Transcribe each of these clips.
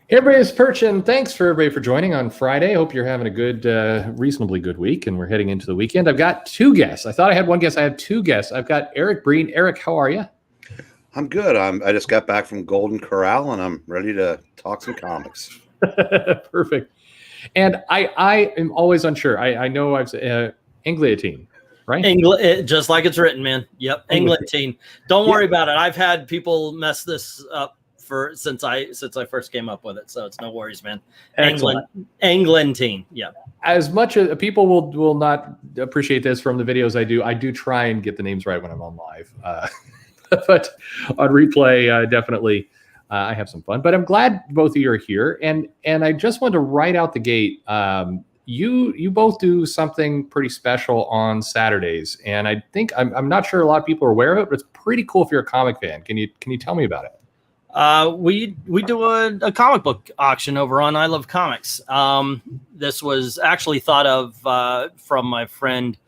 Hey everybody, it's Perch, and thanks for everybody for joining on Friday. Hope you're having a good, reasonably good week, and we're heading into the weekend. I've got two guests. I thought I had one guest. I have two guests. I've got Eric Breen. Eric, how are you? I'm good. I just got back from Golden Corral, and I'm ready to talk some comics. Perfect. And I am always unsure. I know I've Engliatine, right? Just like it's written, man. Yep, Englantine. Don't worry about it. I've had people mess this up since I first came up with it, so it's no worries, man. Englantine. Yeah. As much as people will not appreciate this from the videos I do try and get the names right when I'm on live, but on replay, definitely I have some fun. But I'm glad both of you are here, and I just wanted to right out the gate. You both do something pretty special on Saturdays, and I think I'm not sure a lot of people are aware of it, but it's pretty cool if you're a comic fan. Can you tell me about it? We do a comic book auction over on I Love Comics. This was actually thought of from my friend.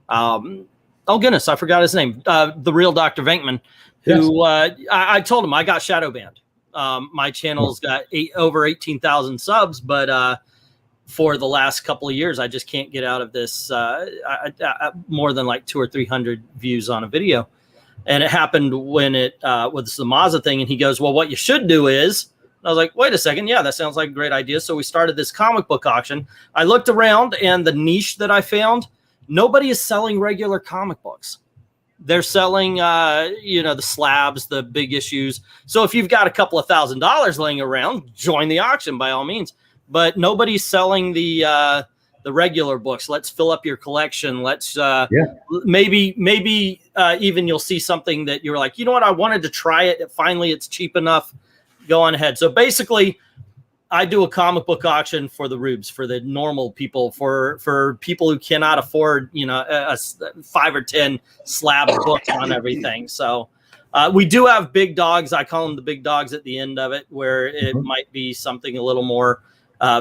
Oh goodness, I forgot his name. The real Dr. Venkman, who I told him I got shadow banned. My channel's got over 18,000 subs, but for the last couple of years, I just can't get out of this. More than like 200 or 300 views on a video. And it happened when it was the Mazda thing. And he goes, well, what you should do is, and I was like, wait a second. Yeah, that sounds like a great idea. So we started this comic book auction. I looked around, and the niche that I found, nobody is selling regular comic books. They're selling, the slabs, the big issues. So if you've got a couple of $1,000 laying around, join the auction by all means. But nobody's selling the regular books. Let's fill up your collection. Let's maybe even you'll see something that you're like, you know what, I wanted to try it. Finally, it's cheap enough. Go on ahead. So basically, I do a comic book auction for the rubes, for the normal people, for people who cannot afford, a 5 or 10 slab books on everything. So we do have big dogs. I call them the big dogs at the end of it, where it might be something a little more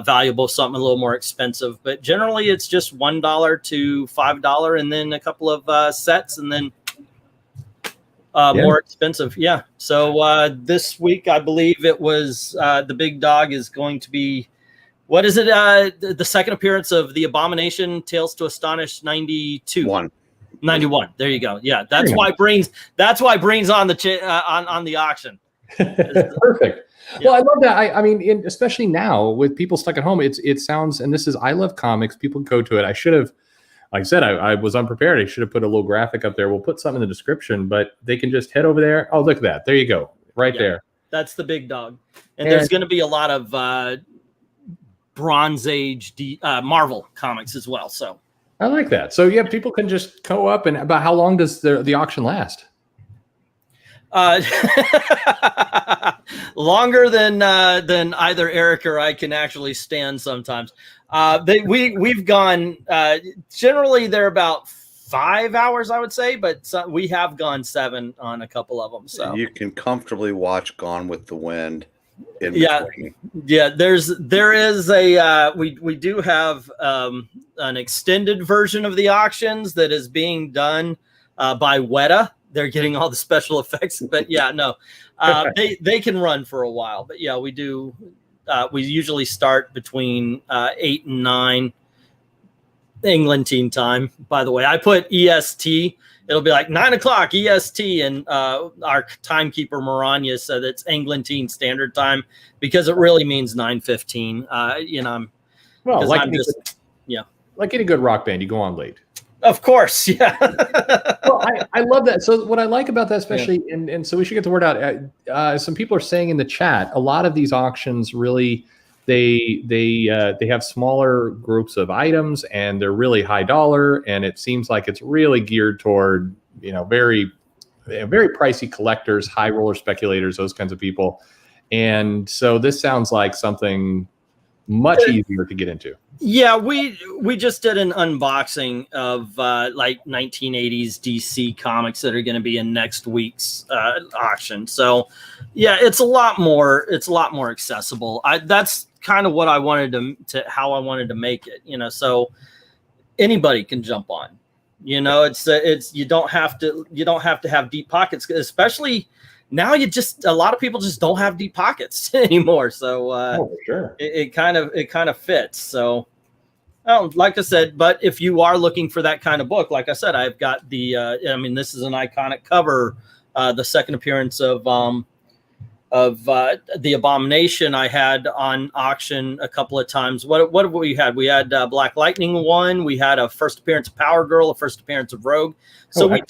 valuable, something a little more expensive, but generally it's just $1 to $5, and then a couple of sets, and then more expensive. Yeah. So this week, I believe it was the big dog is going to be, what is it? The second appearance of the Abomination Tales to Astonish 92. 91. There you go. Yeah. That's why Breen's on the auction. Perfect. Yeah. Well, I love that. I mean, especially now with people stuck at home, it sounds, and this is I Love Comics. People go to it. I should have, like I said, I was unprepared. I should have put a little graphic up there. We'll put something in the description, but they can just head over there. Oh, look at that. There you go. Right there. That's the big dog. And there's going to be a lot of Bronze Age Marvel comics as well. So I like that. So yeah, people can just go up. And about how long does the auction last? Longer than either Eric or I can actually stand sometimes. We've gone, generally they're about 5 hours, I would say, but we have gone 7 on a couple of them. So you can comfortably watch Gone with the Wind. Yeah. There is we do have an extended version of the auctions that is being done by Weta. They're getting all the special effects, but they can run for a while. But yeah, we do. We usually start between 8 and 9 Englantine time. By the way, I put EST. It'll be like 9 o'clock EST, and our timekeeper Maranya said it's Englantine Standard Time because it really means 9:15. Like any good rock band, you go on late. Of course, yeah. Well, I love that. So what I like about that, especially, and so we should get the word out. Some people are saying in the chat, a lot of these auctions really, they have smaller groups of items, and they're really high dollar, and it seems like it's really geared toward very pricey collectors, high roller speculators, those kinds of people. And so this sounds like something much easier to get into. Yeah, we just did an unboxing of like 1980s DC comics that are going to be in next week's auction. So yeah, it's a lot more accessible. That's kind of what I wanted to how I wanted to make it, so anybody can jump on. It's you don't have to have deep pockets, especially now a lot of people just don't have deep pockets anymore. So for sure. it kind of fits. So, like I said, but if you are looking for that kind of book, like I said, I've got this is an iconic cover, the second appearance of the Abomination I had on auction a couple of times. What have we had? We had Black Lightning one. We had a first appearance of Power Girl, a first appearance of Rogue. So we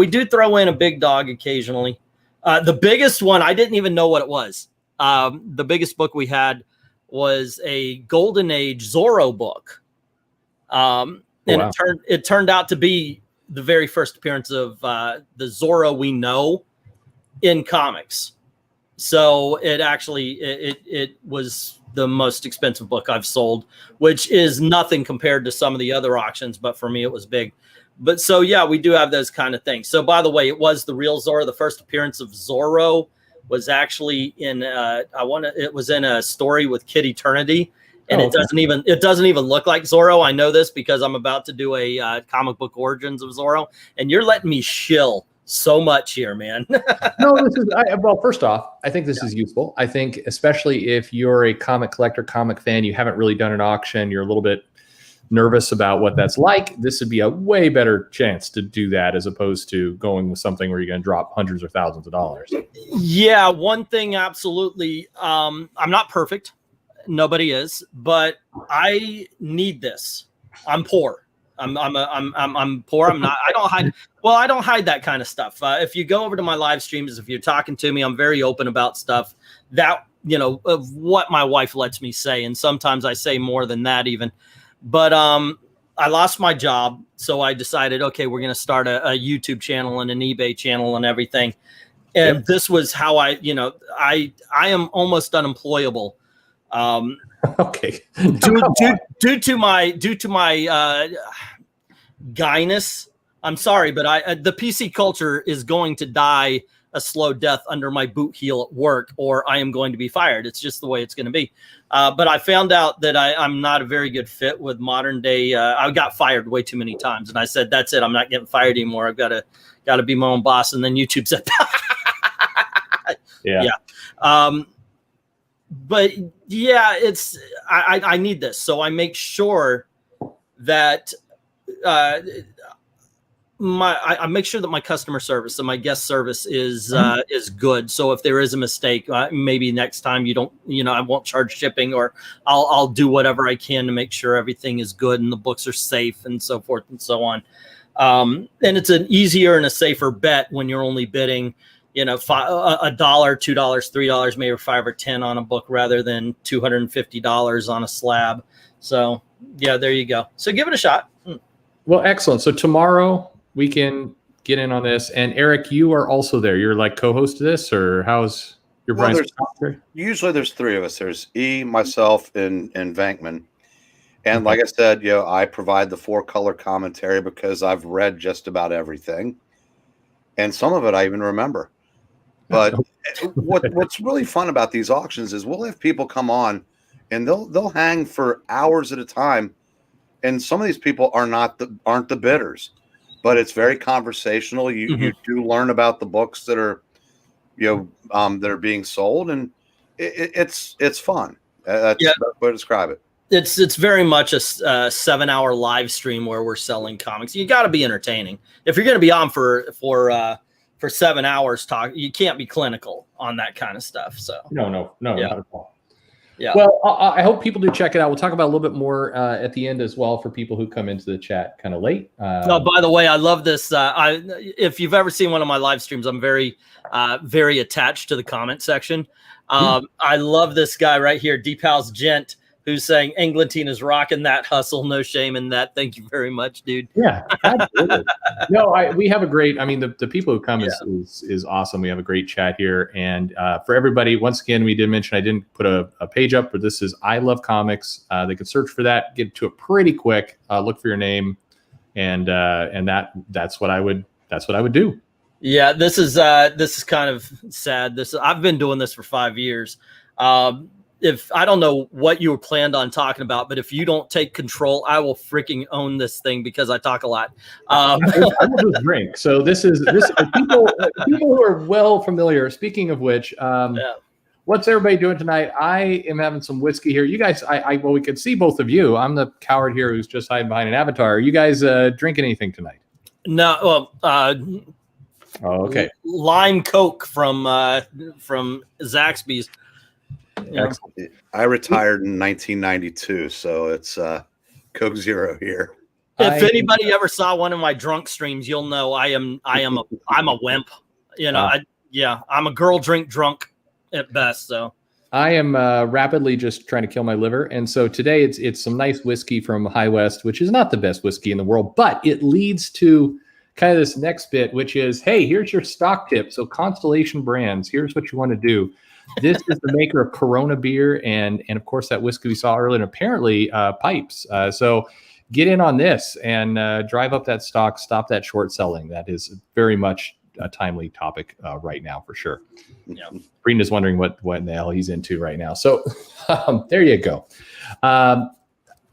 do throw in a big dog occasionally. The biggest one, I didn't even know what it was. The biggest book we had was a Golden Age Zorro book. It turned out to be the very first appearance of the Zorro we know in comics. So it actually it was the most expensive book I've sold, which is nothing compared to some of the other auctions, but for me it was big. But so yeah, we do have those kind of things. So by the way, it was the real Zorro. The first appearance of Zorro was actually in it was in a story with Kid Eternity, and it doesn't even look like Zorro. I know this because I'm about to do a comic book origins of Zorro, and you're letting me shill so much here, man. No, well, first off, I think this is useful. I think especially if you're a comic collector, comic fan, you haven't really done an auction, you're a little bit nervous about what that's like, this would be a way better chance to do that as opposed to going with something where you're going to drop hundreds or thousands of dollars. Yeah, one thing, absolutely. I'm not perfect. Nobody is, but I need this. I'm poor. I'm poor. I don't hide that kind of stuff. If you go over to my live streams, if you're talking to me, I'm very open about stuff that, of what my wife lets me say. And sometimes I say more than that even. But I lost my job, so I decided, okay, we're going to start a YouTube channel and an eBay channel and everything. And this was how I am almost unemployable. Okay. Due to my guyness. I'm sorry, but the PC culture is going to die a slow death under my boot heel at work, or I am going to be fired. It's just the way it's going to be. But I found out that I'm not a very good fit with modern day. I got fired way too many times, and I said, "That's it. I'm not getting fired anymore. I've got to be my own boss." And then YouTube said, "Yeah." But yeah, I need this, so I make sure that I make sure that my customer service and my guest service is good. So if there is a mistake, maybe next time I won't charge shipping, or I'll do whatever I can to make sure everything is good and the books are safe and so forth and so on. And it's an easier and a safer bet when you're only bidding, $1, $2, $3, maybe $5 or $10 on a book rather than $250 on a slab. So yeah, there you go. So give it a shot. Well, excellent. So tomorrow we can get in on this. And Eric, you are also there. You're like co-host to this, or how's your Brian's? Usually there's three of us. There's myself, and Vankman. And like I said, I provide the 4-color commentary because I've read just about everything. And some of it I even remember. But what's really fun about these auctions is we'll have people come on and they'll hang for hours at a time. And some of these people aren't the bidders, but it's very conversational. You do learn about the books that are, that are being sold, and it's fun. That's the best way to describe it. It's very much a 7-hour live stream where we're selling comics. You got to be entertaining. If you're going to be on for 7 hours you can't be clinical on that kind of stuff. So no, not at all. Yeah. Well, I hope people do check it out. We'll talk about a little bit more at the end as well for people who come into the chat kind of late. By the way, I love this. If you've ever seen one of my live streams, I'm very, very attached to the comment section. I love this guy right here, Deep House Gent, who's saying Englentine is rocking that hustle. No shame in that. Thank you very much, dude. Yeah, absolutely. No, we have a great, the people who come is awesome. We have a great chat here. And for everybody, once again, we did mention, I didn't put a page up, but this is I Love Comics. They can search for that, get to it pretty quick, look for your name. And that's what I would do. Yeah, this is kind of sad. I've been doing this for 5 years. if I don't know what you were planned on talking about, but if you don't take control, I will freaking own this thing because I talk a lot. I will just drink. So this is people who are well familiar. Speaking of which, Yeah. what's everybody doing tonight? I am having some whiskey here. You guys, well, we can see both of you. I'm the coward here who's just hiding behind an avatar. Are you guys drinking anything tonight? No, Oh, okay. Lime Coke from Zaxby's. Excellent. I retired in 1992, so it's Coke Zero here. If anybody ever saw one of my drunk streams, you'll know I'm a wimp. I'm a girl drink drunk at best. So I am rapidly just trying to kill my liver, and so today it's some nice whiskey from High West, which is not the best whiskey in the world, but it leads to kind of this next bit, which is, hey, here's your stock tip. So Constellation Brands, here's what you want to do. This is the maker of Corona beer and of course that whiskey we saw earlier, and apparently pipes. So get in on this and drive up that stock, stop that short selling. That is very much a timely topic right now for sure. yeah. Breen is wondering what in the hell he's into right now. So there you go.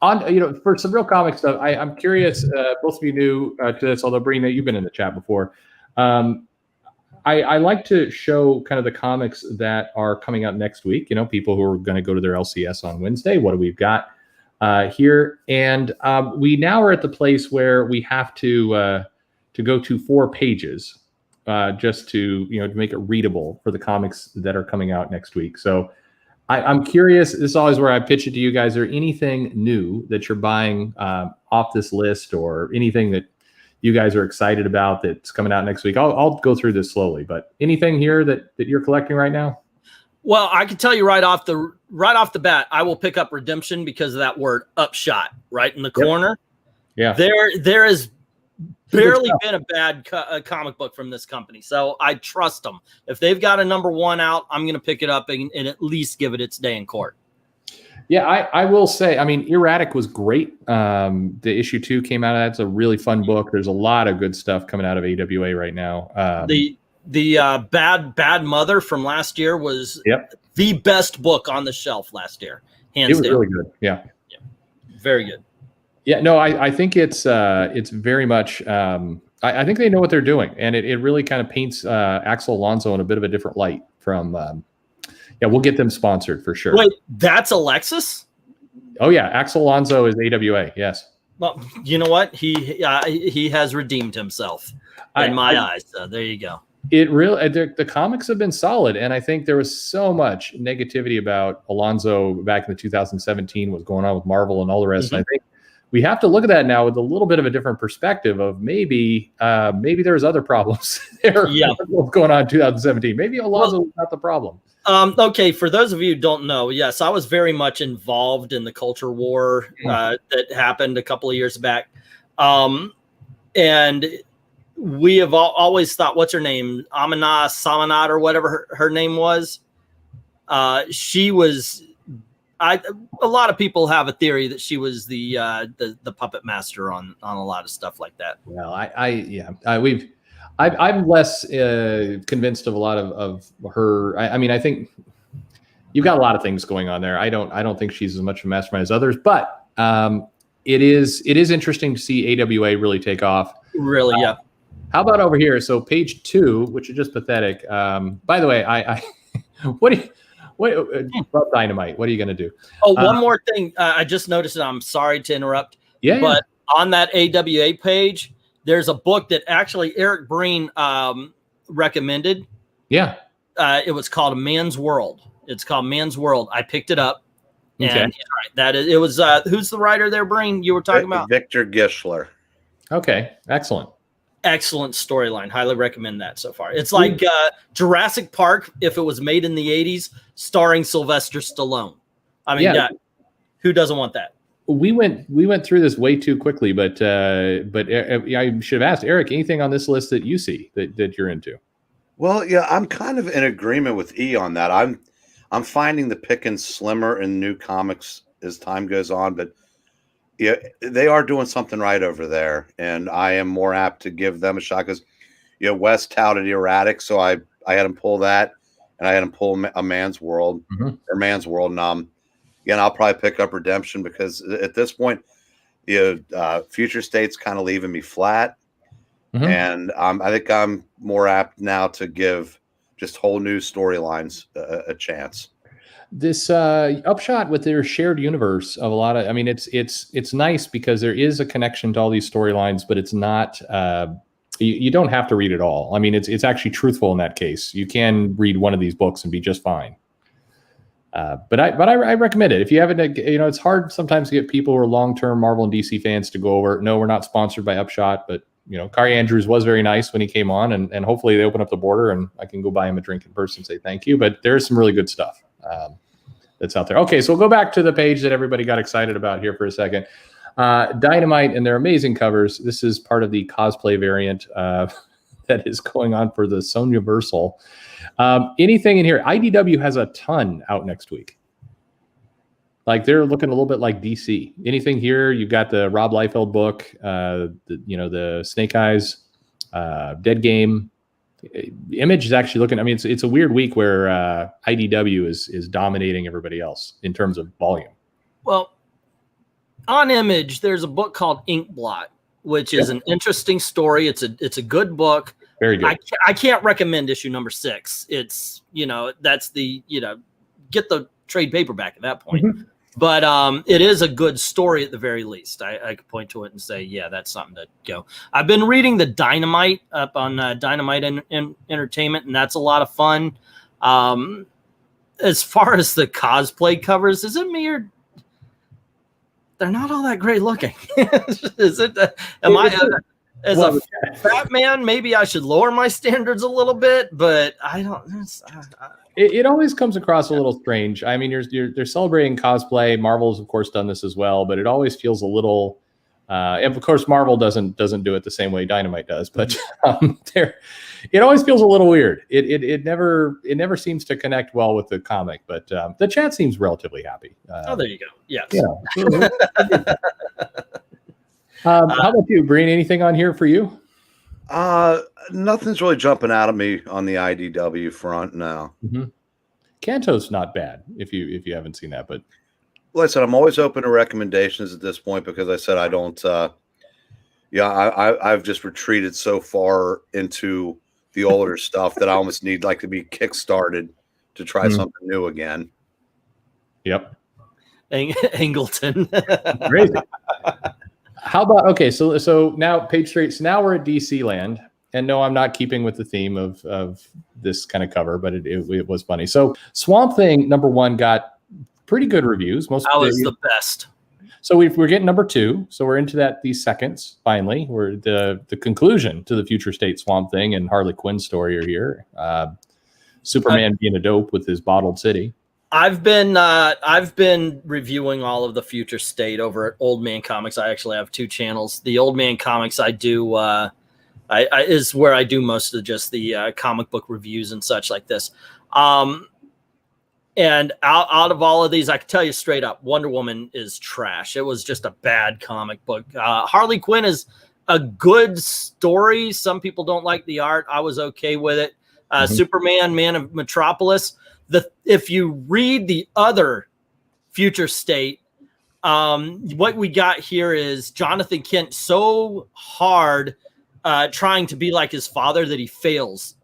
On for some real comic stuff, I'm curious. Both of you new to this, although Breen, you've been in the chat before. I like to show kind of the comics that are coming out next week. People who are going to go to their LCS on Wednesday. What do we've got here? And we now are at the place where we have to go to 4 pages just to make it readable for the comics that are coming out next week. So I'm curious. This is always where I pitch it to you guys. Is there anything new that you're buying off this list, or anything that you guys are excited about that's coming out next week? I'll go through this slowly, but anything here that you're collecting right now? Well, I can tell you right off the bat, I will pick up Redemption because of that word upshot right in the corner. Yeah. There has barely been a bad comic book from this company, so I trust them. If they've got a #1 out, I'm going to pick it up and at least give it its day in court. Yeah, I will say, Erratic was great. The issue 2 came out. That's a really fun book. There's a lot of good stuff coming out of AWA right now. The Bad Mother from last year was the best book on the shelf last year. Hands down. It was really good. Yeah. Very good. Yeah, no, I think it's very much. I think they know what they're doing, and it really kind of paints Axel Alonso in a bit of a different light from. We'll get them sponsored for sure. Wait, that's Alexis? Oh yeah, Axel Alonso is AWA. Yes. Well, you know what? He has redeemed himself in my eyes. So there you go. It really the comics have been solid, and I think there was so much negativity about Alonso back in the 2017, what's going on with Marvel and all the rest. Mm-hmm. And I think we have to look at that now with a little bit of a different perspective of maybe there's other problems there. Yeah. What's going on in 2017? Maybe Alonso was not the problem. Okay, for those of you who don't know, yes, I was very much involved in the culture war that happened a couple of years back. And we have always thought, what's her name? Amina Samanat or whatever her name was. She was, a lot of people have a theory that she was the puppet master on a lot of stuff like that. Well, I'm less convinced of a lot of her. I think you've got a lot of things going on there. I don't think she's as much of a mastermind as others, but it is interesting to see AWA really take off. Really, yeah. How about over here? So page 2, which is just pathetic. By the way, what about Dynamite? What are you going to do? Oh, one more thing. I just noticed it. I'm sorry to interrupt. Yeah. But on that AWA page, there's a book that actually Eric Breen recommended. Yeah. It was called Man's World. It's called Man's World. I picked it up. And okay. Right, it was who's the writer there, Breen? You were talking about Victor Gischler. Okay. Excellent storyline. Highly recommend that so far. It's like Jurassic Park if it was made in the 80s, starring Sylvester Stallone. Who doesn't want that? We went through this way too quickly, but I should have asked Eric, anything on this list that you see that you're into? Well, yeah, I'm kind of in agreement with E on that. I'm finding the pickings slimmer in new comics as time goes on, but yeah, they are doing something right over there, and I am more apt to give them a shot because Wes touted Erratic, so I had him pull that, and I had him pull a Man's World or Man's World, and again, I'll probably pick up Redemption because at this point, Future State's kind of leaving me flat, and I think I'm more apt now to give just whole new storylines a chance. This Upshot with their shared universe of a lot of, I mean, it's nice because there is a connection to all these storylines, but it's not. You don't have to read it all. I mean, it's actually truthful in that case. You can read one of these books and be just fine. But I recommend it if you haven't. It's hard sometimes to get people who are long-term Marvel and DC fans to go over. No, we're not sponsored by Upshot, but Kari Andrews was very nice when he came on, and hopefully they open up the border and I can go buy him a drink in person and say thank you. But there's some really good stuff that's out there. Okay, so we'll go back to the page that everybody got excited about here for a second. Dynamite and their amazing covers. This is part of the cosplay variant that is going on for the Sonya Versal. Anything in here? IDW has a ton out next week. Like they're looking a little bit like DC. Anything here? You've got the Rob Liefeld book, the Snake Eyes, Dead Game. Image is actually looking. I mean, it's a weird week where IDW is dominating everybody else in terms of volume. Well, on Image, there's a book called Inkblot, which is an interesting story. It's a good book. Very good. I can't recommend issue number 6. It's that's the get the trade paperback at that point. But it is a good story at the very least. I could point to it and say, yeah, that's something to go. I've been reading the Dynamite up on Dynamite Entertainment, and that's a lot of fun. As far as the cosplay covers, is it me or they're not all that great looking? Is it? As a fat man, maybe I should lower my standards a little bit, but I don't. It always comes across a little strange. I mean, they're celebrating cosplay. Marvel's, of course, done this as well, but it always feels a little. And of course, Marvel doesn't do it the same way Dynamite does, but it always feels a little weird. It never seems to connect well with the comic, but the chat seems relatively happy. There you go. Yes. Yeah. How about you, Breen? Anything on here for you? Nothing's really jumping out at me on the IDW front now. Kanto's not bad if you haven't seen that, but like I said, I'm always open to recommendations at this point because I said I don't. I've just retreated so far into the older stuff that I almost need to be kickstarted to try something new again. Yep. Angleton. Crazy. How about so now page straight. So now we're at DC land, and no, I'm not keeping with the theme of this kind of cover, but it was funny. So Swamp Thing #1 got pretty good reviews. That was the best. So we're getting #2. So we're into these seconds finally. We're the conclusion to the Future State Swamp Thing and Harley Quinn story are here. Superman being a dope with his bottled city. I've been reviewing all of the Future State over at Old Man Comics. I actually have 2 channels. The Old Man Comics I do is where I do most of just the comic book reviews and such like this. And out of all of these, I can tell you straight up, Wonder Woman is trash. It was just a bad comic book. Harley Quinn is a good story. Some people don't like the art. I was okay with it. Superman, Man of Metropolis. If you read the other Future State, what we got here is Jonathan Kent so hard trying to be like his father that he fails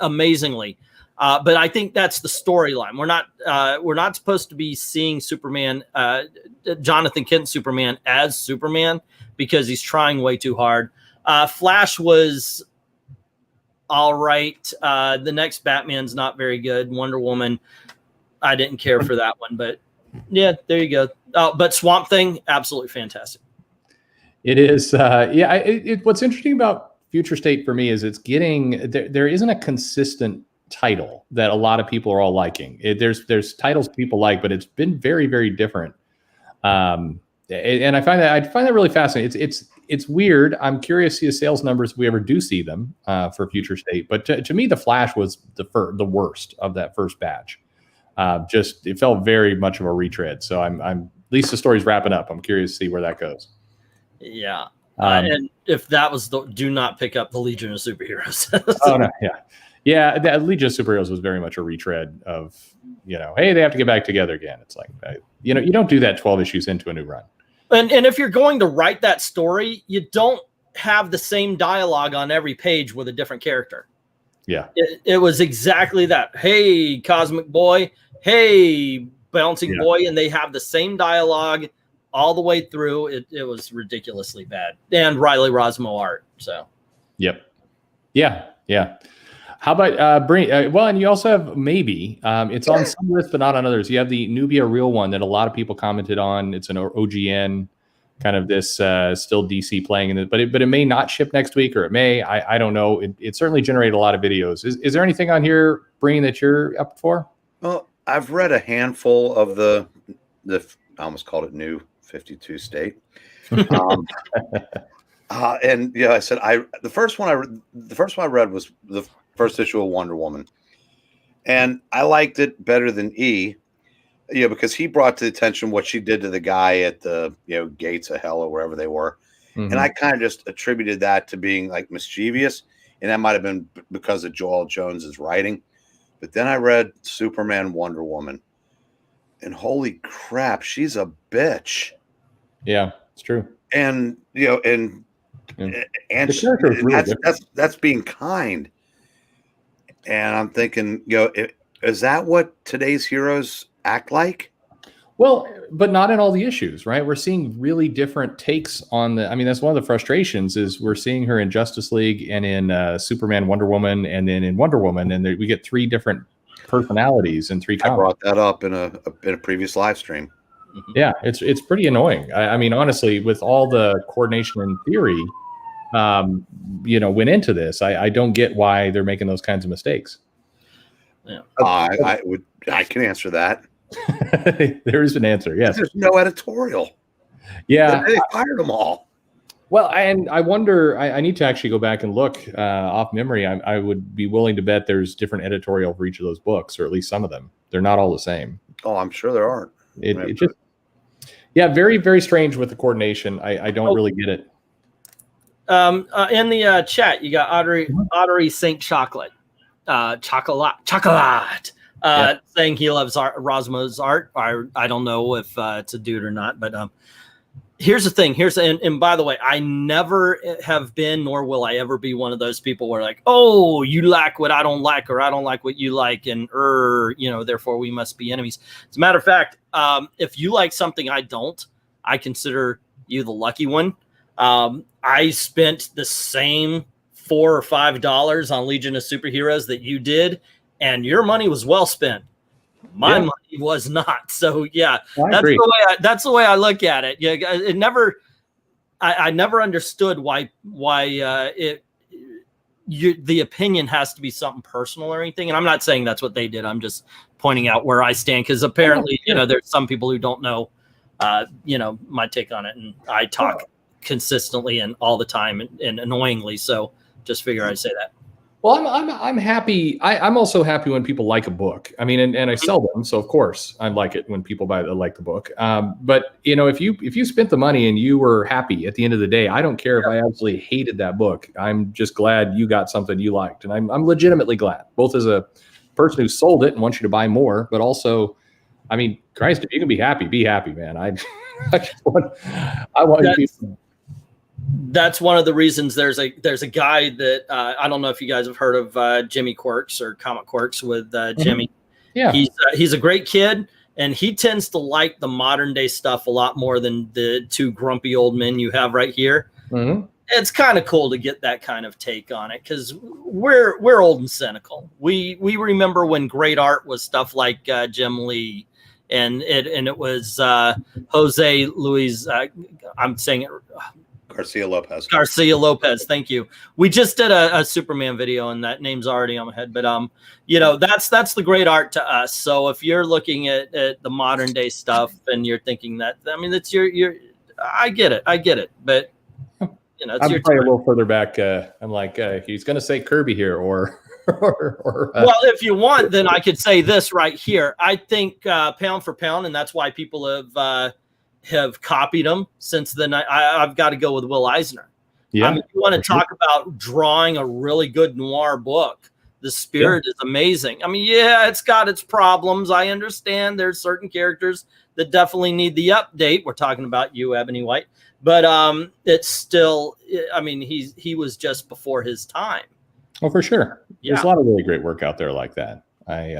amazingly. But I think that's the storyline. We're not supposed to be seeing Superman, Jonathan Kent Superman as Superman because he's trying way too hard. Flash was all right. The next Batman's not very good. Wonder Woman, I didn't care for that one, but yeah, there you go. But Swamp Thing, absolutely fantastic. It is. What's interesting about Future State for me is it's getting there isn't a consistent title that a lot of people are all liking. There's titles people like, but it's been very, very different. And I find that really fascinating. It's weird. I'm curious to see the sales numbers if we ever do see them for Future State. But to me, the Flash was the worst of that first batch. It felt very much of a retread. So I'm at least the story's wrapping up. I'm curious to see where that goes. Yeah. And if that was do not pick up the Legion of Superheroes. Oh no, yeah. Yeah, the Legion of Superheroes was very much a retread of, hey, they have to get back together again. It's like, you don't do that 12 issues into a new run. And if you're going to write that story, you don't have the same dialogue on every page with a different character. Yeah. It was exactly that. Hey, Cosmic Boy. Hey, Bouncing Boy. And they have the same dialogue all the way through. It was ridiculously bad. And Riley Rosmo art. So. Yep. Yeah. Yeah. How about well, and you also have maybe it's on some lists, but not on others. You have the Nubia Real one that a lot of people commented on. It's an OGN kind of this still DC playing in it, but it may not ship next week, or it may. I don't know. It certainly generated a lot of videos. Is there anything on here, Breen, that you're up for? Well, I've read a handful of the I almost called it New 52 State. And I said the first one I read was the first issue of Wonder Woman, and I liked it better than E, because he brought to attention what she did to the guy at the gates of hell or wherever they were, and I kind of just attributed that to being like mischievous, and that might have been because of Joel Jones's writing. But then I read Superman Wonder Woman, and holy crap, she's a bitch. Yeah, it's true. And and that's being kind. And I'm thinking, is that what today's heroes act like? Well, but not in all the issues, right? We're seeing really different takes on that's one of the frustrations is we're seeing her in Justice League and in Superman, Wonder Woman, and then in Wonder Woman, and we get 3 different personalities in 3 comics. I brought that up in a previous live stream. Yeah, it's pretty annoying. I mean, honestly, with all the coordination in theory, went into this. I don't get why they're making those kinds of mistakes. Yeah. I can answer that. There is an answer. Yes. There's no editorial. Yeah. They fired them all. Well, and I wonder, I need to actually go back and look off memory. I would be willing to bet there's different editorial for each of those books, or at least some of them. They're not all the same. Oh, I'm sure there aren't. It just, very, very strange with the coordination. I don't really get it. In the chat, you got Audrey Saint Chocolate, chocolate, saying he loves Rosmo's art. I don't know if it's a dude or not, but here's the thing. And by the way, I never have been, nor will I ever be one of those people where like, oh, you like what I don't like, or I don't like what you like, and therefore we must be enemies. As a matter of fact, if you like something I don't, I consider you the lucky one. I spent the same $4 or $5 on Legion of Superheroes that you did, and your money was well spent. My money was not. So that's the way I look at it. Yeah, I never understood why the opinion has to be be personal or anything. And I'm not saying that's what they did. I'm just pointing out where I stand, because apparently, there's some people who don't know, my take on it, and I talk consistently and all the time and annoyingly. So just figure I'd say that. Well, I'm happy. I'm also happy when people like a book. I mean, and I sell them, so of course I like it when people like the book. But if you spent the money and you were happy at the end of the day, I don't care if I absolutely hated that book. I'm just glad you got something you liked, and I'm legitimately glad, both as a person who sold it and wants you to buy more, but also, I mean, Christ, if you can be happy, man. I want people. That's one of the reasons there's a guy that I don't know if you guys have heard of Jimmy Quirks or Comic Quirks with Jimmy. Yeah, he's a great kid, and he tends to like the modern day stuff a lot more than the 2 grumpy old men you have right here. Mm-hmm. It's kind of cool to get that kind of take on it, because we're old and cynical. We remember when great art was stuff like Jim Lee, and it was Jose Luis. I'm saying it. Garcia Lopez. Thank you. We just did a Superman video, and that name's already on my head. But that's the great art to us. So if you're looking at the modern day stuff and you're thinking that, I mean, that's your. I get it. But it's I'm your probably time. a little further back. I'm like, he's going to say Kirby here, or well, if you want, then I could say this right here. I think pound for pound, and that's why people have copied them since then. I've got to go with Will Eisner. Yeah. I mean, you want to talk about drawing a really good noir book. The spirit is amazing. I mean, yeah, it's got its problems. I understand there's certain characters that definitely need the update. We're talking about you, Ebony White, but it's still, I mean, he was just before his time. Oh, for sure. Yeah. There's a lot of really great work out there like that. Hey,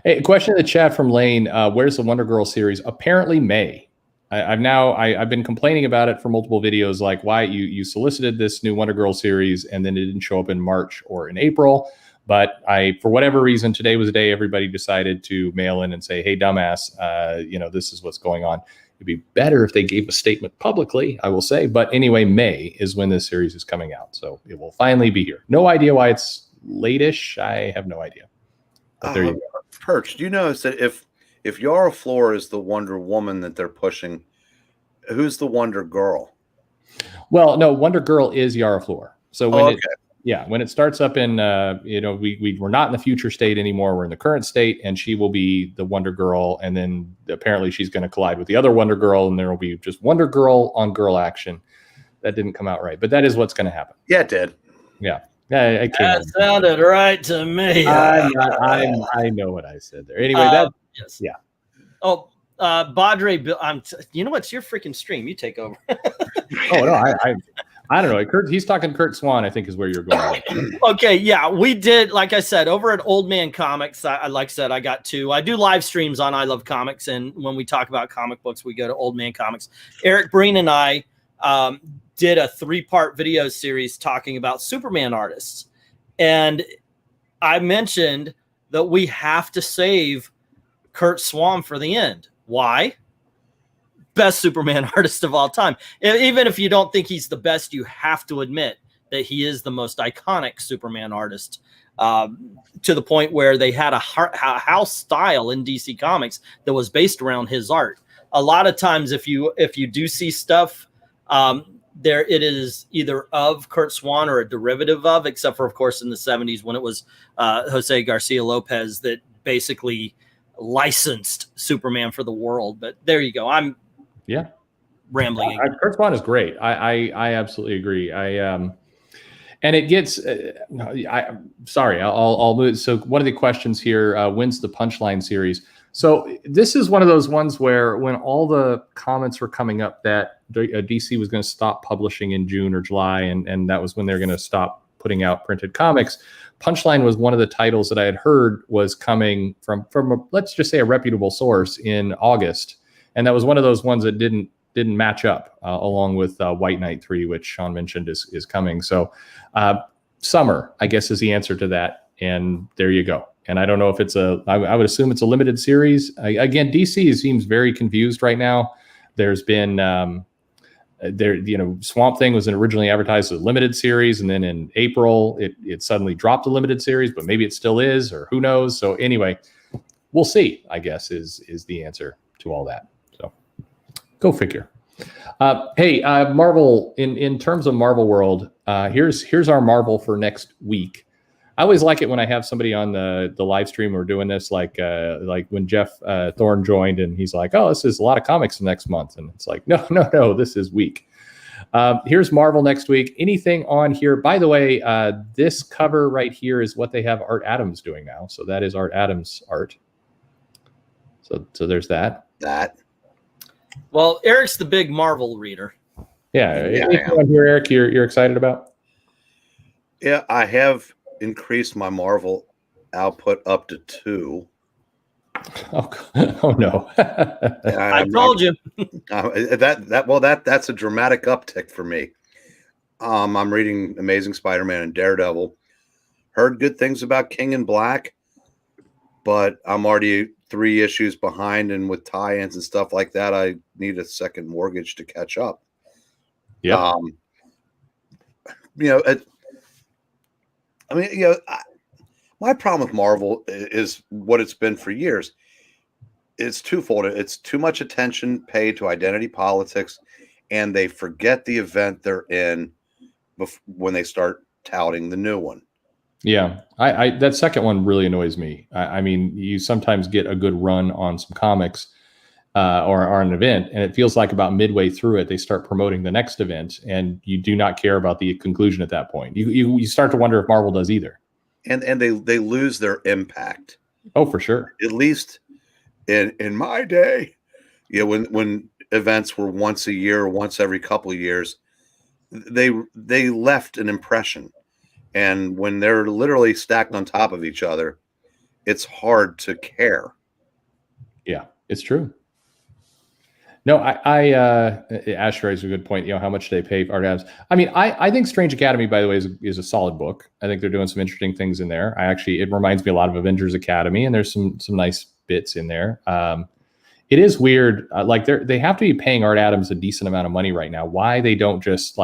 a question in the chat from Lane. Where's the Wonder Girl series? Apparently May. I've been complaining about it for multiple videos, like why you solicited this new Wonder Girl series and then it didn't show up in March or in April. But for whatever reason, today was a day everybody decided to mail in and say, hey, dumbass, this is what's going on. It'd be better if they gave a statement publicly, I will say. But anyway, May is when this series is coming out. So it will finally be here. No idea why it's late-ish. I have no idea. But there you go. Perch, do you notice that if Yara Flor is the Wonder Woman that they're pushing, who's the Wonder Girl? Well, no, Wonder Girl is Yara Flor. So when it starts up in, we're not in the future state anymore. We're in the current state, and she will be the Wonder Girl. And then apparently she's going to collide with the other Wonder Girl, and there will be just Wonder Girl on girl action. That didn't come out right, but that is what's going to happen. Yeah, it did. Yeah. That sounded right to me. I know what I said there. Anyway, yes. Yeah. Oh, Badre, you know what's your freaking stream? You take over. Oh no, I don't know. He's talking Kurt Swan, I think is where you're going. Okay, yeah, we did. Like I said, over at Old Man Comics, like I said, I got two. I do live streams on I Love Comics, and when we talk about comic books, we go to Old Man Comics. Eric Breen and I did a 3-part video series talking about Superman artists, and I mentioned that we have to save Kurt Swan for the end. Why? Best Superman artist of all time. Even if you don't think he's the best, you have to admit that he is the most iconic Superman artist, to the point where they had a house style in DC Comics that was based around his art. A lot of times, if you do see stuff, there it is either of Kurt Swan or a derivative of, except for, of course, in the 70s when it was Jose Garcia Lopez that basically licensed Superman for the world. But there you go. I'm rambling. Kurt Swan is great. I absolutely agree. And it gets. I'll move. So one of the questions here: when's the Punchline series? So this is one of those ones where when all the comments were coming up that DC was going to stop publishing in June or July, and that was when they're going to stop putting out printed comics. Punchline was one of the titles that I had heard was coming from let's just say a reputable source in August, and that was one of those ones that didn't match up along with White Knight 3, which Sean mentioned is coming. So summer, I guess, is the answer to that, and there you go. And I don't know if it's I would assume it's a limited series. Again, DC seems very confused right now. There's been Swamp Thing was originally advertised as a limited series, and then in April it suddenly dropped a limited series, but maybe it still is, or who knows. So anyway, we'll see, I guess, is the answer to all that. So go figure. Hey, Marvel, in terms of Marvel World, here's our Marvel for next week. I always like it when I have somebody on the live stream or doing this, like when Jeff Thorne joined, and he's like, "Oh, this is a lot of comics next month," and it's like, no, this is week. Here's Marvel next week. Anything on here? By the way, this cover right here is what they have Art Adams doing now. So that is Art Adams art. So there's that. Well, Eric's the big Marvel reader. Yeah. Anything on here, Eric, you're excited about? Yeah, I have increased my Marvel output up to 2. Oh no! I told you. That's a dramatic uptick for me. I'm reading Amazing Spider-Man and Daredevil. Heard good things about King in Black, but I'm already 3 issues behind, and with tie-ins and stuff like that, I need a second mortgage to catch up. Yeah. My problem with Marvel is what it's been for years. It's twofold. It's too much attention paid to identity politics, and they forget the event they're in when they start touting the new one. Yeah, I that second one really annoys me. I mean, you sometimes get a good run on some comics or an event, and it feels like about midway through it, they start promoting the next event, and you do not care about the conclusion at that point. You start to wonder if Marvel does either. and they lose their impact. Oh, for sure. At least in my day, when events were once a year or once every couple of years, they left an impression. And when they're literally stacked on top of each other, it's hard to care. Yeah, it's true. No, Ash raised a good point. How much they pay for art items. I mean, I think Strange Academy, by the way, is a solid book. I think they're doing some interesting things in there. It reminds me a lot of Avengers Academy, and there's some nice bits in there. It is weird. Like they have to be paying Art Adams a decent amount of money right now. Why they don't just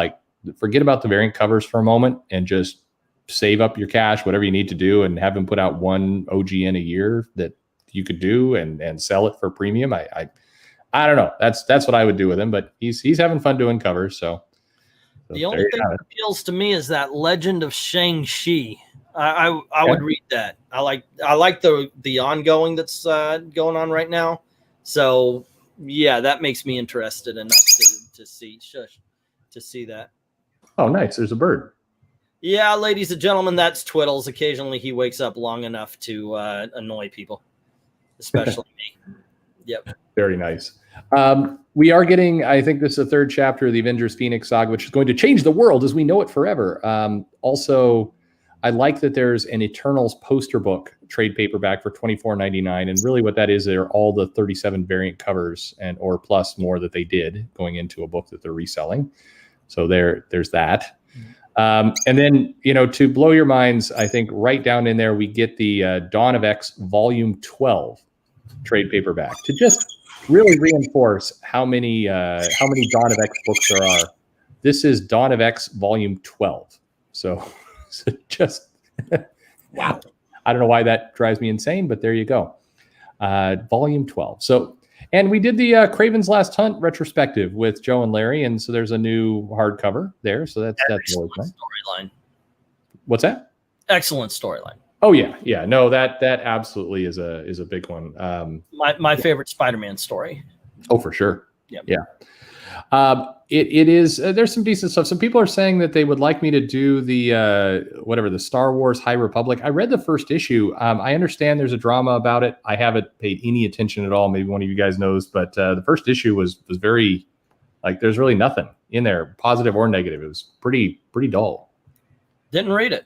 forget about the variant covers for a moment and just save up your cash, whatever you need to do, and have him put out one OGN a year that you could do and sell it for premium. I don't know. That's what I would do with him, but he's having fun doing covers. So the only thing that appeals to me is that Legend of Shang-Chi. I would read that. I like the ongoing that's going on right now. So yeah, that makes me interested enough to see that. Oh, nice. There's a bird. Yeah, ladies and gentlemen, that's Twiddles. Occasionally he wakes up long enough to annoy people, especially me. Yep. Very nice. We are getting, I think this is the third chapter of the Avengers Phoenix saga, which is going to change the world as we know it forever. Also, I like that there's an Eternals poster book trade paperback for $24.99. And really what that is, they're all the 37 variant covers or plus more that they did going into a book that they're reselling. So there's that. And then, to blow your minds, I think right down in there, we get the Dawn of X Volume 12 trade paperback to just really reinforce how many Dawn of X books there are. This is Dawn of X Volume 12. So just wow. I don't know why that drives me insane, but there you go. Volume 12. So, and we did the Craven's Last Hunt retrospective with Joe and Larry, and so there's a new hardcover there. So that's really fun. Storyline. What's that? Excellent storyline. Oh yeah. No, that absolutely is a big one. My favorite Spider-Man story. Oh, for sure. Yep. Yeah. It is. There's some decent stuff. Some people are saying that they would like me to do the Star Wars High Republic. I read the first issue. I understand there's a drama about it. I haven't paid any attention at all. Maybe one of you guys knows, but the first issue was very there's really nothing in there, positive or negative. It was pretty dull. Didn't read it.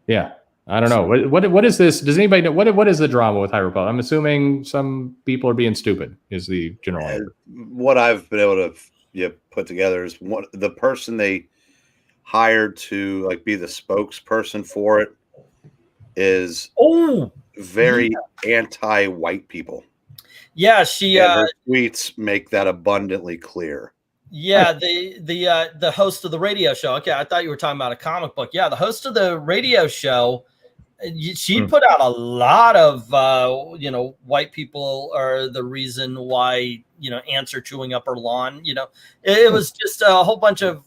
Yeah. I don't know. What is this? Does anybody know what is the drama with High Republic? I'm assuming some people are being stupid is the general answer. What I've been able to put together is the person they hired to be the spokesperson for it is very anti-white people. Yeah, she her tweets make that abundantly clear. Yeah, the host of the radio show. Okay, I thought you were talking about a comic book. Yeah, the host of the radio show, she put out a lot of white people are the reason why ants are chewing up her lawn. It was just a whole bunch of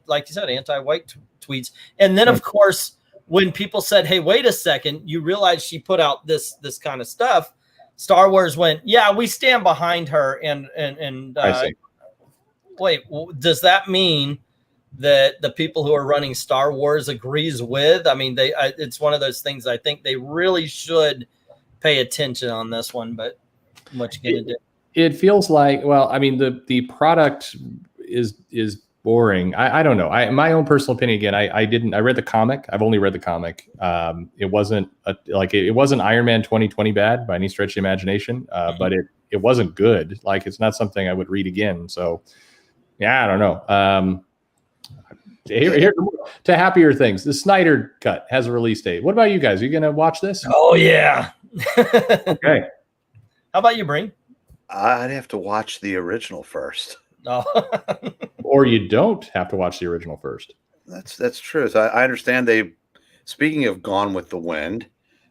like you said, anti-white tweets. And then of course, when people said, "Hey, wait a second," you realize she put out this kind of stuff. Star Wars went, "Yeah, we stand behind her," and I see. Wait, does that mean that the people who are running Star Wars agrees with? I mean, it's one of those things I think they really should pay attention on this one, but what you gonna do? It feels like, well, I mean, the product is boring. I don't know. My own personal opinion, again, I read the comic. I've only read the comic. It wasn't it wasn't Iron Man 2020 bad by any stretch of the imagination, but it wasn't good. It's not something I would read again. So yeah, I don't know. Here to happier things. The Snyder Cut has a release date. What about you guys? Are you going to watch this? Oh, yeah. Okay. How about you, Breen? I'd have to watch the original first. Oh. Or you don't have to watch the original first. That's true. So I understand speaking of Gone with the Wind,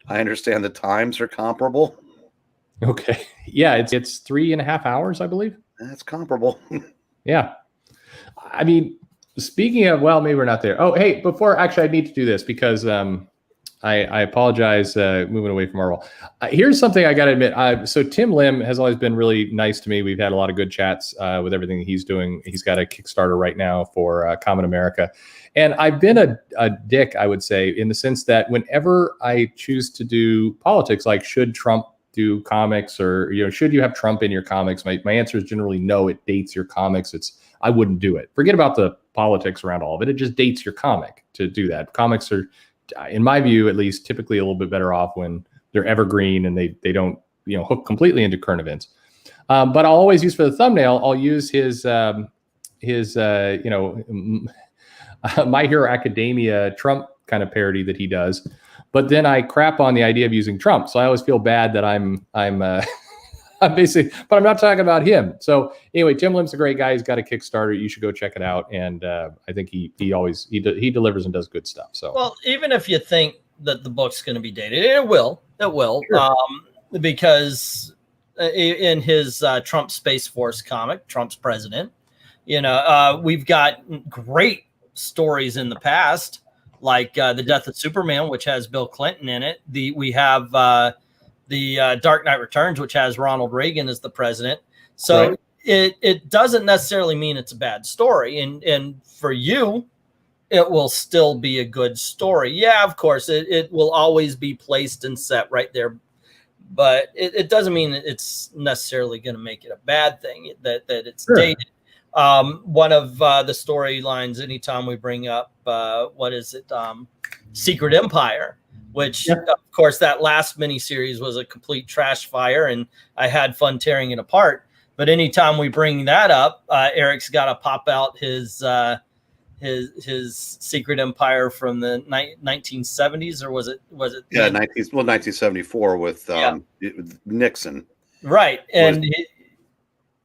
I understand the times are comparable. Okay. Yeah, it's 3.5 hours, I believe. That's comparable. Yeah. I mean, speaking of, well, maybe we're not there. Oh, hey, before, actually, I need to do this because I apologize, moving away from Marvel. Here's something I got to admit. So Tim Lim has always been really nice to me. We've had a lot of good chats with everything he's doing. He's got a Kickstarter right now for Common America. And I've been a dick, I would say, in the sense that whenever I choose to do politics, like should Trump do comics, or should you have Trump in your comics, my answer is generally no. It dates your comics. I wouldn't do it. Forget about the politics around all of it. It just dates your comic to do that. Comics are, in my view, at least, typically a little bit better off when they're evergreen and they don't hook completely into current events. But I'll always use for the thumbnail. I'll use his My Hero Academia Trump kind of parody that he does. But then I crap on the idea of using Trump, so I always feel bad that I'm I'm basically, but I'm not talking about him. So anyway, Tim Lim's a great guy. He's got a Kickstarter. You should go check it out. And I think he delivers and does good stuff. So well, even if you think that the book's going to be dated, it will, sure. Because in his Trump Space Force comic, Trump's president, we've got great stories in the past, like the Death of Superman, which has Bill Clinton in it. We have the Dark Knight Returns, which has Ronald Reagan as the president. So right. It doesn't necessarily mean it's a bad story. And for you, it will still be a good story. Yeah, of course, it will always be placed and set right there. But it doesn't mean it's necessarily going to make it a bad thing that it's sure. dated. One of the storylines, anytime we bring up, Secret Empire, which, yeah. Of course, that last miniseries was a complete trash fire, and I had fun tearing it apart. But anytime we bring that up, Eric's got to pop out his Secret Empire from the 1970s, or was it? Yeah, 1974 with Nixon. Right, and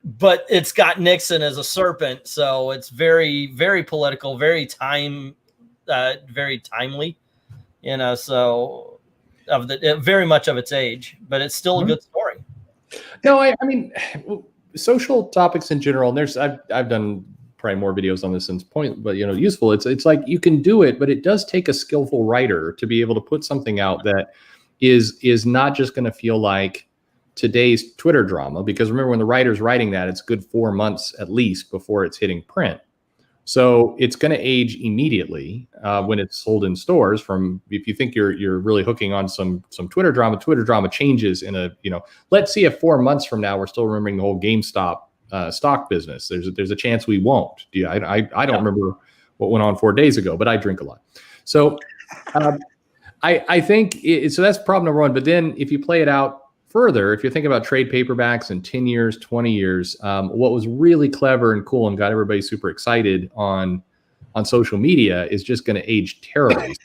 but it's got Nixon as a serpent, so it's very, very political, very timely. So very much of its age, but it's still a good story. No, I mean, social topics in general. And I've done probably more videos on this since point, but useful. It's like you can do it, but it does take a skillful writer to be able to put something out that is not just going to feel like today's Twitter drama. Because remember, when the writer's writing that, it's good 4 months at least before it's hitting print. So it's going to age immediately when it's sold in stores. From if you think you're really hooking on some Twitter drama changes in let's see if 4 months from now we're still remembering the whole GameStop stock business. There's a chance we won't. I don't remember what went on 4 days ago, but I drink a lot. So I think so that's problem number one. But then if you play it out further, if you think about trade paperbacks in 10 years, 20 years, what was really clever and cool and got everybody super excited on social media is just going to age terribly.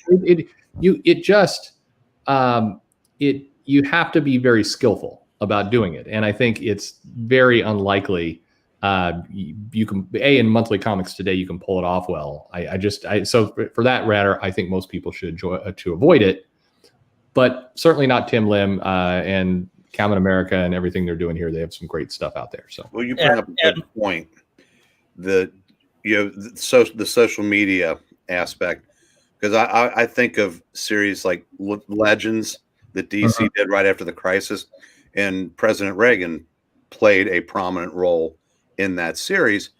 You have to be very skillful about doing it. And I think it's very unlikely you can, in monthly comics today, you can pull it off well. So for that matter, I think most people should to avoid it, but certainly not Tim Lim and Common America and everything they're doing here. They have some great stuff out there. So, well, you bring up a good point. The social media aspect, because I think of series like Legends that DC did right after the crisis, and President Reagan played a prominent role in that series,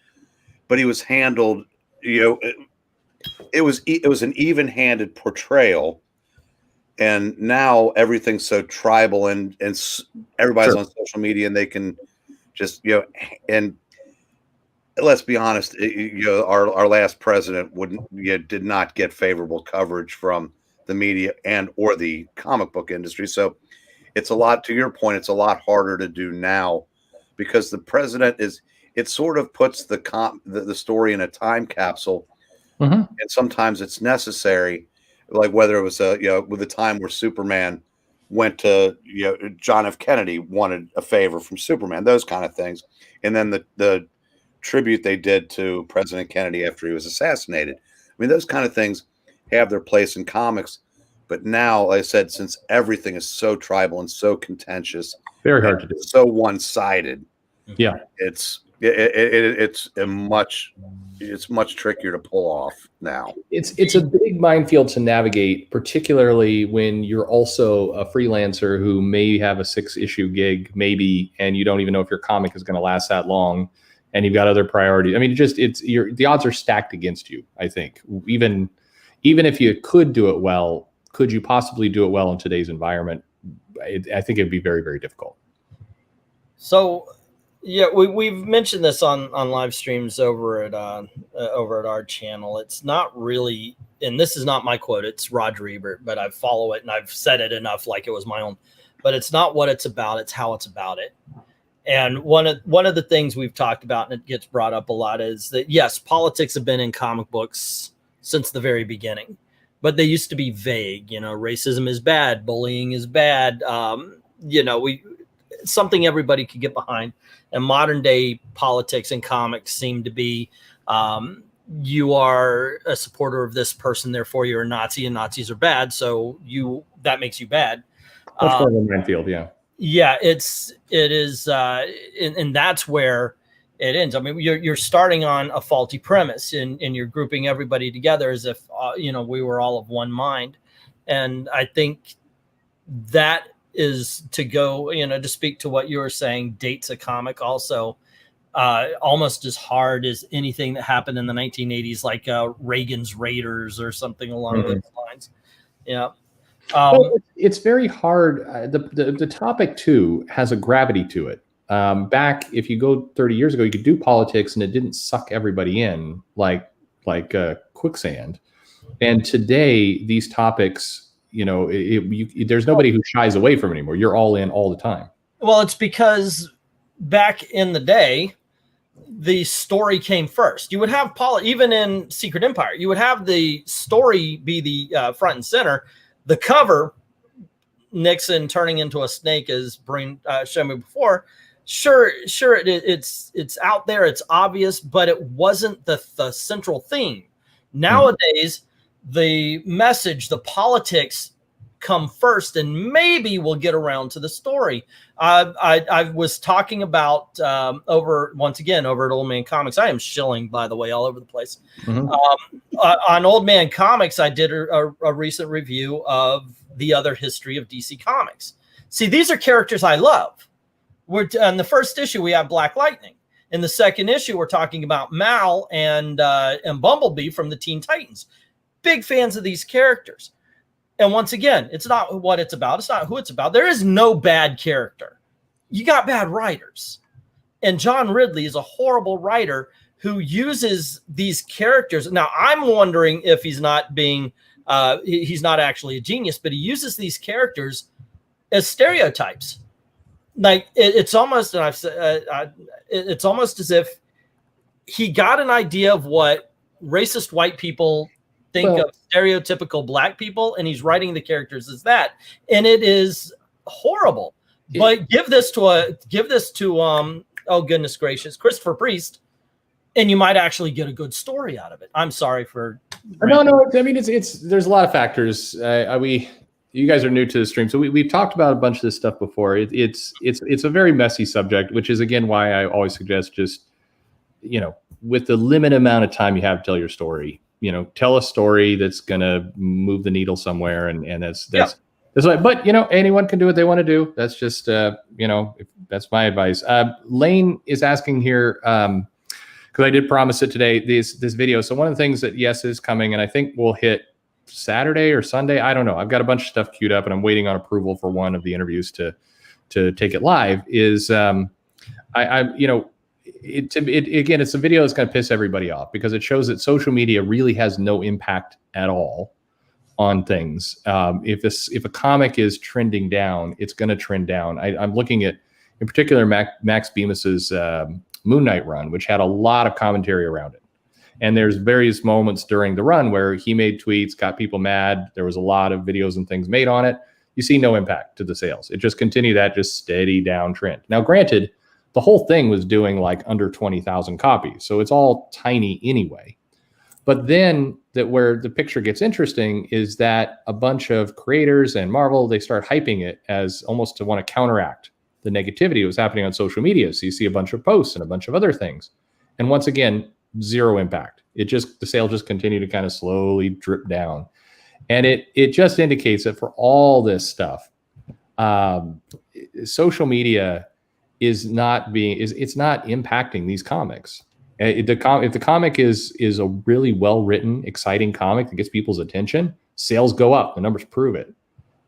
but he was handled. It was an even-handed portrayal. And now everything's so tribal and everybody's on social media and they can just, and let's be honest, our last president did not get favorable coverage from the media and or the comic book industry. So it's a lot, to your point, it's a lot harder to do now because the president it sort of puts the story in a time capsule. And sometimes it's necessary. Like whether it was with the time where Superman went to John F. Kennedy wanted a favor from Superman, those kind of things, and then the tribute they did to President Kennedy after he was assassinated. I mean, those kind of things have their place in comics, but now, like I said, since everything is so tribal and so contentious, very hard to do, so one-sided. Yeah, it's It's much trickier to pull off now. It's a big minefield to navigate, particularly when you're also a freelancer who may have a 6-issue gig, maybe, and you don't even know if your comic is going to last that long, and you've got other priorities. I mean, the odds are stacked against you. I think even if you could do it well, could you possibly do it well in today's environment? I think it'd be very, very difficult. So, yeah, we've mentioned this on live streams over at our channel. It's not really, and this is not my quote, it's Roger Ebert, but I follow it and I've said it enough like it was my own. But it's not what it's about, it's how it's about it. And one of the things we've talked about, and it gets brought up a lot, is that yes, politics have been in comic books since the very beginning, but they used to be vague. You know, racism is bad, bullying is bad. Something everybody could get behind. And modern day politics and comics seem to be, you are a supporter of this person, therefore you're a Nazi, and Nazis are bad, so that makes you bad. Much more of a minefield, yeah. Yeah, it is, and that's where it ends. I mean, you're starting on a faulty premise, and you're grouping everybody together as if we were all of one mind. And I think that is to go, to speak to what you were saying, dates a comic also almost as hard as anything that happened in the 1980s, like Reagan's Raiders or something along those lines. Yeah. It's very hard. The topic too has a gravity to it. Back, if you go 30 years ago, you could do politics and it didn't suck everybody in like quicksand. And today, these topics, there's nobody who shies away from it anymore. You're all in all the time. Well, it's because back in the day, the story came first. You would have even in Secret Empire, you would have the story be the front and center. The cover, Nixon turning into a snake, as Breen showed me before. Sure, it's out there, it's obvious, but it wasn't the central theme. Nowadays, the message, the politics come first, and maybe we'll get around to the story. I was talking about over at Old Man Comics. I am shilling, by the way, all over the place. On Old Man Comics, I did a recent review of the other history of DC Comics. See, these are characters I love. In the first issue, we have Black Lightning. In the second issue, we're talking about Mal and Bumblebee from the Teen Titans. Big fans of these characters. And once again, it's not what it's about. It's not who it's about. There is no bad character. You got bad writers. And John Ridley is a horrible writer who uses these characters. Now, I'm wondering if he's not he's not actually a genius, but he uses these characters as stereotypes. Like it's almost, and I've said, it's almost as if he got an idea of what racist white people think of stereotypical black people, and he's writing the characters as that, and it is horrible. But give this to oh goodness gracious, Christopher Priest, and you might actually get a good story out of it. I'm sorry for no. I mean, it's there's a lot of factors. You guys are new to the stream, so we've talked about a bunch of this stuff before. It's a very messy subject, which is again why I always suggest just with the limited amount of time you have to tell your story. Tell a story that's going to move the needle somewhere. And that's like, but anyone can do what they want to do. That's just, that's my advice. Lane is asking here, cause I did promise it today, this video. So one of the things that is coming, and I think we'll hit Saturday or Sunday. I don't know. I've got a bunch of stuff queued up and I'm waiting on approval for one of the interviews to take it live is, again, it's a video that's going to piss everybody off because it shows that social media really has no impact at all on things. If a comic is trending down, it's going to trend down. I'm looking at, in particular, Max Bemis's Moon Knight run, which had a lot of commentary around it. And there's various moments during the run where he made tweets, got people mad. There was a lot of videos and things made on it. You see no impact to the sales. It just continued that just steady downtrend. Now, granted, the whole thing was doing like under 20,000 copies. So it's all tiny anyway. But then where the picture gets interesting is that a bunch of creators and Marvel, they start hyping it as almost to want to counteract the negativity that was happening on social media. So you see a bunch of posts and a bunch of other things. And once again, zero impact. The sales just continue to kind of slowly drip down. And it just indicates that for all this stuff, social media is not impacting these comics. If the comic is a really well-written, exciting comic that gets people's attention, sales go up. The numbers prove it.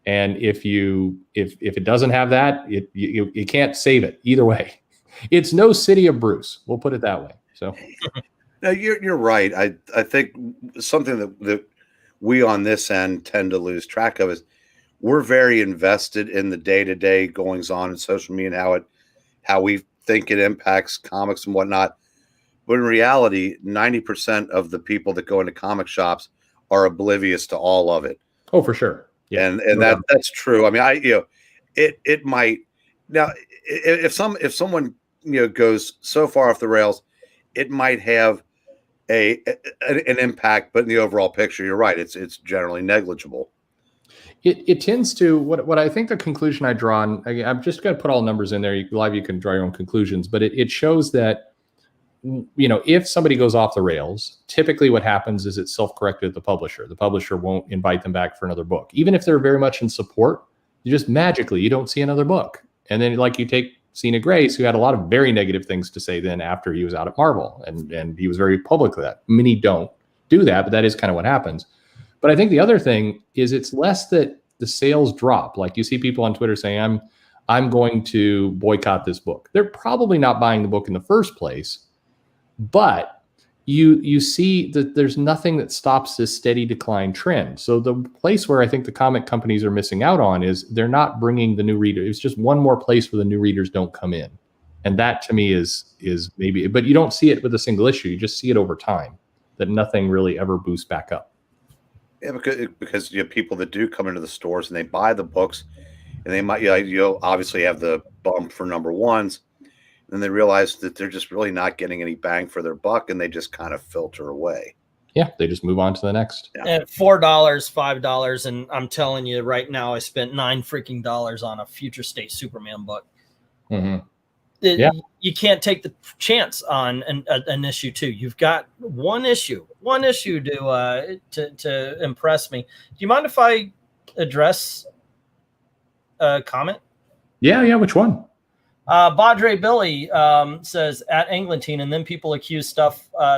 And if it doesn't have that, you can't save it either way. It's no City of Bruce. We'll put it that way. So, no, you're right. I think something that we on this end tend to lose track of is we're very invested in the day-to-day goings on in social media and how we think it impacts comics and whatnot. But in reality, 90% of the people that go into comic shops are oblivious to all of it. Oh, for sure. Yeah. And that's true. I mean, it might now if someone goes so far off the rails, it might have an impact, but in the overall picture, you're right. It's generally negligible. It tends to what I think the conclusion I draw, and I'm just going to put all numbers in there. You can draw your own conclusions, but it shows that if somebody goes off the rails, typically what happens is it's self-corrected at the publisher. The publisher won't invite them back for another book, even if they're very much in support. You just magically you don't see another book, and then like you take Cena Grace, who had a lot of very negative things to say then after he was out at Marvel, and he was very public with that. Many don't do that, but that is kind of what happens. But I think the other thing is it's less that the sales drop. Like you see people on Twitter saying, I'm going to boycott this book. They're probably not buying the book in the first place, but you see that there's nothing that stops this steady decline trend. So the place where I think the comic companies are missing out on is they're not bringing the new reader. It's just one more place where the new readers don't come in. And that to me is maybe, but you don't see it with a single issue. You just see it over time, that nothing really ever boosts back up. Yeah, because you have people that do come into the stores and they buy the books, and they might obviously have the bump for number ones, and then they realize that they're just really not getting any bang for their buck, and they just kind of filter away. Yeah, they just move on to the next. Yeah. At $4, $5, and I'm telling you right now, I spent $9 freaking on a Future State Superman book. Mm-hmm. You can't take the chance on an issue 2. You've got one issue to impress me. Do you mind if I address a comment? Yeah. Which one? Badre Billy says at Englentine, and then people accuse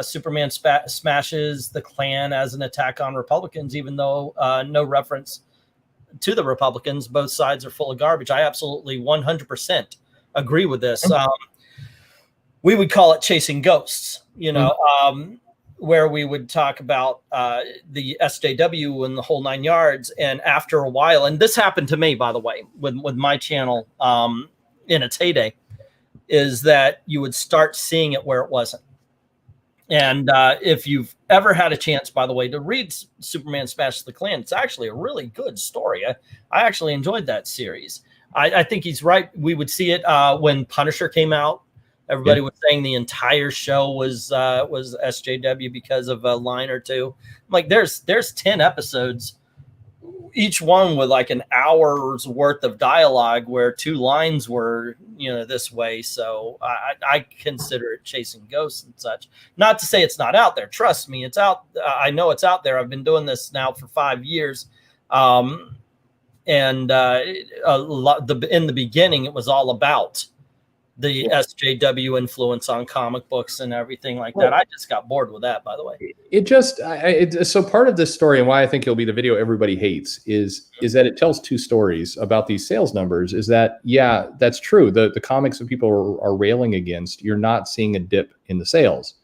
Superman smashes the Klan as an attack on Republicans, even though no reference to the Republicans. Both sides are full of garbage. I absolutely 100% agree with this. We would call it chasing ghosts, where we would talk about the SJW and the whole 9 yards. And after a while, and this happened to me, by the way, with my channel in its heyday, is that you would start seeing it where it wasn't. And if you've ever had a chance, by the way, to read Superman Smashes the Klan, it's actually a really good story. I actually enjoyed that series. I think he's right. We would see it when Punisher came out. Everybody was saying the entire show was SJW because of a line or two. Like there's 10 episodes, each one with like an hour's worth of dialogue where 2 lines were, this way. So I consider it chasing ghosts and such. Not to say it's not out there. Trust me, it's out. I know it's out there. I've been doing this now for 5 years. And in the beginning, it was all about the SJW influence on comic books and everything like that. I just got bored with that, by the way. So part of this story and why I think it'll be the video everybody hates is that it tells 2 stories about these sales numbers. Is that, yeah, that's true. The comics that people are railing against, you're not seeing a dip in the sales.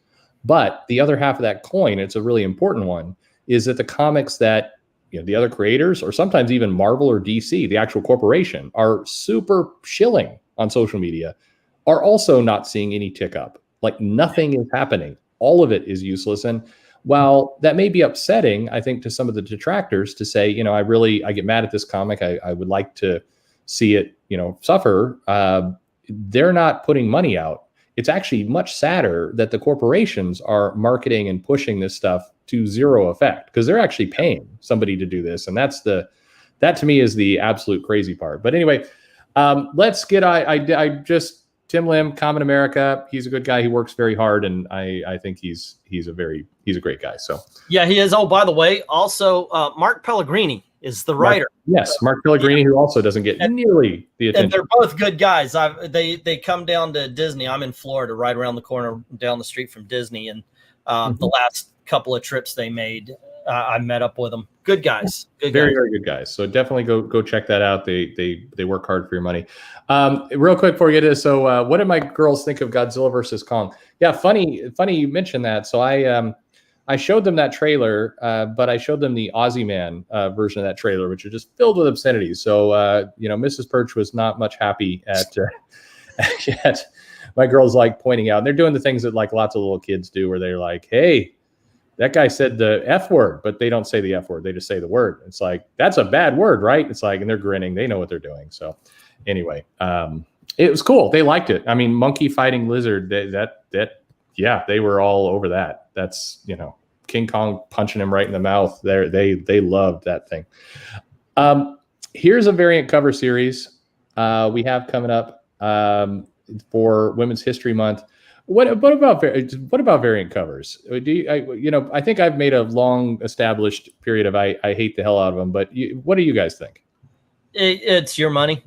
But the other half of that coin, it's a really important one, is that the comics that the other creators, or sometimes even Marvel or DC, the actual corporation, are super shilling on social media, are also not seeing any tick up. Like nothing is happening. All of it is useless. And while that may be upsetting, I think, to some of the detractors to say, I get mad at this comic. I would like to see it, suffer. They're not putting money out. It's actually much sadder that the corporations are marketing and pushing this stuff to zero effect, because they're actually paying somebody to do this. And that to me is the absolute crazy part. But anyway, Let's get. I just Tim Lim, Common America. He's a good guy. He works very hard, and I think he's a great guy. So yeah, he is. Oh, by the way, also Mark Pellegrini is the writer. Mark Pellegrini, who also doesn't get nearly the attention. And they're both good guys. They come down to Disney. I'm in Florida, right around the corner, down the street from Disney, and the last couple of trips they made, I met up with them. Good guys. Very good guys. So definitely go check that out. They work hard for your money. Real quick before we get to this, so what did my girls think of Godzilla versus Kong? Yeah, funny you mentioned that. So I showed them that trailer, but I showed them the Aussie Man version of that trailer, which are just filled with obscenities. So Mrs. Perch was not much happy at my girls like pointing out. And they're doing the things that like lots of little kids do, where they're like, "Hey, that guy said the F word," but they don't say the F word. They just say the word. It's like, that's a bad word, right? It's like, and they're grinning. They know what they're doing. So anyway, it was cool. They liked it. I mean, monkey fighting lizard, they were all over that. That's, King Kong punching him right in the mouth. They loved that thing. Here's a variant cover series we have coming up for Women's History Month. What about variant covers? I think I've made a long established period of I hate the hell out of them. But what do you guys think? It's your money.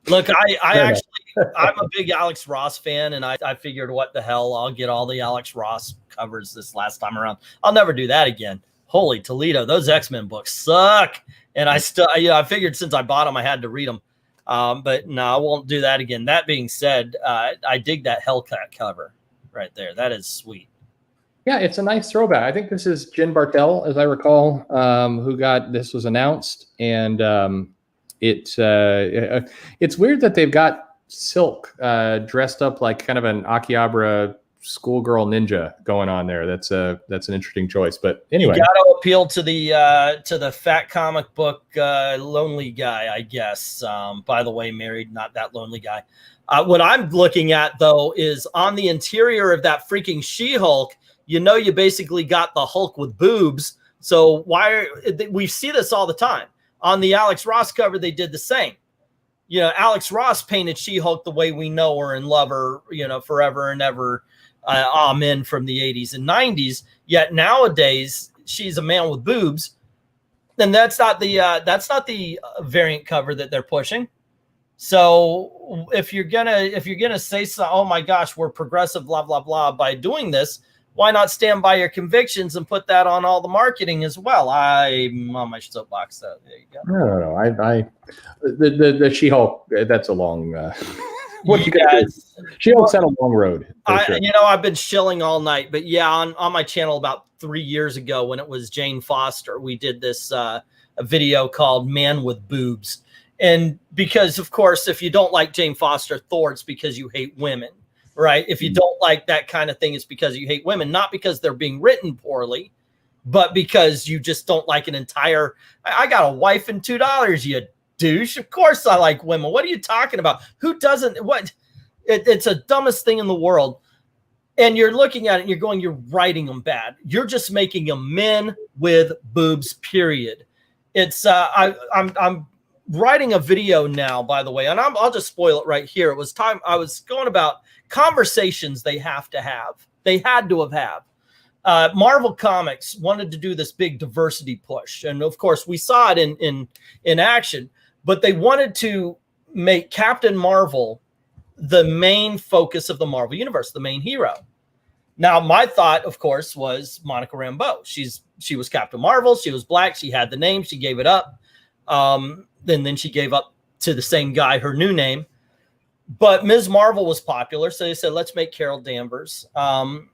Look, I'm a big Alex Ross fan, and I figured, what the hell, I'll get all the Alex Ross covers this last time around. I'll never do that again. Holy Toledo, those X-Men books suck. And I figured since I bought them, I had to read them. But no, I won't do that again. That being said, I dig that Hellcat cover right there. That is sweet. Yeah, it's a nice throwback. I think this is Jen Bartel, as I recall, who got this was announced, and it's weird that they've got Silk dressed up like kind of an Akihabara schoolgirl ninja going on there. That's an interesting choice. But anyway, you got to appeal to the fat comic book lonely guy, I guess. By the way, married, not that lonely guy. What I'm looking at though is on the interior of that freaking She-Hulk. You basically got the Hulk with boobs. So we see this all the time on the Alex Ross cover? They did the same. Alex Ross painted She-Hulk the way we know her and love her, forever and ever. Amen from the 80s and 90s. Yet nowadays she's a man with boobs, and that's not the variant cover that they're pushing. So if you're gonna say so, oh my gosh, we're progressive, blah blah blah, by doing this, why not stand by your convictions and put that on all the marketing as well? I'm on my soapbox. So there you go. I the She-Hulk. That's a long. What you guys? She-Hulk's on a long road. Sure. I've been shilling all night, but yeah, on my channel about 3 years ago when it was Jane Foster, we did this a video called "Man with Boobs," and because of course, if you don't like Jane Foster Thor, it's because you hate women. Right. If you don't like that kind of thing, it's because you hate women, not because they're being written poorly, but because you just don't like an entire. I got a wife and $2, you douche. Of course I like women. What are you talking about? Who doesn't? It's the dumbest thing in the world. And you're looking at it and you're going, you're writing them bad. You're just making them men with boobs, period. It's I'm writing a video now, by the way, and I'll just spoil it right here. It was time I was going about conversations they have to have. They had to have. Marvel Comics wanted to do this big diversity push, and of course we saw it in action. But they wanted to make Captain Marvel the main focus of the Marvel Universe, the main hero. Now, my thought, of course, was Monica Rambeau. She was Captain Marvel. She was black. She had the name. She gave it up. Then she gave up to the same guy her new name. But Ms. Marvel was popular, so they said, let's make Carol Danvers the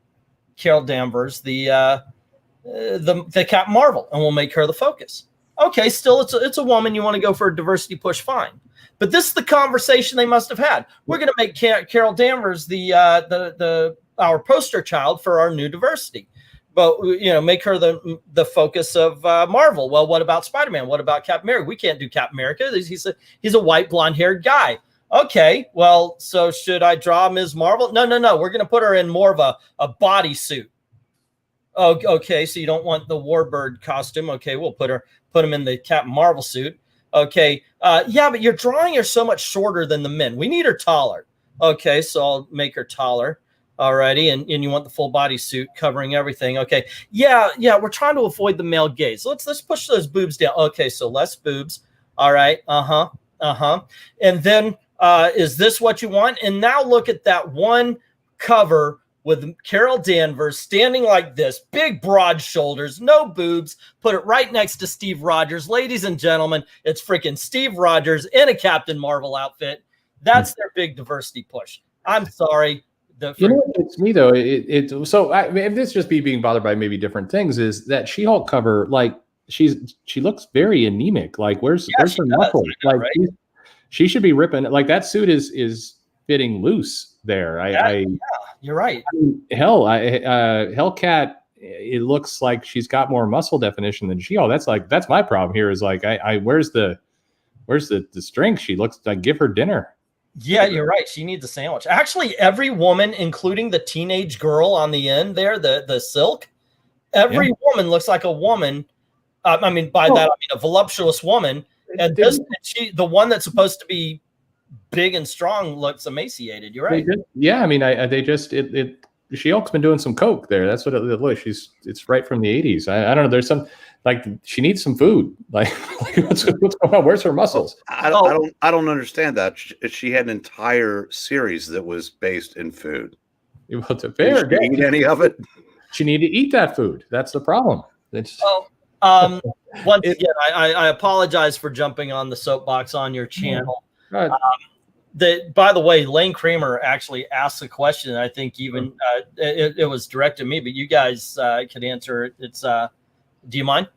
Captain Marvel, and we'll make her the focus. Okay, still it's a woman. You want to go for a diversity push, fine. But this is the conversation they must have had. We're going to make Carol Danvers our poster child for our new diversity. But make her the focus of Marvel. Well, what about Spider-Man? What about Captain America? We can't do Captain America. He's a white blonde-haired guy. Okay, well, so should I draw Ms. Marvel? No. We're going to put her in more of a bodysuit. Oh, okay, so you don't want the Warbird costume. Okay, we'll put him in the Captain Marvel suit. Okay. Yeah, but your drawing are so much shorter than the men. We need her taller. Okay, so I'll make her taller. Alrighty, and you want the full body suit covering everything. Okay. Yeah, we're trying to avoid the male gaze. Let's push those boobs down. Okay, so less boobs. All right. And then is this what you want? And now look at that one cover with Carol Danvers standing like this, big broad shoulders, no boobs, put it right next to Steve Rogers. Ladies and gentlemen, it's freaking Steve Rogers in a Captain Marvel outfit. That's their big diversity push. I'm sorry. You know what gets me though? This just be being bothered by maybe different things. Is that She-Hulk cover? Like she looks very anemic. Like where's her muscle? Like right? She should be ripping. Like that suit is fitting loose there. Yeah, you're right. I mean, Hellcat. It looks like she's got more muscle definition than She-Hulk. That's my problem here. Is like where's the strength? She looks like give her dinner. Yeah, you're right. She needs a sandwich. Actually, every woman, including the teenage girl on the end there, the silk, every woman looks like a woman. By that, I mean a voluptuous woman. And the one that's supposed to be big and strong looks emaciated. You're right. Yeah, I mean, She-Hulk's been doing some coke there. That's what it looks. It's right from the 80s. I don't know. There's some she needs some food. Like what's going on? Where's her muscles? I don't understand that. She had an entire series that was based in food. Well, it's a fair. Did she eat any of it? She needed to eat that food. That's the problem. Once again, I apologize for jumping on the soapbox on your channel. By the way, Lane Kramer actually asked a question. I think even it was directed to me, but you guys could answer it. It's do you mind?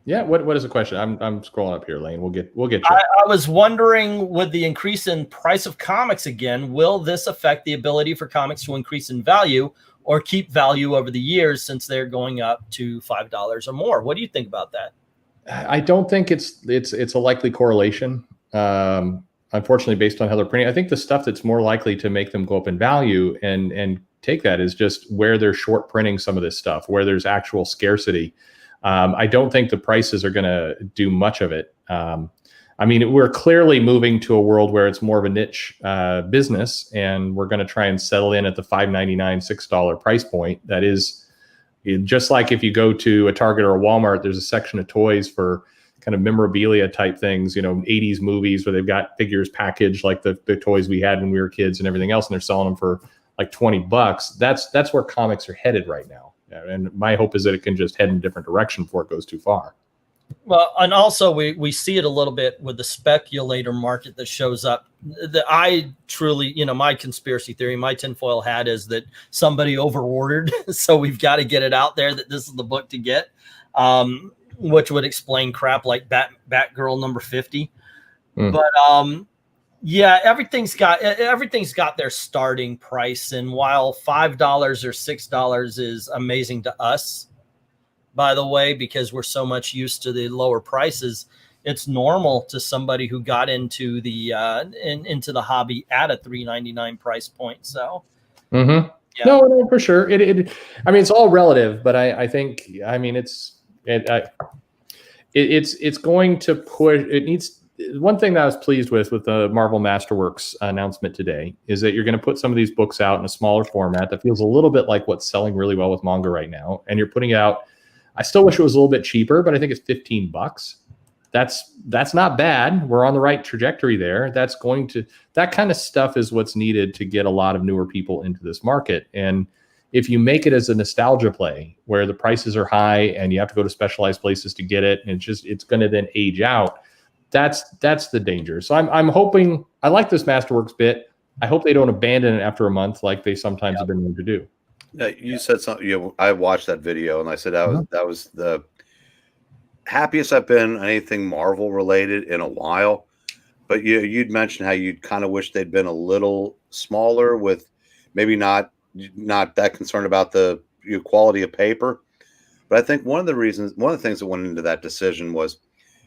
Yeah. What is the question? I'm scrolling up here, Lane. We'll get you. I was wondering, with the increase in price of comics again, will this affect the ability for comics to increase in value or keep value over the years since they're going up to $5 or more? What do you think about that? I don't think it's a likely correlation. Unfortunately, based on how they're printing, I think the stuff that's more likely to make them go up in value and take that is just where they're short printing some of this stuff, where there's actual scarcity. I don't think the prices are going to do much of it. We're clearly moving to a world where it's more of a niche business, and we're going to try and settle in at the $5.99, $6 price point. That is just like if you go to a Target or a Walmart, there's a section of toys for kind of memorabilia type things, 80s movies where they've got figures packaged like the toys we had when we were kids and everything else, and they're selling them for like $20. That's where comics are headed right now. And my hope is that it can just head in a different direction before it goes too far. Well, and also we see it a little bit with the speculator market that shows up. I truly, my conspiracy theory, my tinfoil hat is that somebody overordered. So we've got to get it out there that this is the book to get. Which would explain crap like Batgirl number 50. But everything's got their starting price. And while $5 or $6 is amazing to us, by the way, because we're so much used to the lower prices, it's normal to somebody who got into the hobby at a $3.99 price point. So no, for sure. It's all relative, but I think it's going to push. It needs. One thing that I was pleased with the Marvel Masterworks announcement today is that you're going to put some of these books out in a smaller format that feels a little bit like what's selling really well with manga right now, and you're putting it out. I still wish it was a little bit cheaper, but I think it's $15. That's not bad. We're on the right trajectory there. That kind of stuff is what's needed to get a lot of newer people into this market. And if you make it as a nostalgia play where the prices are high and you have to go to specialized places to get it, and it's going to then age out, that's the danger. So I'm hoping. I like this Masterworks bit. I hope they don't abandon it after a month like they sometimes have been known to do. You said something. I watched that video and I said that was the happiest I've been on anything Marvel related in a while. But you'd mentioned how you'd kind of wish they'd been a little smaller, with maybe not that concerned about the quality of paper. But I think one of the things that went into that decision was,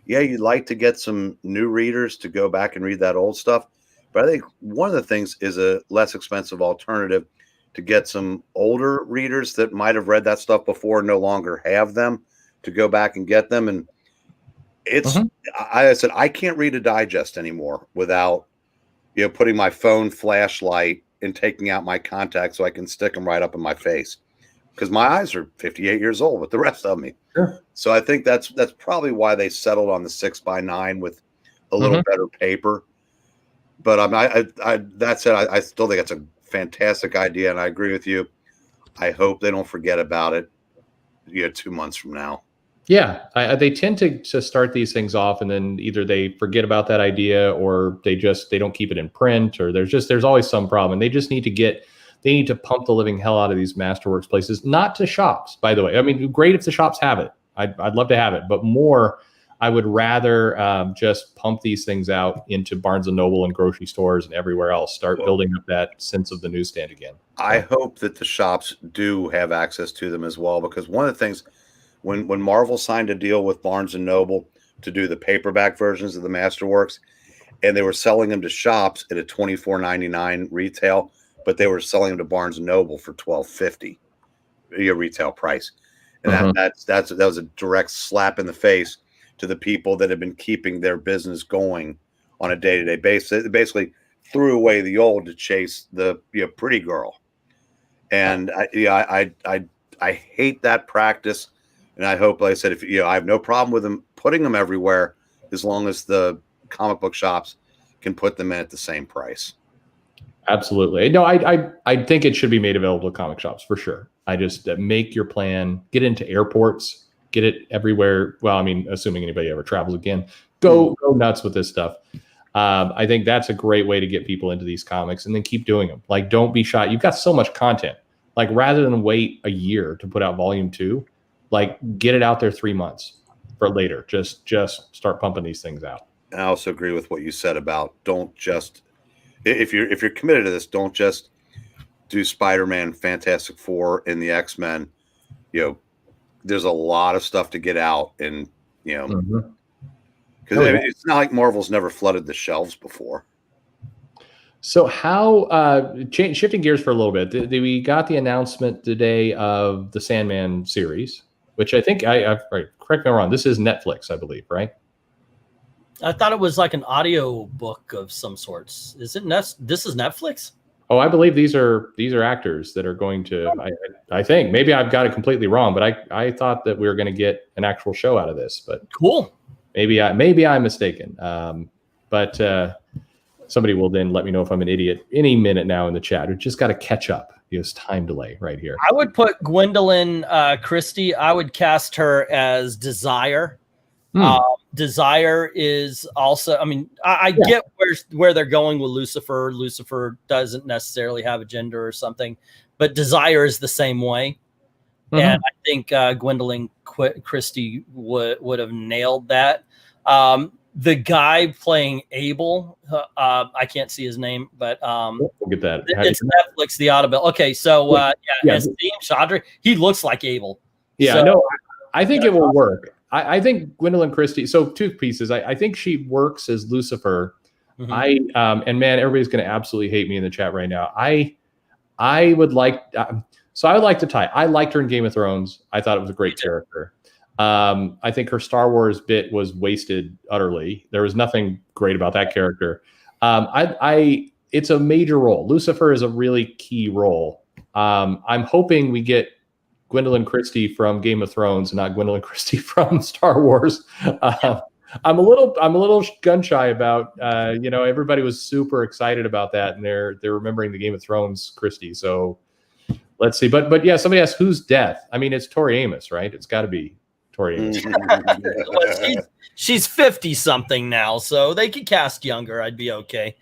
you'd like to get some new readers to go back and read that old stuff. But I think one of the things is a less expensive alternative to get some older readers that might have read that stuff before and no longer have them to go back and get them. And It's I said I can't read a digest anymore without putting my phone flashlight and taking out my contacts so I can stick them right up in my face because my eyes are 58 years old with the rest of me. Sure. So I think that's probably why they settled on the 6x9 with a little better paper. But that said, I still think it's a fantastic idea, and I agree with you. I hope they don't forget about it 2 months from now. Yeah, they tend to start these things off, and then either they forget about that idea, or they don't keep it in print, or there's always some problem. And they just need to pump the living hell out of these Masterworks places, not to shops, by the way. I mean, great if the shops have it. I'd love to have it, but more, I would rather just pump these things out into Barnes and Noble and grocery stores and everywhere else. Start building up that sense of the newsstand again. I hope that the shops do have access to them as well, because one of the things. When Marvel signed a deal with Barnes and Noble to do the paperback versions of the Masterworks, and they were selling them to shops at a $24.99 retail, but they were selling them to Barnes and Noble for $12.50 retail price, and that was a direct slap in the face to the people that have been keeping their business going on a day-to-day basis. They basically threw away the old to chase the pretty girl, and I hate that practice. And I hope, like I said, if I have no problem with them putting them everywhere, as long as the comic book shops can put them in at the same price. Absolutely. No, I think it should be made available to comic shops for sure. I just make your plan, get into airports, get it everywhere. Well, I mean, assuming anybody ever travels again, go nuts with this stuff. I think that's a great way to get people into these comics, and then keep doing them. Like, don't be shy. You've got so much content. Like, rather than wait a year to put out volume 2, like, get it out there 3 months for later. Just start pumping these things out. And I also agree with what you said about don't just, if you're committed to this, don't just do Spider-Man, Fantastic Four, and the X-Men. There's a lot of stuff to get out, and because it's not like Marvel's never flooded the shelves before. So how shifting gears for a little bit, we got the announcement today of the Sandman series, which I think right, correct me if I'm wrong. This is Netflix, I believe, right? I thought it was like an audio book of some sorts. Is it this is Netflix? Oh, I believe these are actors that are going to. I think maybe I've got it completely wrong, but I thought that we were going to get an actual show out of this. But cool. Maybe I'm mistaken. But somebody will then let me know if I'm an idiot any minute now in the chat. We've just got to catch up. There's time delay right here. I would put Gwendolyn Christie. I would cast her as Desire. Desire is also, I mean, I get where they're going with Lucifer. Lucifer doesn't necessarily have a gender or something, but Desire is the same way. And I think Gwendolyn Christie would have nailed that. The guy playing Abel, I can't see his name, but we'll get that. It's Netflix, the Audible. Okay, so as Dean Chaudhry, he looks like Abel. Yeah, so, no, I think it will work. I think Gwendolyn Christie. So 2 pieces. I think she works as Lucifer. And man, everybody's going to absolutely hate me in the chat right now. I would like. So I would like to tie. I liked her in Game of Thrones. I thought it was a great character. I think her Star Wars bit was wasted utterly. There was nothing great about that character. It's a major role. Lucifer is a really key role. I'm hoping we get Gwendolyn Christie from Game of Thrones, and not Gwendolyn Christie from Star Wars. I'm a little gun shy about. Everybody was super excited about that, and they're remembering the Game of Thrones Christie. So let's see. But yeah, somebody asked who's Death. I mean, it's Tori Amos, right? It's got to be. Well, she's 50 something now, so they could cast younger. I'd be okay,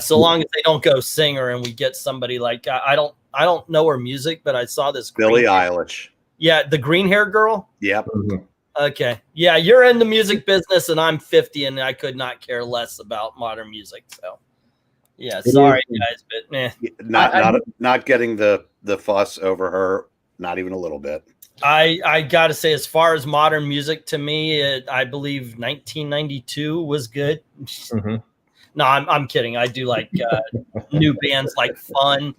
so long as they don't go singer and we get somebody like I don't know her music, but I saw this Billie Eilish. Yeah, the green hair girl. Yep. Okay. Yeah, you're in the music business, and I'm 50, and I could not care less about modern music. So, yeah, sorry guys, but not getting the fuss over her, not even a little bit. I got to say, as far as modern music, to me, I believe 1992 was good. No, I'm kidding. I do like new bands like Fun.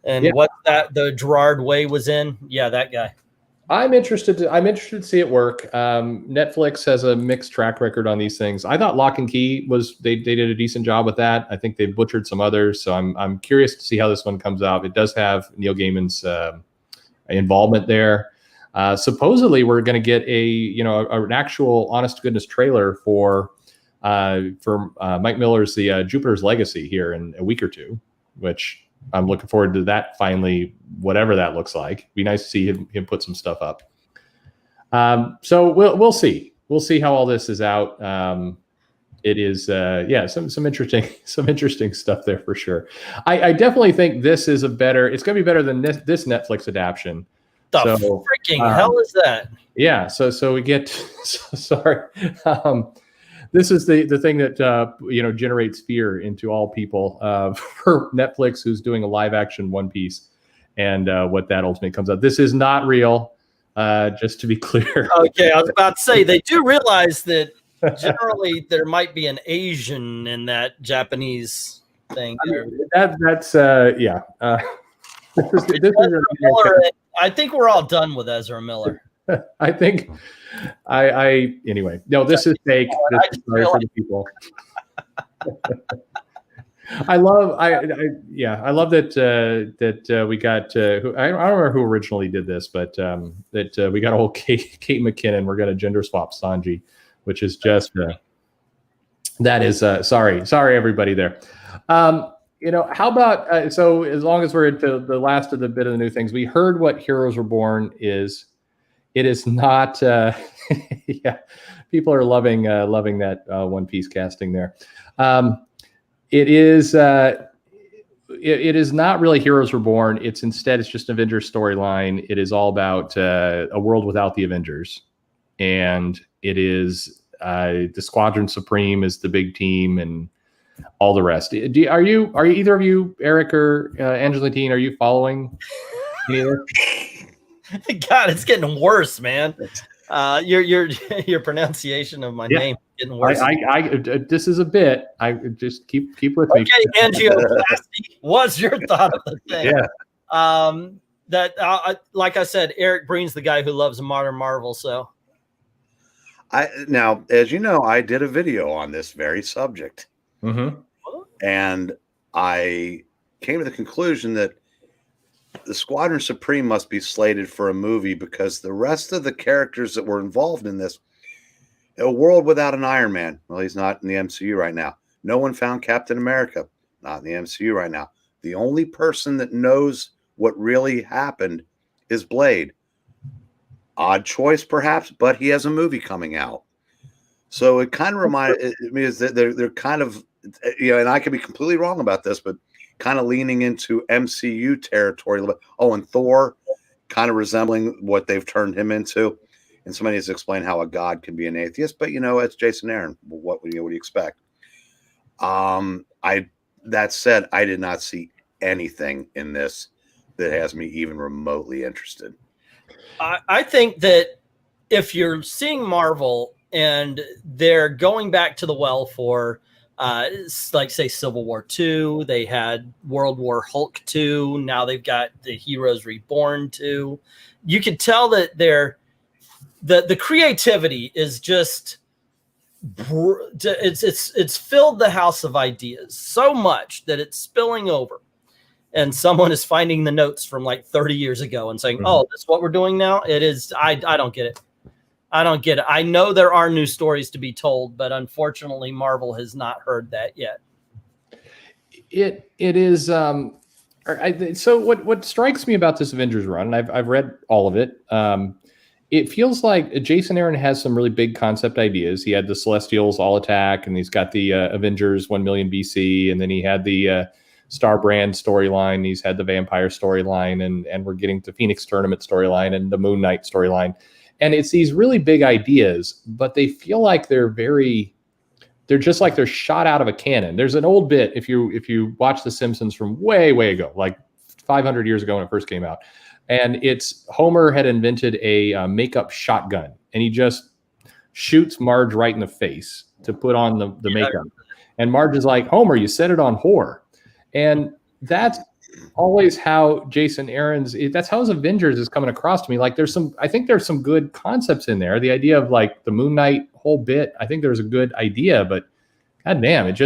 And what's that? The Gerard Way was in. Yeah, that guy. I'm interested to see it work. Netflix has a mixed track record on these things. I thought Lock and Key they did a decent job with that. I think they butchered some others, so I'm curious to see how this one comes out. It does have Neil Gaiman's involvement there. Supposedly, we're going to get an actual honest to goodness trailer for Mike Miller's the Jupiter's Legacy here in a week or two, which I'm looking forward to that finally, whatever that looks like. Be nice to see him put some stuff up. So we'll see. We'll see how all this is out. It is some interesting stuff there for sure. I definitely think this is it's going to be better than this Netflix adaptation. The freaking hell is that? Yeah. So we get sorry. This is the thing that generates fear into all people for Netflix, who's doing a live action One Piece, and what that ultimately comes out. This is not real, just to be clear. Okay, I was about to say they do realize that generally there might be an Asian in that Japanese thing. That's yeah. I think we're all done with Ezra Miller. I think anyway. No, this is fake. This is sorry for the people. I love that we got I don't remember who originally did this, but that we got old Kate McKinnon. We're going to gender swap Sanji, which is just that is sorry everybody there. How about so as long as we're at the last of the bit of the new things, we heard what Heroes Reborn is. It is not. Yeah, people are loving that One Piece casting there. It is. It is not really Heroes Reborn. It's just an Avengers storyline. It is all about a world without the Avengers, and it is the Squadron Supreme is the big team and all the rest. Are you either of you, Eric or Angeline, are you following any of this? God, it's getting worse, man. Your pronunciation of my name is getting worse. This is a bit. I just keep with me. Okay, angioplasty. What's your thought of the thing? Yeah. Like I said, Eric Breen's the guy who loves modern Marvel. So, now, as you know, I did a video on this very subject, and I came to the conclusion that the Squadron Supreme must be slated for a movie because the rest of the characters that were involved in this, a world without an Iron Man. Well, he's not in the MCU right now. No one found Captain America. Not in the MCU right now. The only person that knows what really happened is Blade. Odd choice, perhaps, but he has a movie coming out. So it kind of reminded me is that they're kind of, and I could be completely wrong about this, but kind of leaning into MCU territory a little bit. Oh, and Thor kind of resembling what they've turned him into. And somebody has explained how a god can be an atheist, but it's Jason Aaron. What do you expect? That said, I did not see anything in this that has me even remotely interested. I think that if you're seeing Marvel and they're going back to the well for like say Civil War II, they had World War Hulk 2, now they've got the Heroes Reborn 2. You could tell that the creativity is just it's filled the house of ideas so much that it's spilling over, and someone is finding the notes from like 30 years ago and saying, oh, that's what we're doing now. It is. I don't get it. I don't get it. I know there are new stories to be told, but unfortunately, Marvel has not heard that yet. It is. So what strikes me about this Avengers run, and I've read all of it. It feels like Jason Aaron has some really big concept ideas. He had the Celestials all attack, and he's got the Avengers 1 million BC, and then he had the Star Brand storyline. He's had the Vampire storyline, and we're getting the Phoenix Tournament storyline and the Moon Knight storyline. And it's these really big ideas, but they feel like they're just like they're shot out of a cannon. There's an old bit, if you watch The Simpsons from way ago, like 500 years ago when it first came out, and it's Homer had invented a makeup shotgun, and he just shoots Marge right in the face to put on the makeup. And Marge is like, Homer, you set it on whore. And that's always how Jason Aaron's, that's how his Avengers is coming across to me. Like I think there's some good concepts in there. The idea of like the Moon Knight whole bit, I think there's a good idea, but God damn, it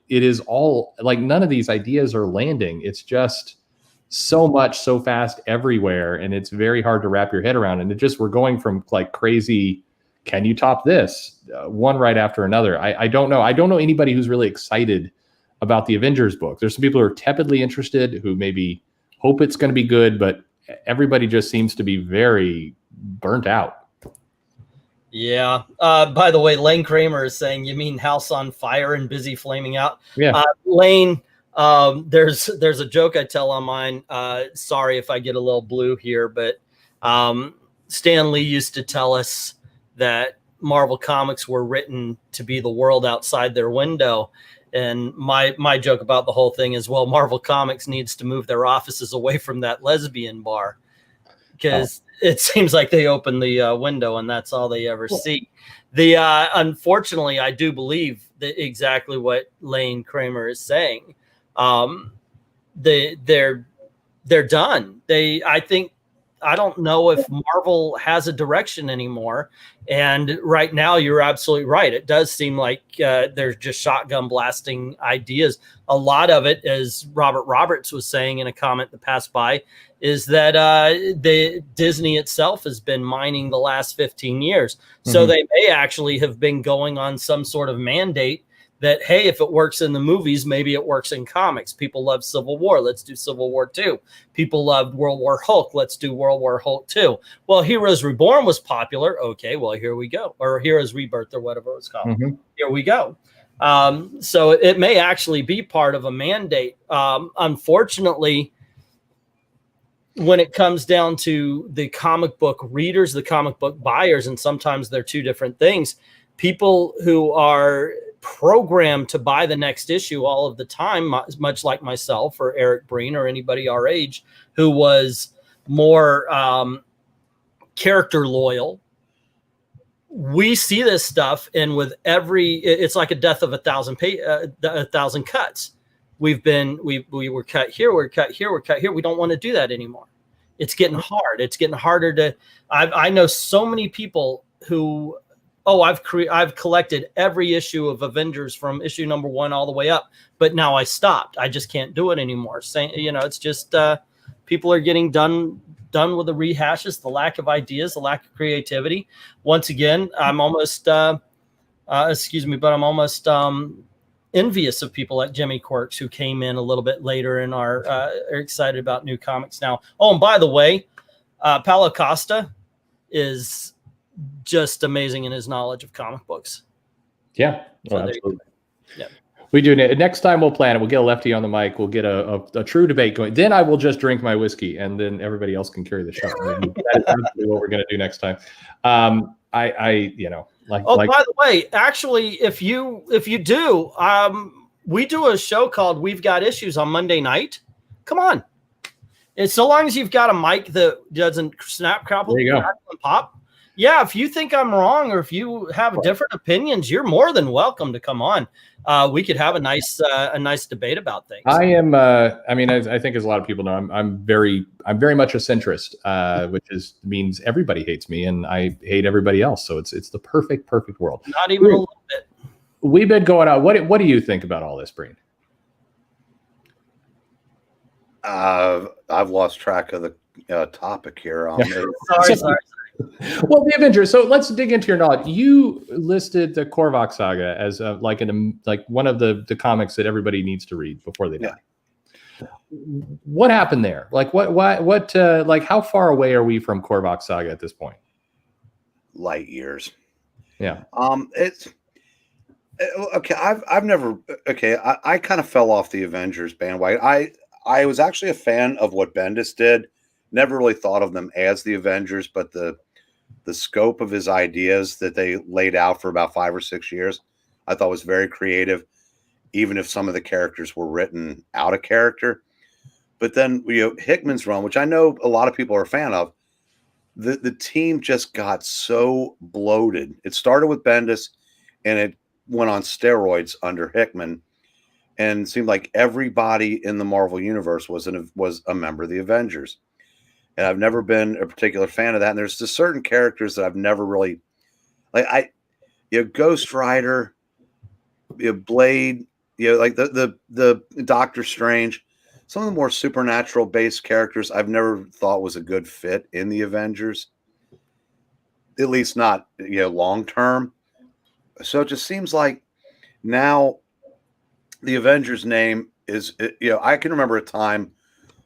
is all like none of these ideas are landing. It's just so much so fast everywhere, and it's very hard to wrap your head around. And we're going from like crazy, can you top this, one right after another. I don't know. I don't know anybody who's really excited about the Avengers book. There's some people who are tepidly interested, who maybe hope it's going to be good, but everybody just seems to be very burnt out. Yeah. By the way, Lane Kramer is saying, you mean House on Fire and Busy Flaming Out? Yeah. Lane, there's a joke I tell on mine. Sorry if I get a little blue here, but Stan Lee used to tell us that Marvel Comics were written to be the world outside their window. And my joke about the whole thing is, well, Marvel Comics needs to move their offices away from that lesbian bar, because it seems like they open the window and that's all they ever see. Unfortunately, I do believe that exactly what Lane Kramer is saying. They're done. I don't know if Marvel has a direction anymore. And right now, you're absolutely right. It does seem like they're just shotgun blasting ideas. A lot of it, as Robert Roberts was saying in a comment that passed by, is that the Disney itself has been mining the last 15 years. So they may actually have been going on some sort of mandate that, hey, if it works in the movies, maybe it works in comics. People love Civil War. Let's do Civil War 2. People loved World War Hulk. Let's do World War Hulk 2. Well, Heroes Reborn was popular. Okay, well, here we go. Or Heroes Rebirth or whatever it's called. Here we go. So it may actually be part of a mandate. Unfortunately, when it comes down to the comic book readers, the comic book buyers, and sometimes they're two different things, people who are programmed to buy the next issue all of the time, much like myself or Eric Breen or anybody our age who was more character loyal. We see this stuff, and with it's like a death of a thousand cuts. We were cut here, we're cut here, we're cut here. We don't want to do that anymore. It's getting hard. It's getting harder to. I know so many people who. I've collected every issue of Avengers from issue number 1 all the way up, but now I stopped. I just can't do it anymore. It's just people are getting done with the rehashes, the lack of ideas, the lack of creativity. Once again, I'm almost envious of people like Jimmy Quirks, who came in a little bit later and are excited about new comics now. Oh, and by the way, Paulo Costa is just amazing in his knowledge of comic books. Yeah, absolutely. Yeah, we do. Next time we'll plan it. We'll get a lefty on the mic. We'll get a true debate going. Then I will just drink my whiskey, and then everybody else can carry the show. That is absolutely what we're going to do next time. By the way, actually, if you do, we do a show called We've Got Issues on Monday night. Come on, it's so long as you've got a mic that doesn't snap, crackle, and pop. Yeah, if you think I'm wrong or if you have different opinions, you're more than welcome to come on. We could have a nice debate about things. I am. I think as a lot of people know, I'm very much a centrist, which means everybody hates me and I hate everybody else. So it's the perfect world. Not even a little bit. We've been going out. What do you think about all this, Breen? I've lost track of the topic here. Sorry. Well, the Avengers. So let's dig into your knowledge. You listed the Korvac saga as one of the comics that everybody needs to read before they die. What happened there? Like what how far away are we from Korvac saga at this point? Light years. Yeah. It's okay. I kind of fell off the Avengers bandwagon. I was actually a fan of what Bendis did. Never really thought of them as the Avengers, but the scope of his ideas that they laid out for about 5 or 6 years, I thought was very creative, even if some of the characters were written out of character. But then Hickman's run, which I know a lot of people are a fan of, the team just got so bloated. It started with Bendis, and it went on steroids under Hickman. and it seemed like everybody in the Marvel universe was a member of the Avengers. And I've never been a particular fan of that. And there's just certain characters that I've never really like. Ghost Rider, Blade, like the Doctor Strange. Some of the more supernatural based characters I've never thought was a good fit in the Avengers, at least not long term. So it just seems like now the Avengers name is I can remember a time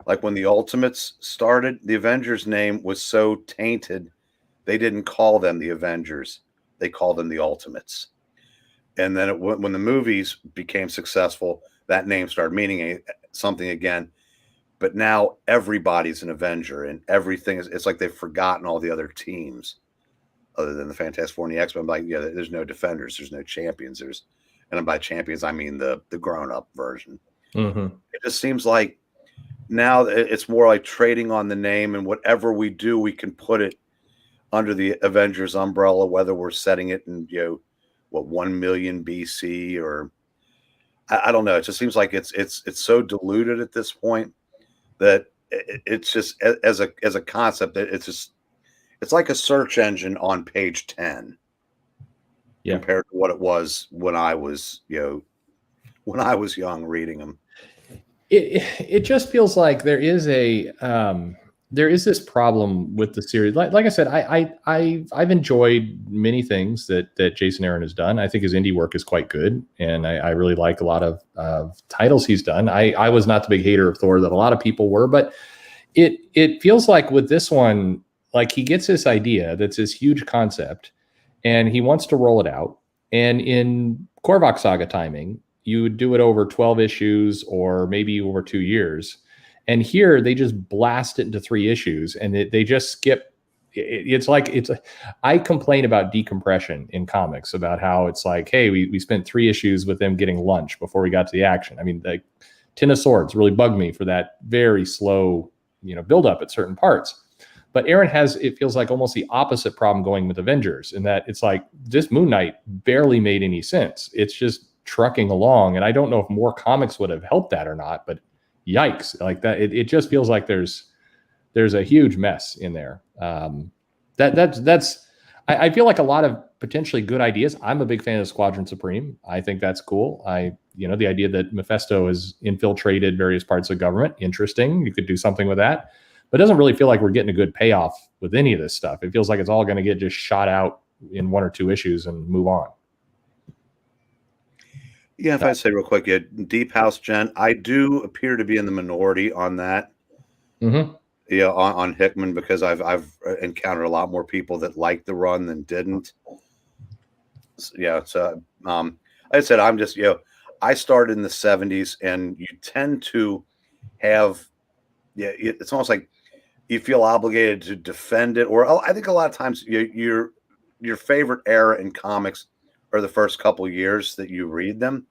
like when the Ultimates started, the Avengers name was so tainted they didn't call them the Avengers, they called them the Ultimates. And then when the movies became successful, that name started meaning something again. But now everybody's an Avenger, and everything it's like they've forgotten all the other teams other than the Fantastic Four and the X-Men. Like, there's no Defenders, there's no Champions, and by Champions I mean the grown-up version. Mm-hmm. It just seems like now it's more like trading on the name, and whatever we do, we can put it under the Avengers umbrella, whether we're setting it in 1 million BC or I don't know. It just seems like it's so diluted at this point that it's just as a concept that it's like a search engine on page 10 compared to what it was when I was young reading them. It just feels like there is this problem with the series. Like I said, I've enjoyed many things that Jason Aaron has done. I think his indie work is quite good, and I really like a lot of titles he's done. I was not the big hater of Thor that a lot of people were, but it feels like with this one, like he gets this idea that's this huge concept, and he wants to roll it out. And in Korvac Saga timing, you would do it over 12 issues or maybe over 2 years. And here they just blast it into 3 issues, and they just skip. I complain about decompression in comics, about how it's like, hey, we spent 3 issues with them getting lunch before we got to the action. I mean, like Ten of Swords really bugged me for that very slow, build up at certain parts. But Aaron it feels like almost the opposite problem going with Avengers, in that it's like this Moon Knight barely made any sense. It's just trucking along. And I don't know if more comics would have helped that or not, but yikes, like that. It just feels like there's a huge mess in there. I feel like a lot of potentially good ideas. I'm a big fan of Squadron Supreme. I think that's cool. The idea that Mephisto has infiltrated various parts of government, interesting. You could do something with that, but it doesn't really feel like we're getting a good payoff with any of this stuff. It feels like it's all going to get just shot out in 1 or 2 issues and move on. Yeah, if I say real quick, Deep House Gen, I do appear to be in the minority on that. Mm-hmm. Yeah, on Hickman, because I've encountered a lot more people that liked the run than didn't. So like I said, I'm just I started in the 70s, and you tend to have it's almost like you feel obligated to defend it, or I think a lot of times your favorite era in comics are the first couple years that you read them.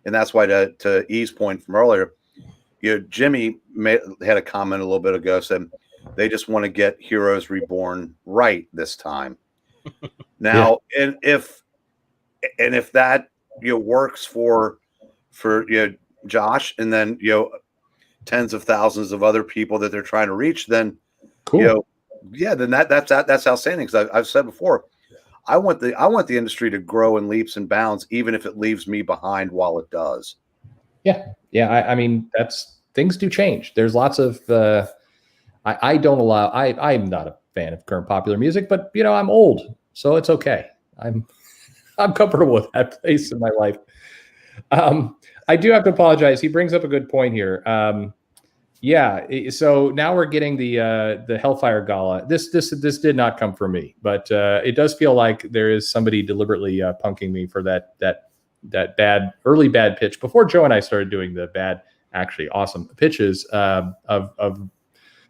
And that's why, to E's point from earlier, Jimmy had a comment a little bit ago, said they just want to get Heroes Reborn right this time. Now, and if that works for Josh, and then tens of thousands of other people that they're trying to reach, then cool. Then that's outstanding. Because I've said before, I want the industry to grow in leaps and bounds, even if it leaves me behind while it does. Yeah. I mean, things do change. There's lots of I'm not a fan of current popular music, but I'm old, so it's okay. I'm comfortable with that place in my life. I do have to apologize. He brings up a good point here. So now we're getting the Hellfire Gala. This did not come from me, but it does feel like there is somebody deliberately punking me for that early bad pitch before Joe and I started doing the bad, actually awesome pitches of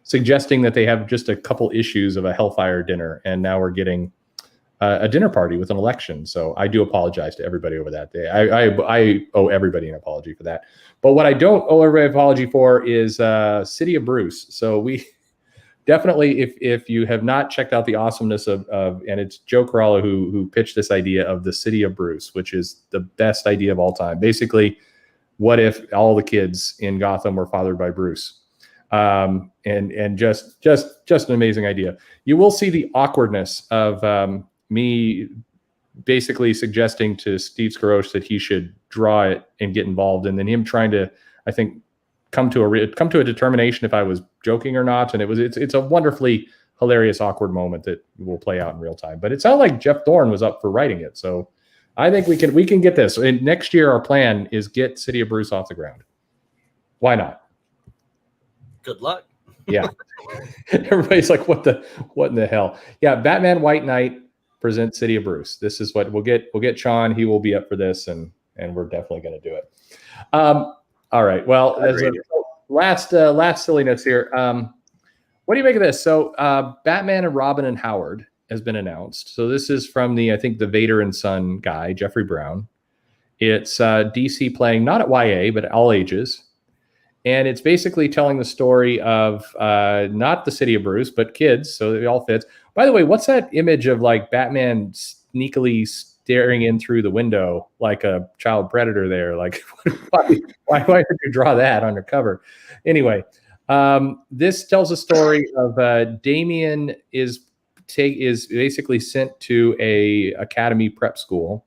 suggesting that they have just a couple issues of a Hellfire dinner, and now we're getting a dinner party with an election. So I do apologize to everybody over that day. I owe everybody an apology for that. But what I don't owe everybody an apology for is City of Bruce. So we definitely, if you have not checked out the awesomeness of and it's Joe Corallo who pitched this idea of the City of Bruce, which is the best idea of all time. Basically, what if all the kids in Gotham were fathered by Bruce? And just an amazing idea. You will see the awkwardness of me basically suggesting to Steve Skarosh that he should draw it and get involved, and then him trying to, I think, come to a determination if I was joking or not. And it's a wonderfully hilarious, awkward moment that will play out in real time. But it sounded like Jeff Thorne was up for writing it, so I think we can get this. And next year, our plan is get City of Bruce off the ground. Why not? Good luck. Yeah. Everybody's like, what in the hell? Yeah, Batman White Knight presents City of Bruce. This is what we'll get Sean. He will be up for this, and we're definitely going to do it. All right. Well, as a last silly notes here. What do you make of this? So Batman and Robin and Howard has been announced. So this is from I think the Vader and Son guy, Jeffrey Brown. It's DC playing not at YA, but at all ages. And it's basically telling the story of not the City of Bruce, but kids. So it all fits. By the way, what's that image of like Batman sneakily staring in through the window like a child predator there? Like, why did you draw that on your cover? Anyway, this tells a story of Damian is basically sent to a academy prep school.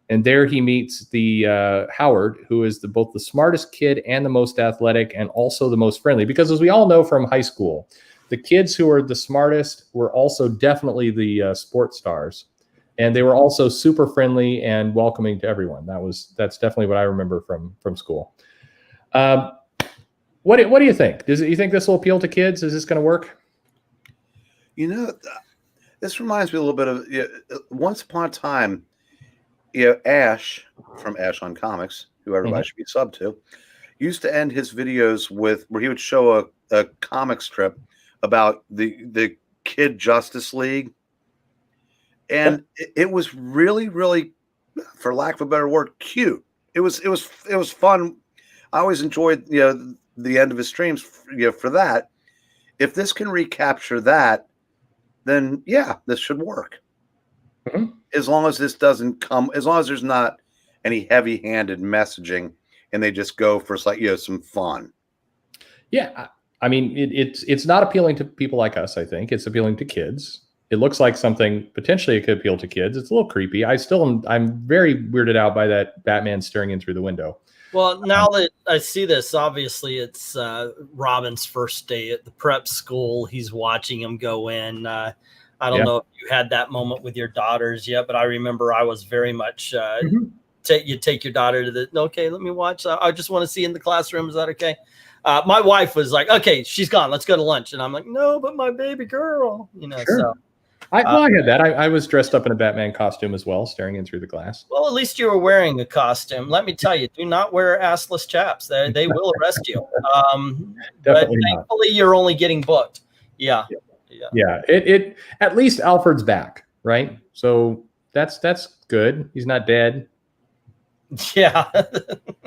And there he meets the Howard, who is both the smartest kid and the most athletic and also the most friendly. Because as we all know from high school, the kids who are the smartest were also definitely the sports stars. And they were also super friendly and welcoming to everyone. That's definitely what I remember from school. What do you think? You think this will appeal to kids? Is this going to work? You know, this reminds me a little bit of Once Upon a Time. Ash from Ash on Comics, who everybody should be sub to, used to end his videos where he would show a comic strip about the Kid Justice League, and it was really, really, for lack of a better word, cute. It was fun. I always enjoyed the end of his streams for that. If this can recapture that, then yeah, this should work. Mm-hmm. As long as there's not any heavy-handed messaging and they just go for some fun. Yeah. I mean, it's not appealing to people like us, I think. It's appealing to kids. It looks like something potentially it could appeal to kids. It's a little creepy. I'm very weirded out by that Batman staring in through the window. Well, now that I see this, obviously it's Robin's first day at the prep school. He's watching him go in. I don't know if you had that moment with your daughters yet, but I remember I was very much you take your daughter to okay, let me watch. I just want to see in the classroom. Is that okay? My wife was like, okay, she's gone. Let's go to lunch. And I'm like, no, but my baby girl, Sure. So I had that. I was dressed up in a Batman costume as well, staring in through the glass. Well, at least you were wearing a costume. Let me tell you, do not wear assless chaps. They will arrest you. But thankfully, you're only getting booked. Yeah. It at least Alfred's back, right? So that's good. He's not dead. Yeah.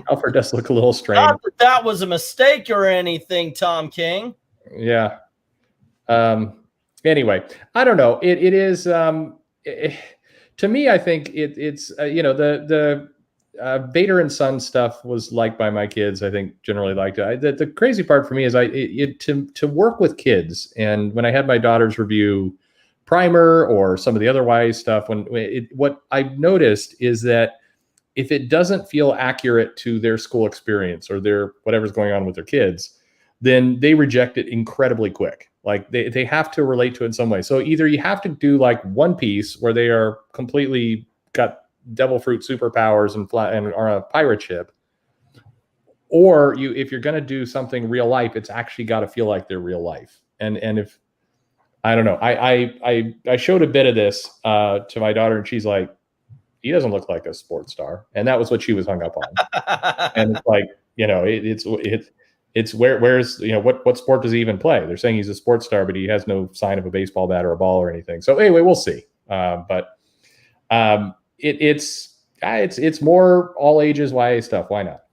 Alfred does look a little strange. Not that was a mistake or anything, Tom King. Yeah. Anyway, I don't know. It is to me, I think it's the Vader and Son stuff was liked by my kids. I think generally liked it. The crazy part for me is to work with kids. And when I had my daughters review Primer or some of the other YA stuff, what I've noticed is that if it doesn't feel accurate to their school experience or their whatever's going on with their kids, then they reject it incredibly quick. Like they have to relate to it in some way. So either you have to do like One Piece where they are completely got devil fruit superpowers and are a pirate ship, or if you're going to do something real life, it's actually got to feel like they're real life. And if I don't know, I showed a bit of this to my daughter, and she's like, he doesn't look like a sports star, and that was what she was hung up on. And it's like, it's where's what sport does he even play? They're saying he's a sports star, but he has no sign of a baseball bat or a ball or anything. So anyway, we'll see. It's more all ages YA stuff. Why not?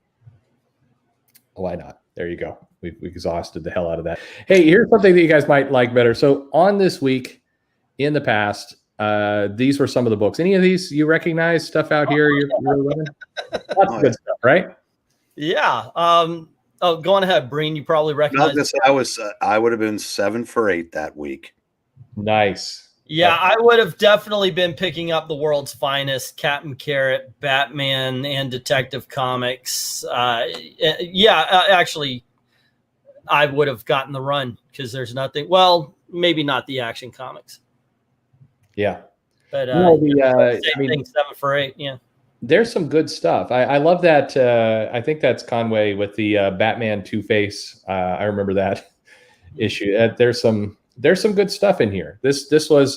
Why not? There you go. We've exhausted the hell out of that. Hey, here's something that you guys might like better. So on this week in the past, these were some of the books. Any of these you recognize stuff out here? You're loving? Lots of good stuff, right? Yeah. Oh, go on ahead, Breen. You probably recognize. I would have been 7 for 8 that week. Nice. Yeah, I would have definitely been picking up the world's finest, Captain Carrot, Batman, and Detective Comics. Actually, I would have gotten the run because there's nothing. Well, maybe not the Action Comics. Yeah. But No, same thing, 7 for 8. Yeah. There's some good stuff. I love that. I think that's Conway with the Batman Two-Face. I remember that issue. There's some good stuff in here. This was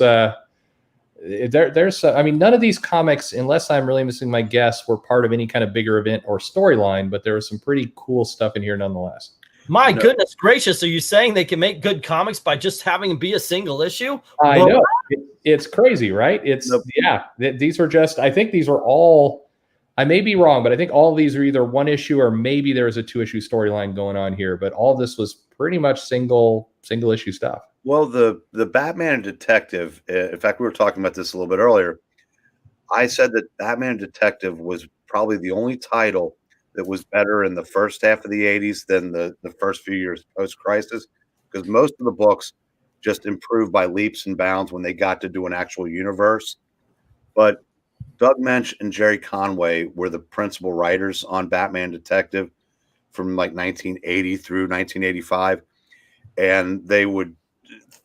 there's I mean, none of these comics, unless I'm really missing my guess, were part of any kind of bigger event or storyline, but there was some pretty cool stuff in here nonetheless. My goodness gracious, are you saying they can make good comics by just having them be a single issue? I know. It's crazy, right? These are just, I think these are all, I may be wrong, but I think all of these are either one issue or maybe there's a 2-issue storyline going on here, but all this was pretty much single issue stuff. Well, the Batman and Detective, in fact, we were talking about this a little bit earlier. I said that Batman and Detective was probably the only title that was better in the first half of the 80s than the first few years post-crisis, because most of the books just improved by leaps and bounds when they got to do an actual universe. But Doug Mensch and Jerry Conway were the principal writers on Batman Detective from like 1980 through 1985. And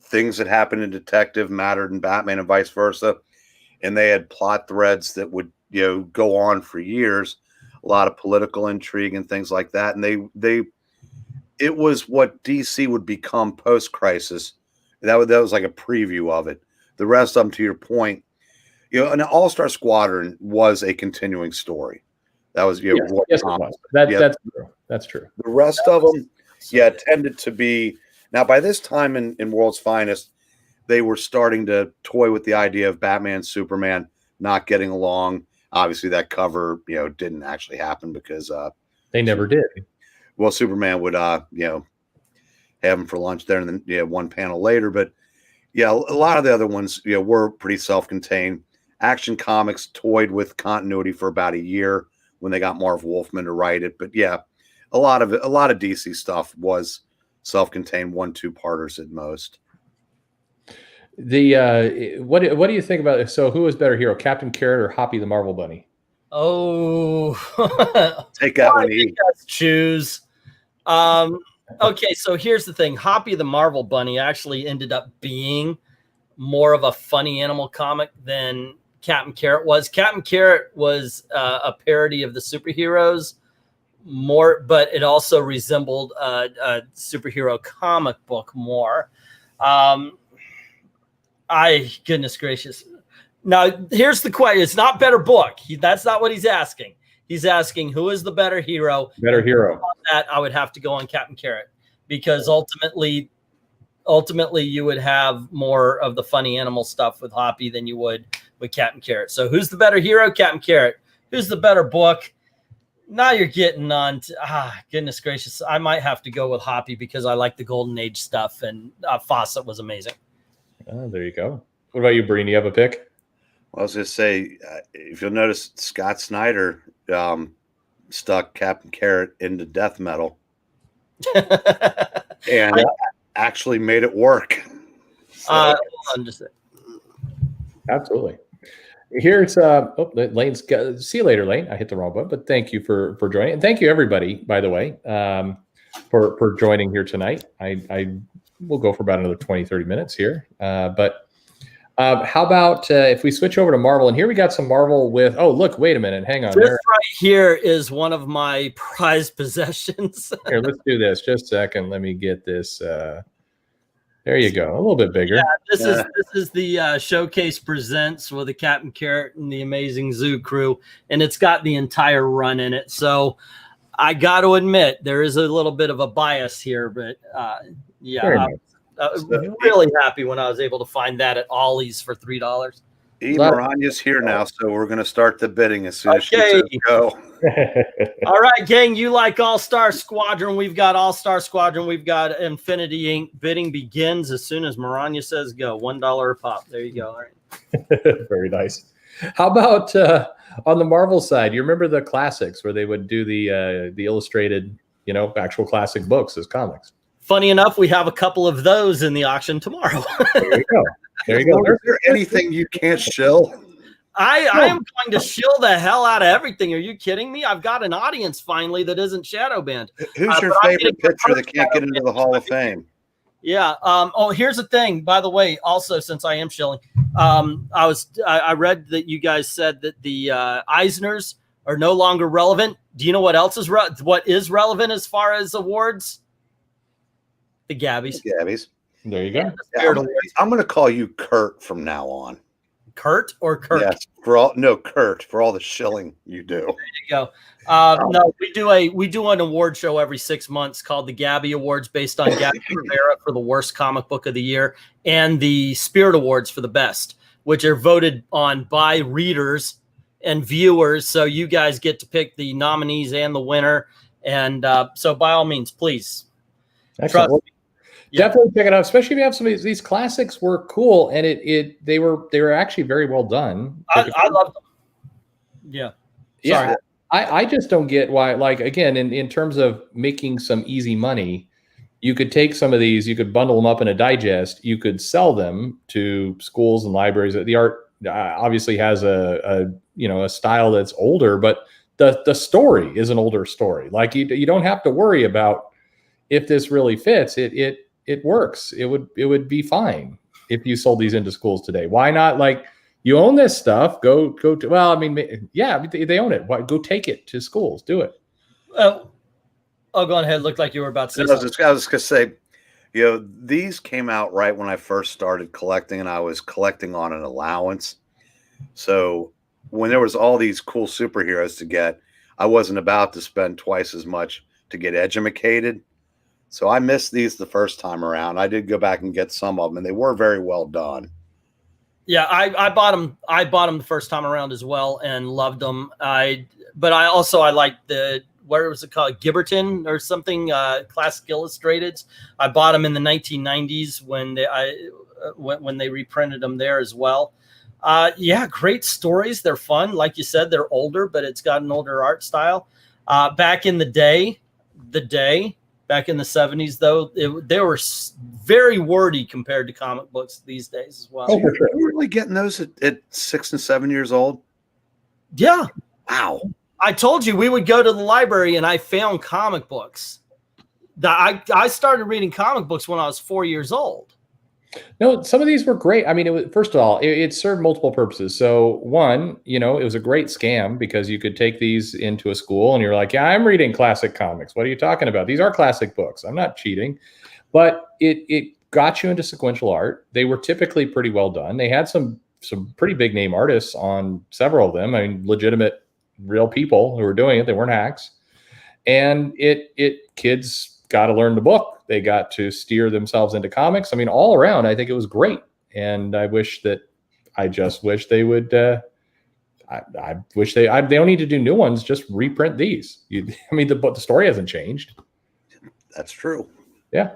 things that happened in Detective mattered in Batman and vice versa. And they had plot threads that would, go on for years, a lot of political intrigue and things like that. And it was what DC would become post-crisis. That was like a preview of it. The rest of them, to your point, an All-Star Squadron was a continuing story. That was, yes, it was. That's true. That's true. The rest of them, tended to be. Now, by this time in World's Finest, they were starting to toy with the idea of Batman, Superman not getting along. Obviously, that cover, didn't actually happen because they never did. Well, Superman would, have him for lunch there, and then one panel later. But a lot of the other ones, were pretty self-contained. Action Comics toyed with continuity for about a year when they got Marv Wolfman to write it. But a lot of DC stuff was self-contained, 1-2 parters at most. The what do you think about it? So who is better hero, Captain Carrot or Hoppy the Marvel Bunny? Oh, take that one. Let's choose. Okay, so here's the thing. Hoppy the Marvel Bunny actually ended up being more of a funny animal comic than Captain Carrot was. Captain Carrot was a parody of the superheroes more, but it also resembled a superhero comic book more. Goodness gracious. Now, here's the question. It's not better book. That's not what he's asking. He's asking who is the better hero. Better hero. On that, I would have to go on Captain Carrot because ultimately you would have more of the funny animal stuff with Hoppy than you would with Captain Carrot. So who's the better hero? Captain Carrot. Who's the better book? Now you're getting on to, goodness gracious. I might have to go with Hoppy because I like the Golden Age stuff, and Fawcett was amazing. Oh, there you go. What about you, Breen? You have a pick? Well, I was going to say, if you'll notice, Scott Snyder stuck Captain Carrot into death metal and actually made it work. So, absolutely. Here's Lane's. See you later, Lane. I hit the wrong button, but thank you for joining, and thank you everybody, by the way, for joining here tonight. I will go for about another 20-30 minutes here, but how about if we switch over to Marvel? And here we got some Marvel with. Oh, look! Wait a minute. Hang on. This right here is one of my prized possessions. Here, let's do this. Just a second. Let me get this. There you go. A little bit bigger. Yeah, this is the Showcase Presents with the Captain Carrot and the Amazing Zoo Crew, and it's got the entire run in it. So I got to admit there is a little bit of a bias here, but I was really happy when I was able to find that at Ollie's for $3. Miranya's here now, so we're going to start the bidding as soon as she says go. All right, gang, you like All-Star Squadron. We've got All-Star Squadron. We've got Infinity Inc. Bidding begins as soon as Miranya says go. $1 a pop. There you go. All right. Very nice. How about on the Marvel side? You remember the classics where they would do the illustrated, actual classic books as comics? Funny enough, we have a couple of those in the auction tomorrow. There you go. There you go. Is there anything you can't shill? I am going to shill the hell out of everything. Are you kidding me? I've got an audience finally that isn't shadow banned. Who's your favorite pitcher that can't get into the Hall of Fame? Yeah. Here's the thing, by the way, also, since I am shilling, I read that you guys said that the Eisners are no longer relevant. Do you know what else is what is relevant as far as awards? The Gabbies. Gabbies. There you go. Yeah, I'm going to call you Kurt from now on. Kurt or Kurt? Yes, Kurt, for all the shilling you do. There you go. No, we do an award show every 6 months called the Gabby Awards, based on Gabby Rivera for the worst comic book of the year, and the Spirit Awards for the best, which are voted on by readers and viewers. So you guys get to pick the nominees and the winner. And so by all means, please. Excellent. Well, definitely pick it up, especially if you have some of these classics were cool, and they were actually very well done. I love them. Yeah. Sorry. Yeah. I just don't get why, like, again, in terms of making some easy money, you could take some of these, you could bundle them up in a digest, you could sell them to schools and libraries. The art obviously has a style that's older, but the story is an older story. Like, you don't have to worry about if this really fits. It works. It would be fine if you sold these into schools today. Why not? Like, you own this stuff. Go to. Well, I mean, yeah, they own it. Why, go take it to schools. Do it. Go on ahead. Looked like you were about to say something. I was going to say, these came out right when I first started collecting, and I was collecting on an allowance. So when there was all these cool superheroes to get, I wasn't about to spend twice as much to get edumacated. So I missed these the first time around. I did go back and get some of them, and they were very well done. Yeah, I bought them. I bought them the first time around as well, and loved them. But I liked what was it called, Gibberton or something, Classic Illustrateds. I bought them in the 1990s when they reprinted them there as well. Yeah, great stories. They're fun. Like you said, they're older, but it's got an older art style. Back in the day, back in the 70s, though, they were very wordy compared to comic books these days as well. Oh, for sure. You're really getting those at 6 and 7 years old? Yeah. Wow. I told you we would go to the library and I found comic books. I started reading comic books when I was 4 years old. No, some of these were great. I mean, first of all, it served multiple purposes. So one, it was a great scam because you could take these into a school and you're like, yeah, I'm reading classic comics. What are you talking about? These are classic books. I'm not cheating. But it got you into sequential art. They were typically pretty well done. They had some pretty big name artists on several of them. I mean, legitimate, real people who were doing it. They weren't hacks. And kids got to learn the book. They got to steer themselves into comics. I mean, all around, I think it was great. And I just wish they would, I wish they don't need to do new ones. Just reprint these. The story hasn't changed. That's true. Yeah.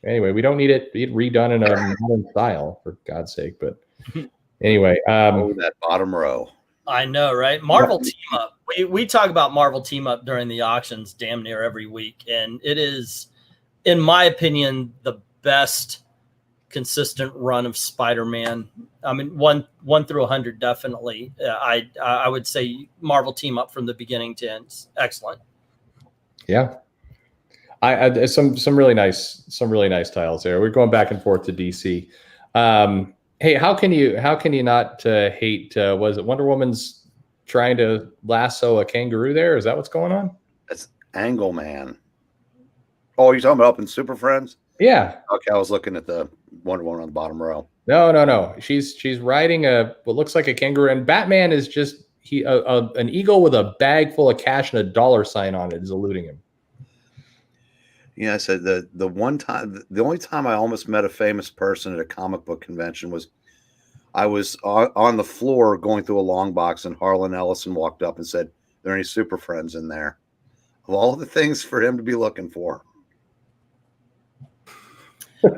Anyway, we don't need it redone in a modern style, for God's sake. But anyway, that bottom row. I know, right? Marvel Team Up. We talk about Marvel Team Up during the auctions damn near every week, and it is, in my opinion, the best consistent run of Spider-Man. I mean, one through 100, definitely. I would say Marvel Team Up from the beginning to end. Excellent. Yeah. I some really nice titles there. We're going back and forth to DC. Hey, how can you not hate? Was it Wonder Woman's trying to lasso a kangaroo there? Is that what's going on? That's Angle Man. Oh, you're talking about up in Super Friends? Yeah. Okay, I was looking at the Wonder Woman on the bottom row. No. She's riding what looks like a kangaroo, and Batman is just an eagle with a bag full of cash and a $ on it is eluding him. Yeah, I said the only time I almost met a famous person at a comic book convention was I was on the floor going through a long box, and Harlan Ellison walked up and said, "Are there any Super Friends in there?" Of all the things for him to be looking for.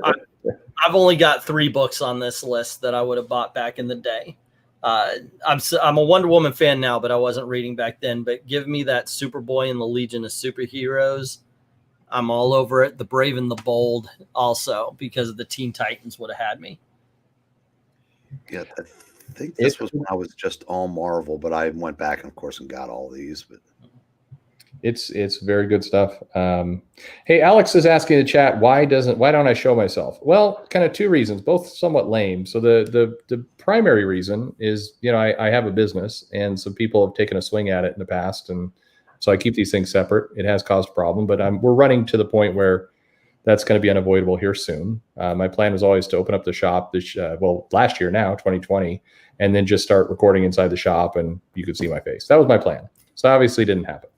I've only got 3 books on this list that I would have bought back in the day. I'm a Wonder Woman fan now, but I wasn't reading back then. But give me that Superboy and the Legion of Superheroes. I'm all over it. The Brave and the Bold also, because of the Teen Titans would have had me. Yeah, I think this was when I was just all Marvel, but I went back and of course and got all these. But it's very good stuff. Hey, Alex is asking in the chat, why don't I show myself? Well, kind of two reasons, both somewhat lame. So the primary reason is, I have a business, and some people have taken a swing at it in the past, and so I keep these things separate. It has caused a problem, but we're running to the point where that's going to be unavoidable here soon. My plan was always to open up the shop last year now, 2020, and then just start recording inside the shop, and you could see my face. That was my plan. So obviously it didn't happen.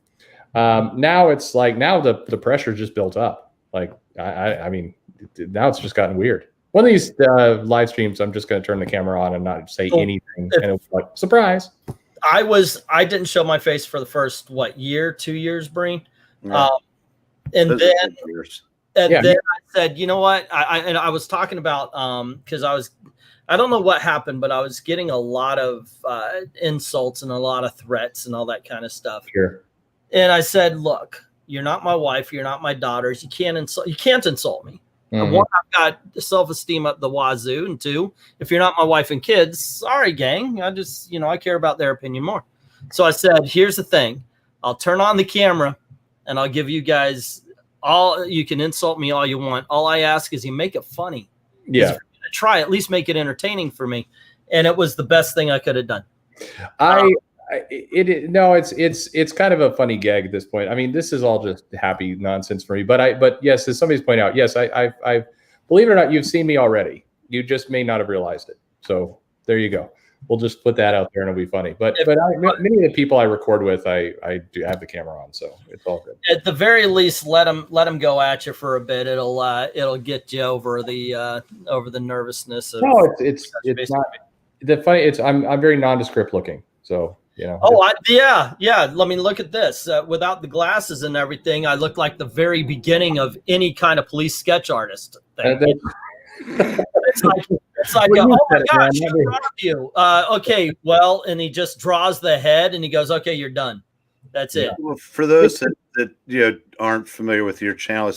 Now it's like, now the pressure just built up. Like, I mean, now it's just gotten weird. One of these live streams, I'm just going to turn the camera on and not say anything, and it'll be like, surprise. I didn't show my face for the first 2 years, Breen. yeah. And Those then are good years. then I said, you know what? I was talking about because I don't know what happened, but I was getting a lot of insults and a lot of threats and all that kind of stuff. Sure. And I said, look, you're not my wife, you're not my daughters. You can't insult me. Mm-hmm. One, I've got self-esteem up the wazoo, and two, if you're not my wife and kids, sorry, gang. I just, I care about their opinion more. So I said, here's the thing. I'll turn on the camera and I'll give you guys you can insult me all you want. All I ask is you make it funny. Yeah. If you're gonna try, at least make it entertaining for me. And it was the best thing I could have done. It's kind of a funny gag at this point. I mean, this is all just happy nonsense for me. But yes, as somebody's pointed out, yes, I believe it or not, you've seen me already. You just may not have realized it. So there you go. We'll just put that out there and it'll be funny. But many of the people I record with, I do have the camera on, so it's all good. At the very least, let them go at you for a bit. It'll get you over the nervousness. No, it's not the funny. I'm very nondescript looking, so. Yeah. I mean, look at this. Without the glasses and everything, I look like the very beginning of any kind of police sketch artist thing. It's like, oh my gosh, who robbed you? Okay, well, and he just draws the head and he goes, okay, you're done. That's it. Well, for those that aren't familiar with your channel,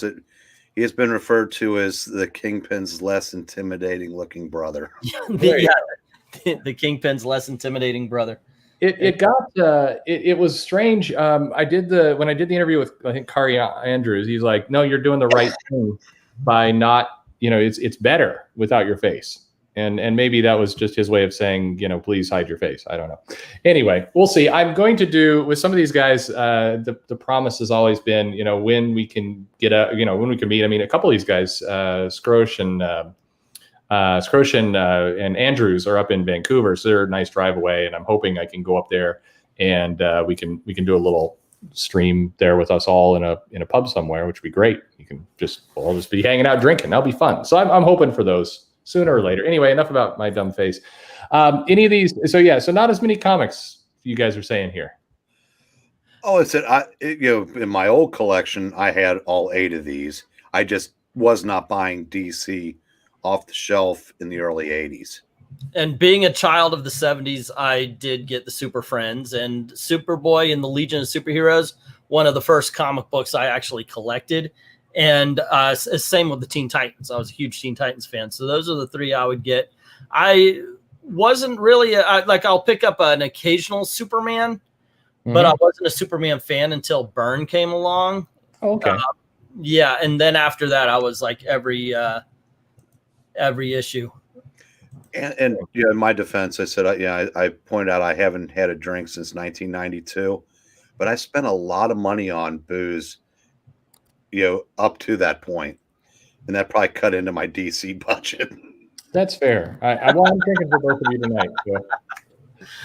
he has been referred to as the Kingpin's less intimidating looking brother. The Kingpin's less intimidating brother. It was strange. When I did the interview with, I think, Kari Andrews, he's like, no, you're doing the right thing by not, it's better without your face. And maybe that was just his way of saying, please hide your face. I don't know. Anyway, we'll see. I'm going to do with some of these guys. The promise has always been, when we can when we can meet. I mean, a couple of these guys, Scroche and Andrews are up in Vancouver, so they're a nice drive away. And I'm hoping I can go up there and we can do a little stream there with us all in a pub somewhere, which would be great. We'll just be hanging out drinking. That'll be fun. So I'm hoping for those sooner or later. Anyway, enough about my dumb face. Any of these? So not as many comics you guys are saying here. Oh, in my old collection, I had all 8 of these. I just was not buying DC off the shelf in the early 80s. And being a child of the 70s, I did get the Super Friends and Superboy and the Legion of Superheroes, one of the first comic books I actually collected. And same with the Teen Titans. I was a huge Teen Titans fan. So those are the 3 I would get. I wasn't really I'll pick up an occasional Superman, but I wasn't a Superman fan until Byrne came along. Oh, okay. And then after that, I was like every issue. And in my defense, I said, I pointed out I haven't had a drink since 1992, but I spent a lot of money on booze, up to that point, and that probably cut into my DC budget. That's fair. I'm drinking for both of you tonight.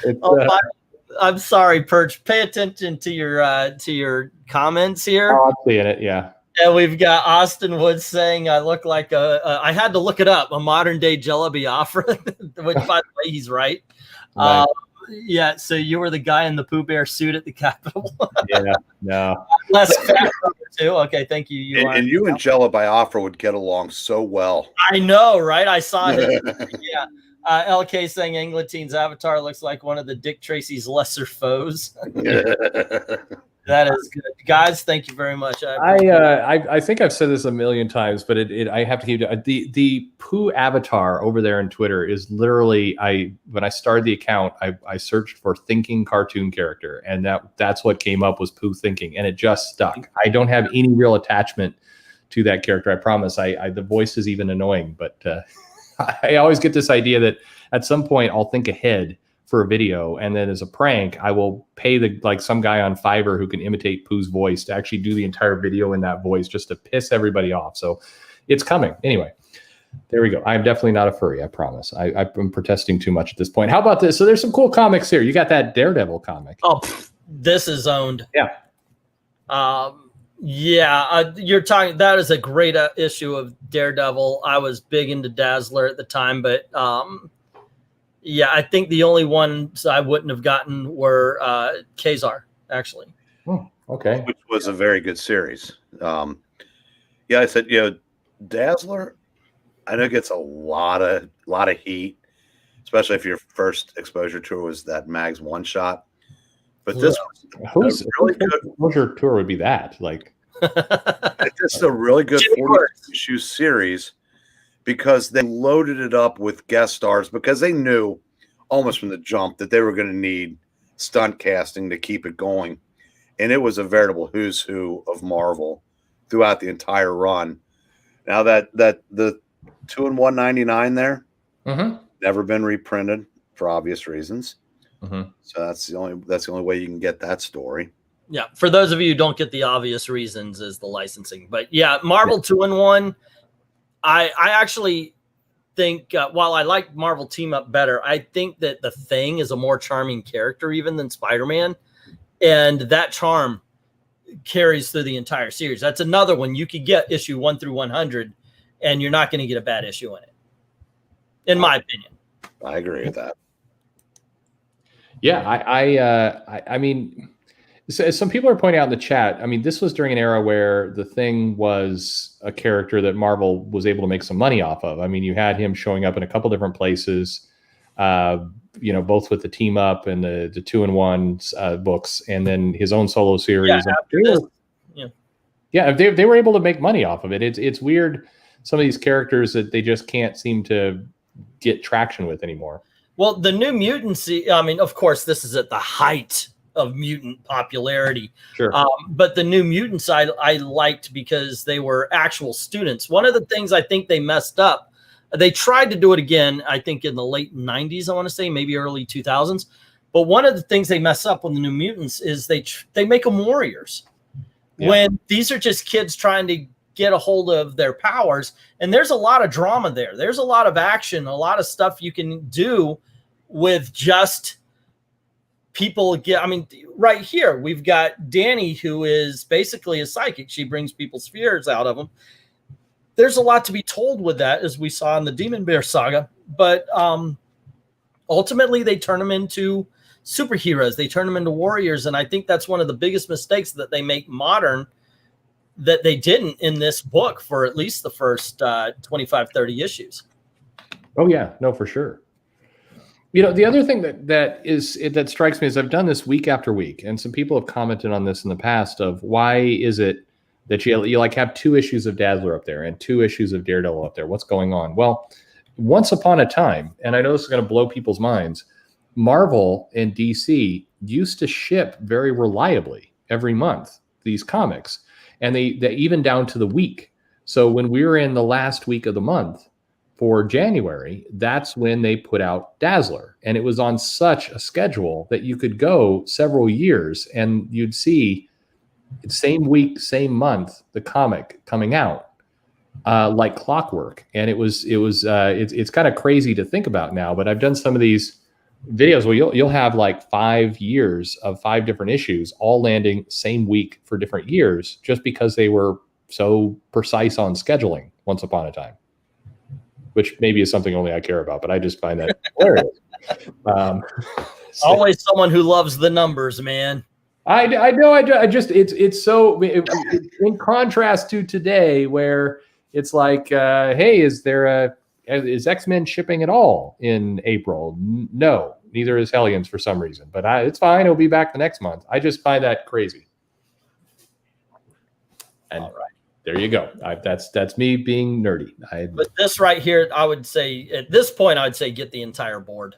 So I'm sorry, Perch. Pay attention to your comments here. Oh, I'm seeing it. Yeah. And we've got Austin Woods saying I look like I had to look it up, a modern day Jello Biafra, which by the way, he's right. Right. So you were the guy in the Pooh Bear suit at the Capitol. Yeah, no. Less fat too. Okay, thank you. And you and Jello Biafra would get along so well. I know, right? I saw it. Yeah. LK saying Englatine's avatar looks like one of the Dick Tracy's lesser foes. That is good, guys. Thank you very much. I think I've said this a million times, but I have to keep the Pooh avatar over there on Twitter is literally when I started the account, I searched for thinking cartoon character, and that's what came up was Pooh thinking, and it just stuck. I don't have any real attachment to that character. I promise. The voice is even annoying, but I always get this idea that at some point I'll think ahead for a video, and then as a prank, I will pay some guy on Fiverr who can imitate Pooh's voice to actually do the entire video in that voice just to piss everybody off. So it's coming. Anyway, there we go. I'm definitely not a furry, I promise. I'm protesting too much at this point. How about this? So there's some cool comics here. You got that Daredevil comic. Oh, this is owned. Yeah. You're talking. That is a great issue of Daredevil. I was big into Dazzler at the time, but I think the only ones I wouldn't have gotten were Kazar, actually. Oh, okay. Which was a very good series. I said, Dazzler, I know it gets a lot of heat, especially if your first exposure to it was that Mags one shot. But this was really good. Exposure tour would be that it's a really good 40-issue series because they loaded it up with guest stars because they knew almost from the jump that they were going to need stunt casting to keep it going, and it was a veritable who's who of Marvel throughout the entire run. Now that the 2 and 199 there, never been reprinted for obvious reasons. So that's the only way you can get that story. Yeah, for those of you who don't get the obvious reasons is the licensing. But yeah, Marvel 2 and 1. I actually think while I like Marvel Team Up better, I think that the Thing is a more charming character even than Spider-Man, and that charm carries through the entire series. That's another one you could get issue 1 through 100, and you're not going to get a bad issue in it, in my opinion. I agree with that. Yeah, I mean, some people are pointing out in the chat. I mean, this was during an era where the Thing was a character that Marvel was able to make some money off of. I mean, you had him showing up in a couple different places, both with the Team Up and the 2 and 1 books, and then his own solo series. They were able to make money off of it. It's weird, some of these characters that they just can't seem to get traction with anymore. Well, the New Mutants, I mean, of course, this is at the height of mutant popularity. Sure. But the New Mutants I liked because they were actual students. One of the things I think they messed up, they tried to do it again, I think in the late 90s, I want to say, maybe early 2000s. But one of the things they mess up with the New Mutants is they make them warriors. Yeah. When these are just kids trying to get a hold of their powers, and there's a lot of drama there. There's a lot of action, a lot of stuff you can do with just people right here we've got Danny, who is basically a psychic. She brings people's fears out of them. There's a lot to be told with that, as we saw in the Demon Bear saga, but ultimately they turn them into superheroes. They turn them into warriors, and I think that's one of the biggest mistakes that they make modern that they didn't in this book for at least the first 25, 30 issues. Oh yeah, no, for sure. The other thing that strikes me is I've done this week after week, and some people have commented on this in the past of why is it that you like have 2 issues of Dazzler up there and 2 issues of Daredevil up there? What's going on? Well, once upon a time, and I know this is going to blow people's minds, Marvel and DC used to ship very reliably every month these comics, and they even down to the week. So when we were in the last week of the month for January, that's when they put out Dazzler, and it was on such a schedule that you could go several years and you'd see same week, same month, the comic coming out like clockwork. And it's kind of crazy to think about now, but I've done some of these videos where you'll have like 5 years of 5 different issues all landing same week for different years, just because they were so precise on scheduling once upon a time, which maybe is something only I care about, but I just find that hilarious. Always someone who loves the numbers, man. I know. It's so in contrast to today, where it's like, hey, is there is X-Men shipping at all in April? No, neither is Hellions for some reason. But it's fine. It'll be back the next month. I just find that crazy. And all right, there you go. That's me being nerdy. But this right here, I would say at this point, I would say get the entire board.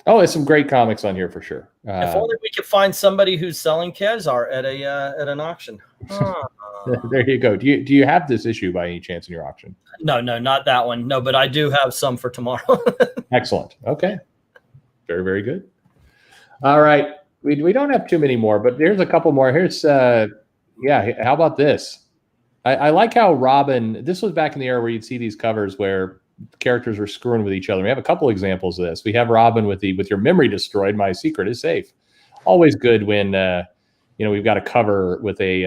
Oh, there's some great comics on here for sure. If only we could find somebody who's selling Kazar at an auction. There you go. Do you have this issue by any chance in your auction? No, not that one. No, but I do have some for tomorrow. Excellent. Okay. Very, very good. All right. We don't have too many more, but here's a couple more. Here's how about this? I like how Robin, this was back in the era where you'd see these covers where characters were screwing with each other. We have a couple examples of this. We have Robin with your memory destroyed, my secret is safe. Always good when we've got a cover with a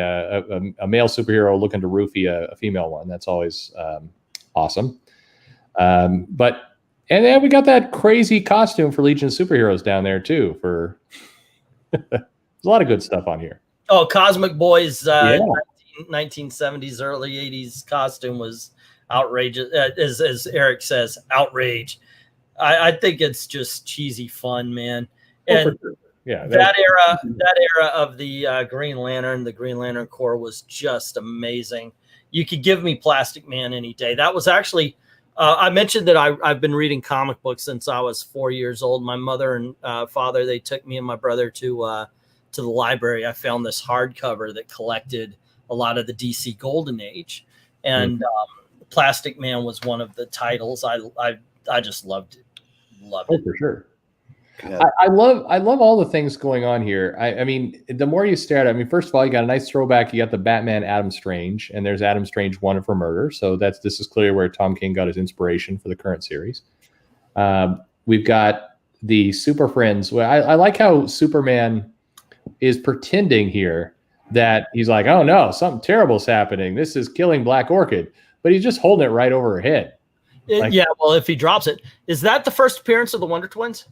male superhero looking to roofie a female one. That's always awesome. And then we got that crazy costume for Legion of Superheroes down there too. For there's a lot of good stuff on here. Oh, Cosmic Boys, 1970s, early 80s costume was outrageous, as Eric says, outrage. I think it's just cheesy fun, man. And that era of the Green Lantern Corps was just amazing. You could give me Plastic Man any day. That was actually I mentioned that I've been reading comic books since I was 4 years old. My mother and father, they took me and my brother to the library. I found this hardcover that collected a lot of the DC Golden Age, and Plastic Man was one of the titles. I just loved it. Loved it. For sure. Yeah. I love all the things going on here. I mean, the more you stare at it, I mean, first of all, you got a nice throwback. You got the Batman Adam Strange, and there's Adam Strange Wanted for Murder. So this is clearly where Tom King got his inspiration for the current series. We've got the Super Friends. Well, I like how Superman is pretending here that he's like, oh no, something terrible is happening. This is killing Black Orchid, but he's just holding it right over her head. Well, if he drops it, is that the first appearance of the Wonder Twins?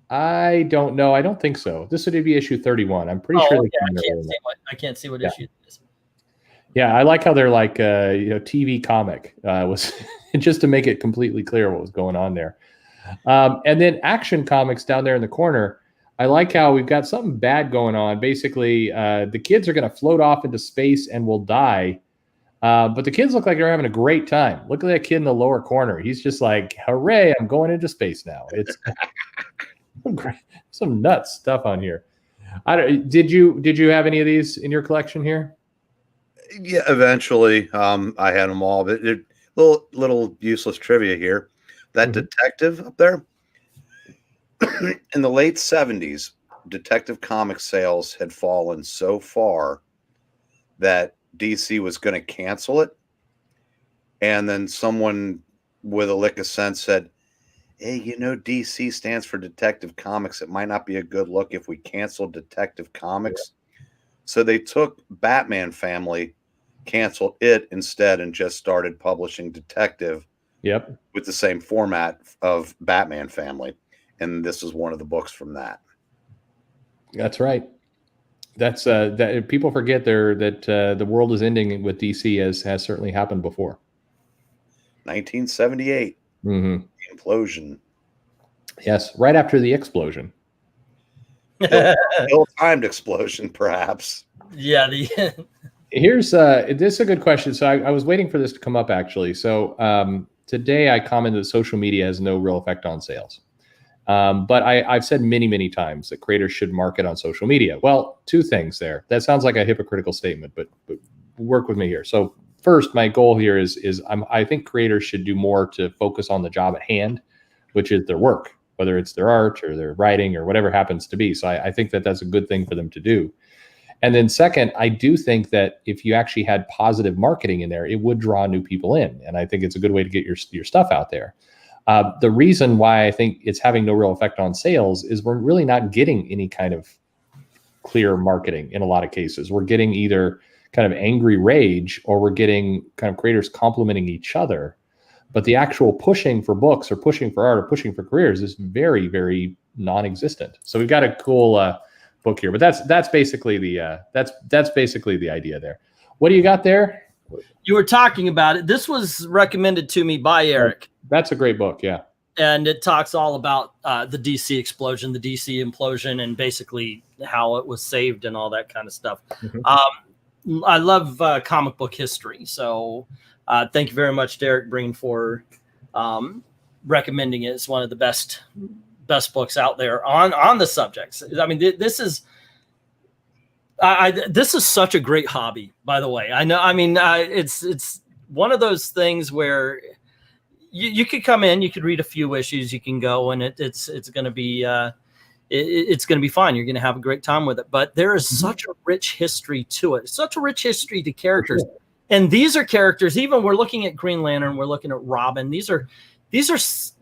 I don't know. I don't think so. This would be issue 31. I'm pretty sure. Okay. I can't see what issue it is. Yeah, I like how they're like TV comic was just to make it completely clear what was going on there. And then Action Comics down there in the corner. I like how we've got something bad going on. Basically, the kids are going to float off into space and will die. But the kids look like they're having a great time. Look at that kid in the lower corner. He's just like, hooray, I'm going into space now. It's some nuts stuff on here. Did you have any of these in your collection here? Yeah, eventually. I had them all. But little useless trivia here. That detective up there, in the late 70s, Detective Comics sales had fallen so far that DC was going to cancel it. And then someone with a lick of sense said, hey, DC stands for Detective Comics. It might not be a good look if we cancel Detective Comics. So they took Batman Family, canceled it instead, and just started publishing Detective with the same format of Batman Family. And this is one of the books from that. That's right. That's that people forget that the world is ending with DC, as has certainly happened before. 1978. Implosion. Yes, right after the explosion. Ill-timed explosion, perhaps. Yeah. Here's this is a good question. So I was waiting for this to come up actually. So today I commented that social media has no real effect on sales. But I've said many times that creators should market on social media. Well, two things there. That sounds like a hypocritical statement, but work with me here. So first, my goal here is I think creators should do more to focus on the job at hand, which is their work, whether it's their art or their writing or whatever happens to be. So I think that that's a good thing for them to do. And then second, I do think that if you actually had positive marketing in there, it would draw new people in. And I think it's a good way to get your stuff out there. The reason why I think it's having no real effect on sales is we're really not getting any kind of clear marketing in a lot of cases. We're getting either kind of angry rage or we're getting kind of creators complimenting each other. But the actual pushing for books or pushing for art or pushing for careers is very, very non-existent. So we've got a cool book here, but that's basically the that's basically the idea there. What do you got there? You were talking about it. This was recommended to me by Eric. That's a great book. Yeah. And it talks all about the DC explosion, the DC implosion, and basically how it was saved and all that kind of stuff. Mm-hmm. I love comic book history. So thank you very much, Derek Breen, for recommending it. It's one of the best books out there on the subjects. I mean, this is this is such a great hobby, by the way. I know. I mean, it's one of those things where you could come in, you could read a few issues, you can go, and it's going to be it's going to be fine. You're going to have a great time with it. But there is such a rich history to it. Such a rich history to characters. Sure. And these are characters, even we're looking at Green Lantern, we're looking at Robin. These are B-list,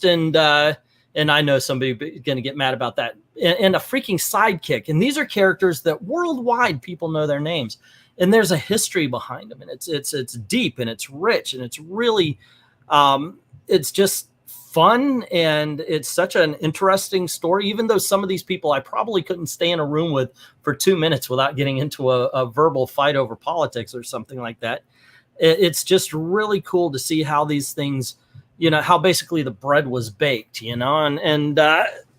and I know somebody going to get mad about that, and a freaking sidekick. And these are characters that worldwide people know their names. And there's a history behind them, and it's deep, and it's rich, and it's really it's just fun, and it's such an interesting story. Even though some of these people I probably couldn't stay in a room with for 2 minutes without getting into a verbal fight over politics or something like that, it's just really cool to see how these things, how basically the bread was baked, and I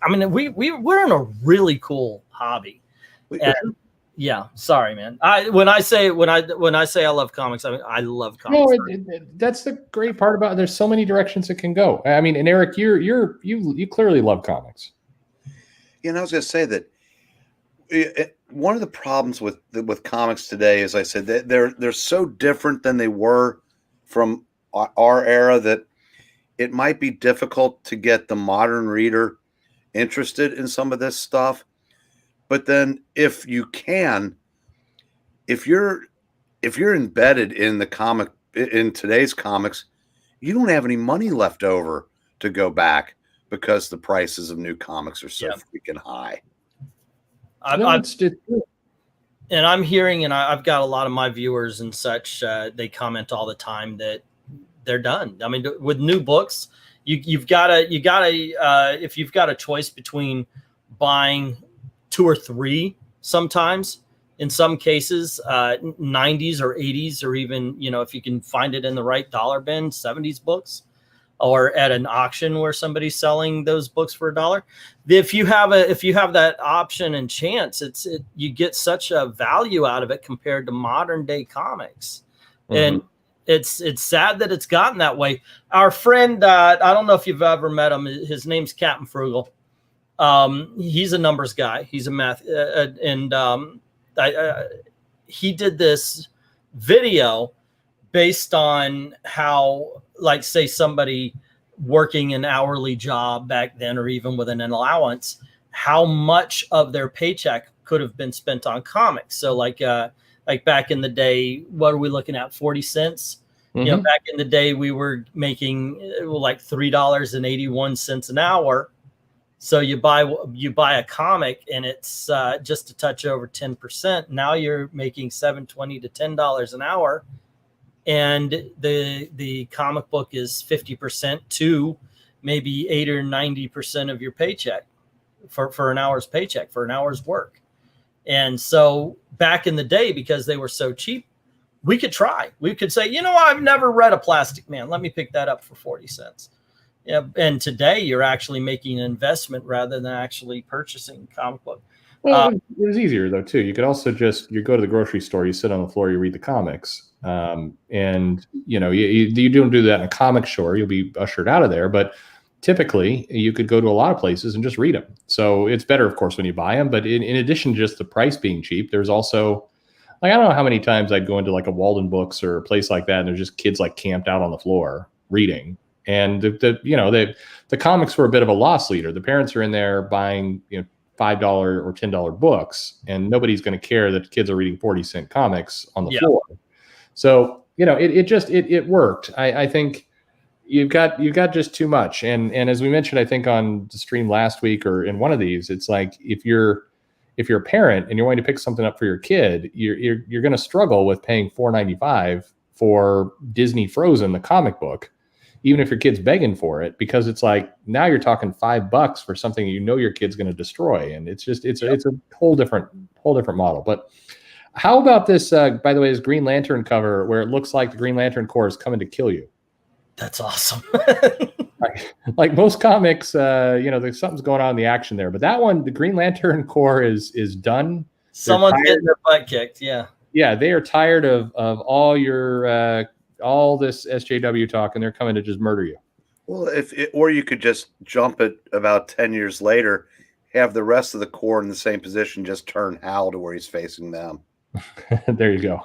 mean we're in a really cool hobby. And, yeah, sorry, man. When I say I love comics, I mean I love comics. No, that's the great part about it. There's so many directions it can go. I mean, and Eric, you clearly love comics. I was going to say that one of the problems with comics today, as I said, they're so different than they were from our era that it might be difficult to get the modern reader interested in some of this stuff. But then if you're embedded in in today's comics, you don't have any money left over to go back because the prices of new comics are so freaking high. And I'm hearing, and I've got a lot of my viewers and such, they comment all the time that they're done. I mean, with new books, you've got to if you've got a choice between buying 2 or 3, sometimes in some cases 90s or 80s, or even if you can find it in the right dollar bin, 70s books, or at an auction where somebody's selling those books for $1. If you have that option and chance, you get such a value out of it compared to modern day comics. And it's sad that it's gotten that way. Our friend, I don't know if you've ever met him, his name's Captain Frugal. He's a numbers guy. He's a math, he did this video based on how, like, say somebody working an hourly job back then, or even with an allowance, how much of their paycheck could have been spent on comics. So like back in the day, what are we looking at? 40 cents. Back in the day, we were making like $3.81 an hour. So you buy a comic, and it's just a touch over 10%. Now you're making $7.20 to $10 an hour, and the comic book is 50% to maybe 80 or 90% of your paycheck for an hour's paycheck, for an hour's work. And so back in the day, because they were so cheap, we could try. We could say, I've never read a Plastic Man. Let me pick that up for 40 cents. Yeah, and today you're actually making an investment rather than actually purchasing a comic book. Well, it was easier though too. You could also you go to the grocery store, you sit on the floor, you read the comics, and you don't do that in a comic store. You'll be ushered out of there. But typically, you could go to a lot of places and just read them. So it's better, of course, when you buy them. But in addition to just the price being cheap, there's also, like, I don't know how many times I'd go into like a Walden Books or a place like that, and there's just kids like camped out on the floor reading. And the comics were a bit of a loss leader. The parents are in there buying $5 or $10 books, and nobody's going to care that kids are reading 40-cent comics on the floor. So it worked. I think you've got just too much. And as we mentioned, I think on the stream last week or in one of these, it's like if you're a parent and you're going to pick something up for your kid, you're going to struggle with paying $4.95 for Disney Frozen, the comic book, even if your kid's begging for it, because it's like now you're talking $5 for something your kid's going to destroy, and it's a whole different model. But how about this? By the way, this Green Lantern cover where it looks like the Green Lantern Corps is coming to kill you? That's awesome. Like most comics, there's something's going on in the action there. But that one, the Green Lantern Corps is done. Someone's getting their butt kicked. Yeah. Yeah, they are tired of all your all this SJW talk, and they're coming to just murder you. Well, or you could just jump it about 10 years later, have the rest of the Corps in the same position, just turn Hal to where he's facing them. There you go.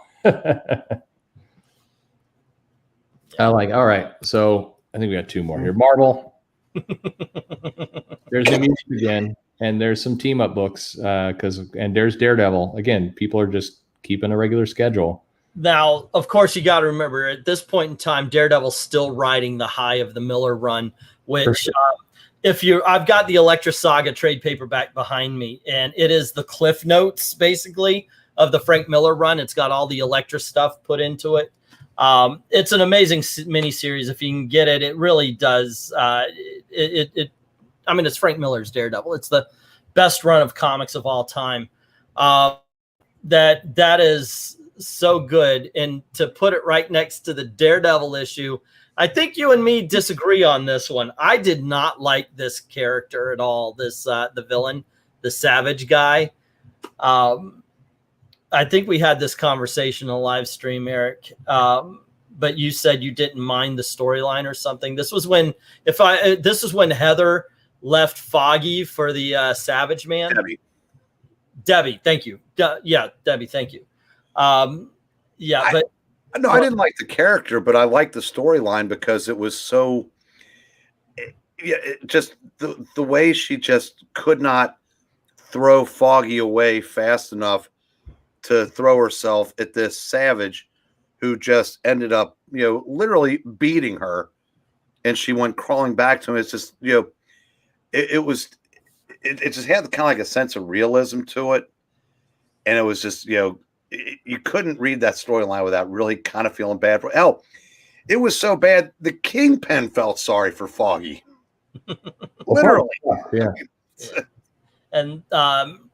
All right. So I think we got two more here. Marvel. There's the music again, and there's some team up books and there's Daredevil again. People are just keeping a regular schedule. Now, of course, you got to remember at this point in time, Daredevil's still riding the high of the Miller run, which sure. I've got the Elektra Saga trade paperback behind me, and it is the Cliff Notes basically of the Frank Miller run. It's got all the Elektra stuff put into it. It's an amazing miniseries. If you can get it, it really does. It's Frank Miller's Daredevil. It's the best run of comics of all time. That is so good. And to put it right next to the Daredevil issue, I think you and me disagree on this one. I did not like this character at all. The villain, the Savage guy. I think we had this conversation on a live stream, Eric. But you said you didn't mind the storyline or something. This was when Heather left Foggy for the Savage Man. Debbie, thank you. Debbie, thank you. I didn't like the character, but I liked the storyline because it was so. Just the way she just could not throw Foggy away fast enough to throw herself at this Savage, who just ended up, literally beating her, and she went crawling back to him. It's just, it just had kind of like a sense of realism to it, and it was just, you couldn't read that storyline without really kind of feeling bad for. Hell, it was so bad the Kingpin felt sorry for Foggy, literally. Yeah. And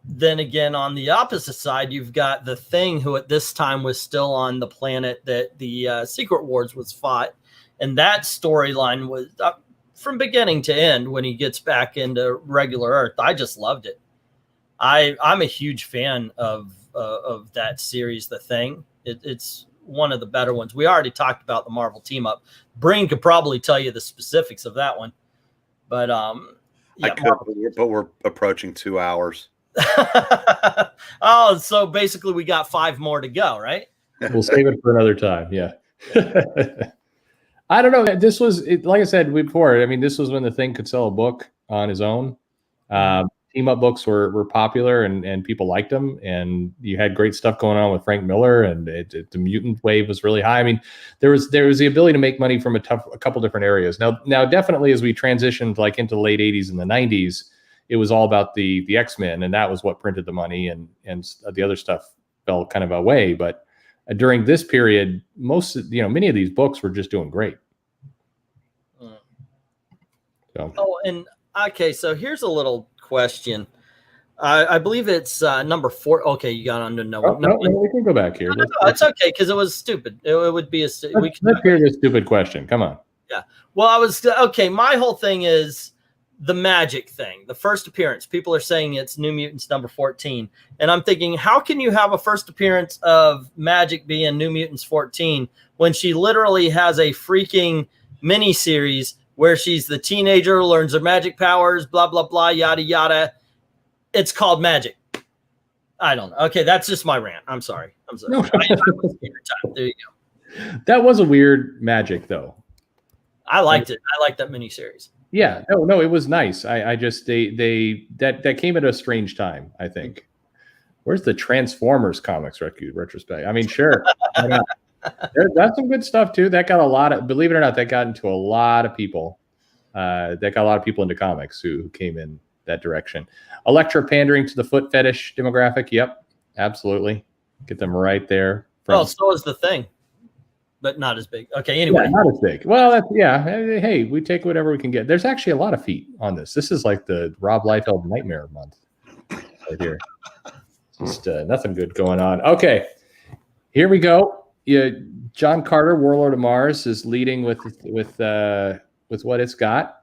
then again, on the opposite side, you've got the Thing, who at this time was still on the planet that the Secret Wars was fought. And that storyline was from beginning to end when he gets back into regular Earth. I just loved it. I'm a huge fan of that series, The Thing. It's one of the better ones. We already talked about the Marvel team up. Breen could probably tell you the specifics of that one. But I could, but we're approaching 2 hours. Oh, so basically we got 5 more to go, right? We'll save it for another time. Yeah. I don't know. This was, like I said before, this was when the Thing could sell a book on his own. Team up books were popular and people liked them. And you had great stuff going on with Frank Miller, and the mutant wave was really high. There was the ability to make money from a couple different areas. Now, definitely as we transitioned like into the late 80s and the 90s, it was all about the X-Men, and that was what printed the money, and the other stuff fell kind of away. But during this period, many of these books were just doing great. So. Oh, and okay, so here's a little question. I believe it's number 4. Okay, you got on to no. No, we can go back here. No, it's okay because it was stupid. It would be let's hear this stupid question. Come on. Yeah. Well, my whole thing is the Magic thing, the first appearance. People are saying it's New Mutants number 14. And I'm thinking, how can you have a first appearance of Magic be in New Mutants 14 when she literally has a freaking mini series where she's the teenager who learns her magic powers, blah, blah, blah, yada, yada. It's called Magic. I don't know. Okay, that's just my rant. I'm sorry. No. There you go. That was a weird Magic, though. I liked it. I liked that mini series. Yeah, no, it was nice. I just that came at a strange time, I think. Where's the Transformers comics retrospect? Sure. That's some good stuff too. That got a lot of, believe it or not, that got into a lot of people. That got a lot of people into comics who came in that direction. Elektra pandering to the foot fetish demographic. Yep, absolutely. Get them right there. So is the Thing. But not as big. Okay, anyway. Yeah, not as big. Well, hey, we take whatever we can get. There's actually a lot of feet on this. This is like the Rob Liefeld Nightmare month right here. Just nothing good going on. Okay, here we go. yeah, John Carter, Warlord of Mars, is leading with what it's got.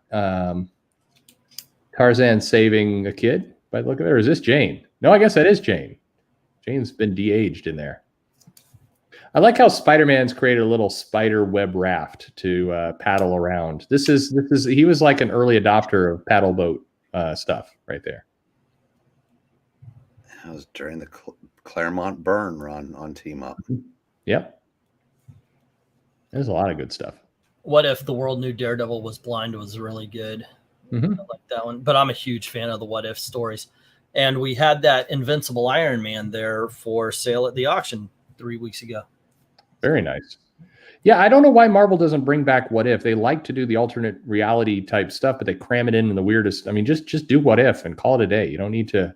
Tarzan saving a kid by the look of it, or is this Jane? No, I guess that is Jane. Jane's been de-aged in there. I like how Spider-Man's created a little spider web raft to paddle around. This is he was like an early adopter of paddle boat stuff right there. That was during the Claremont Byrne run on Team Up. Yep. There's a lot of good stuff. What If the World Knew Daredevil Was Blind was really good. Mm-hmm. I like that one. But I'm a huge fan of the What If stories. And we had that Invincible Iron Man there for sale at the auction 3 weeks ago. Very nice. Yeah, I don't know why Marvel doesn't bring back What If. They like to do the alternate reality type stuff, but they cram it in the weirdest. I mean, just do What If and call it a day. You don't need to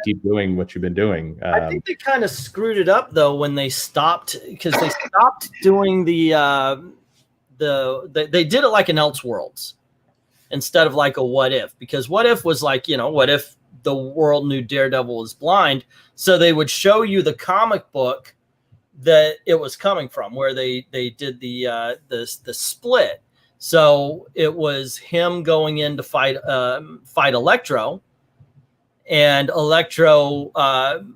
keep doing what you've been doing. I think they kind of screwed it up though when they stopped, because they stopped doing they did it like an Elseworlds instead of like a What If, because What If was like, what if the world knew Daredevil was blind? So they would show you the comic book that it was coming from, where they did the split. So it was him going in to fight Electro, and Electro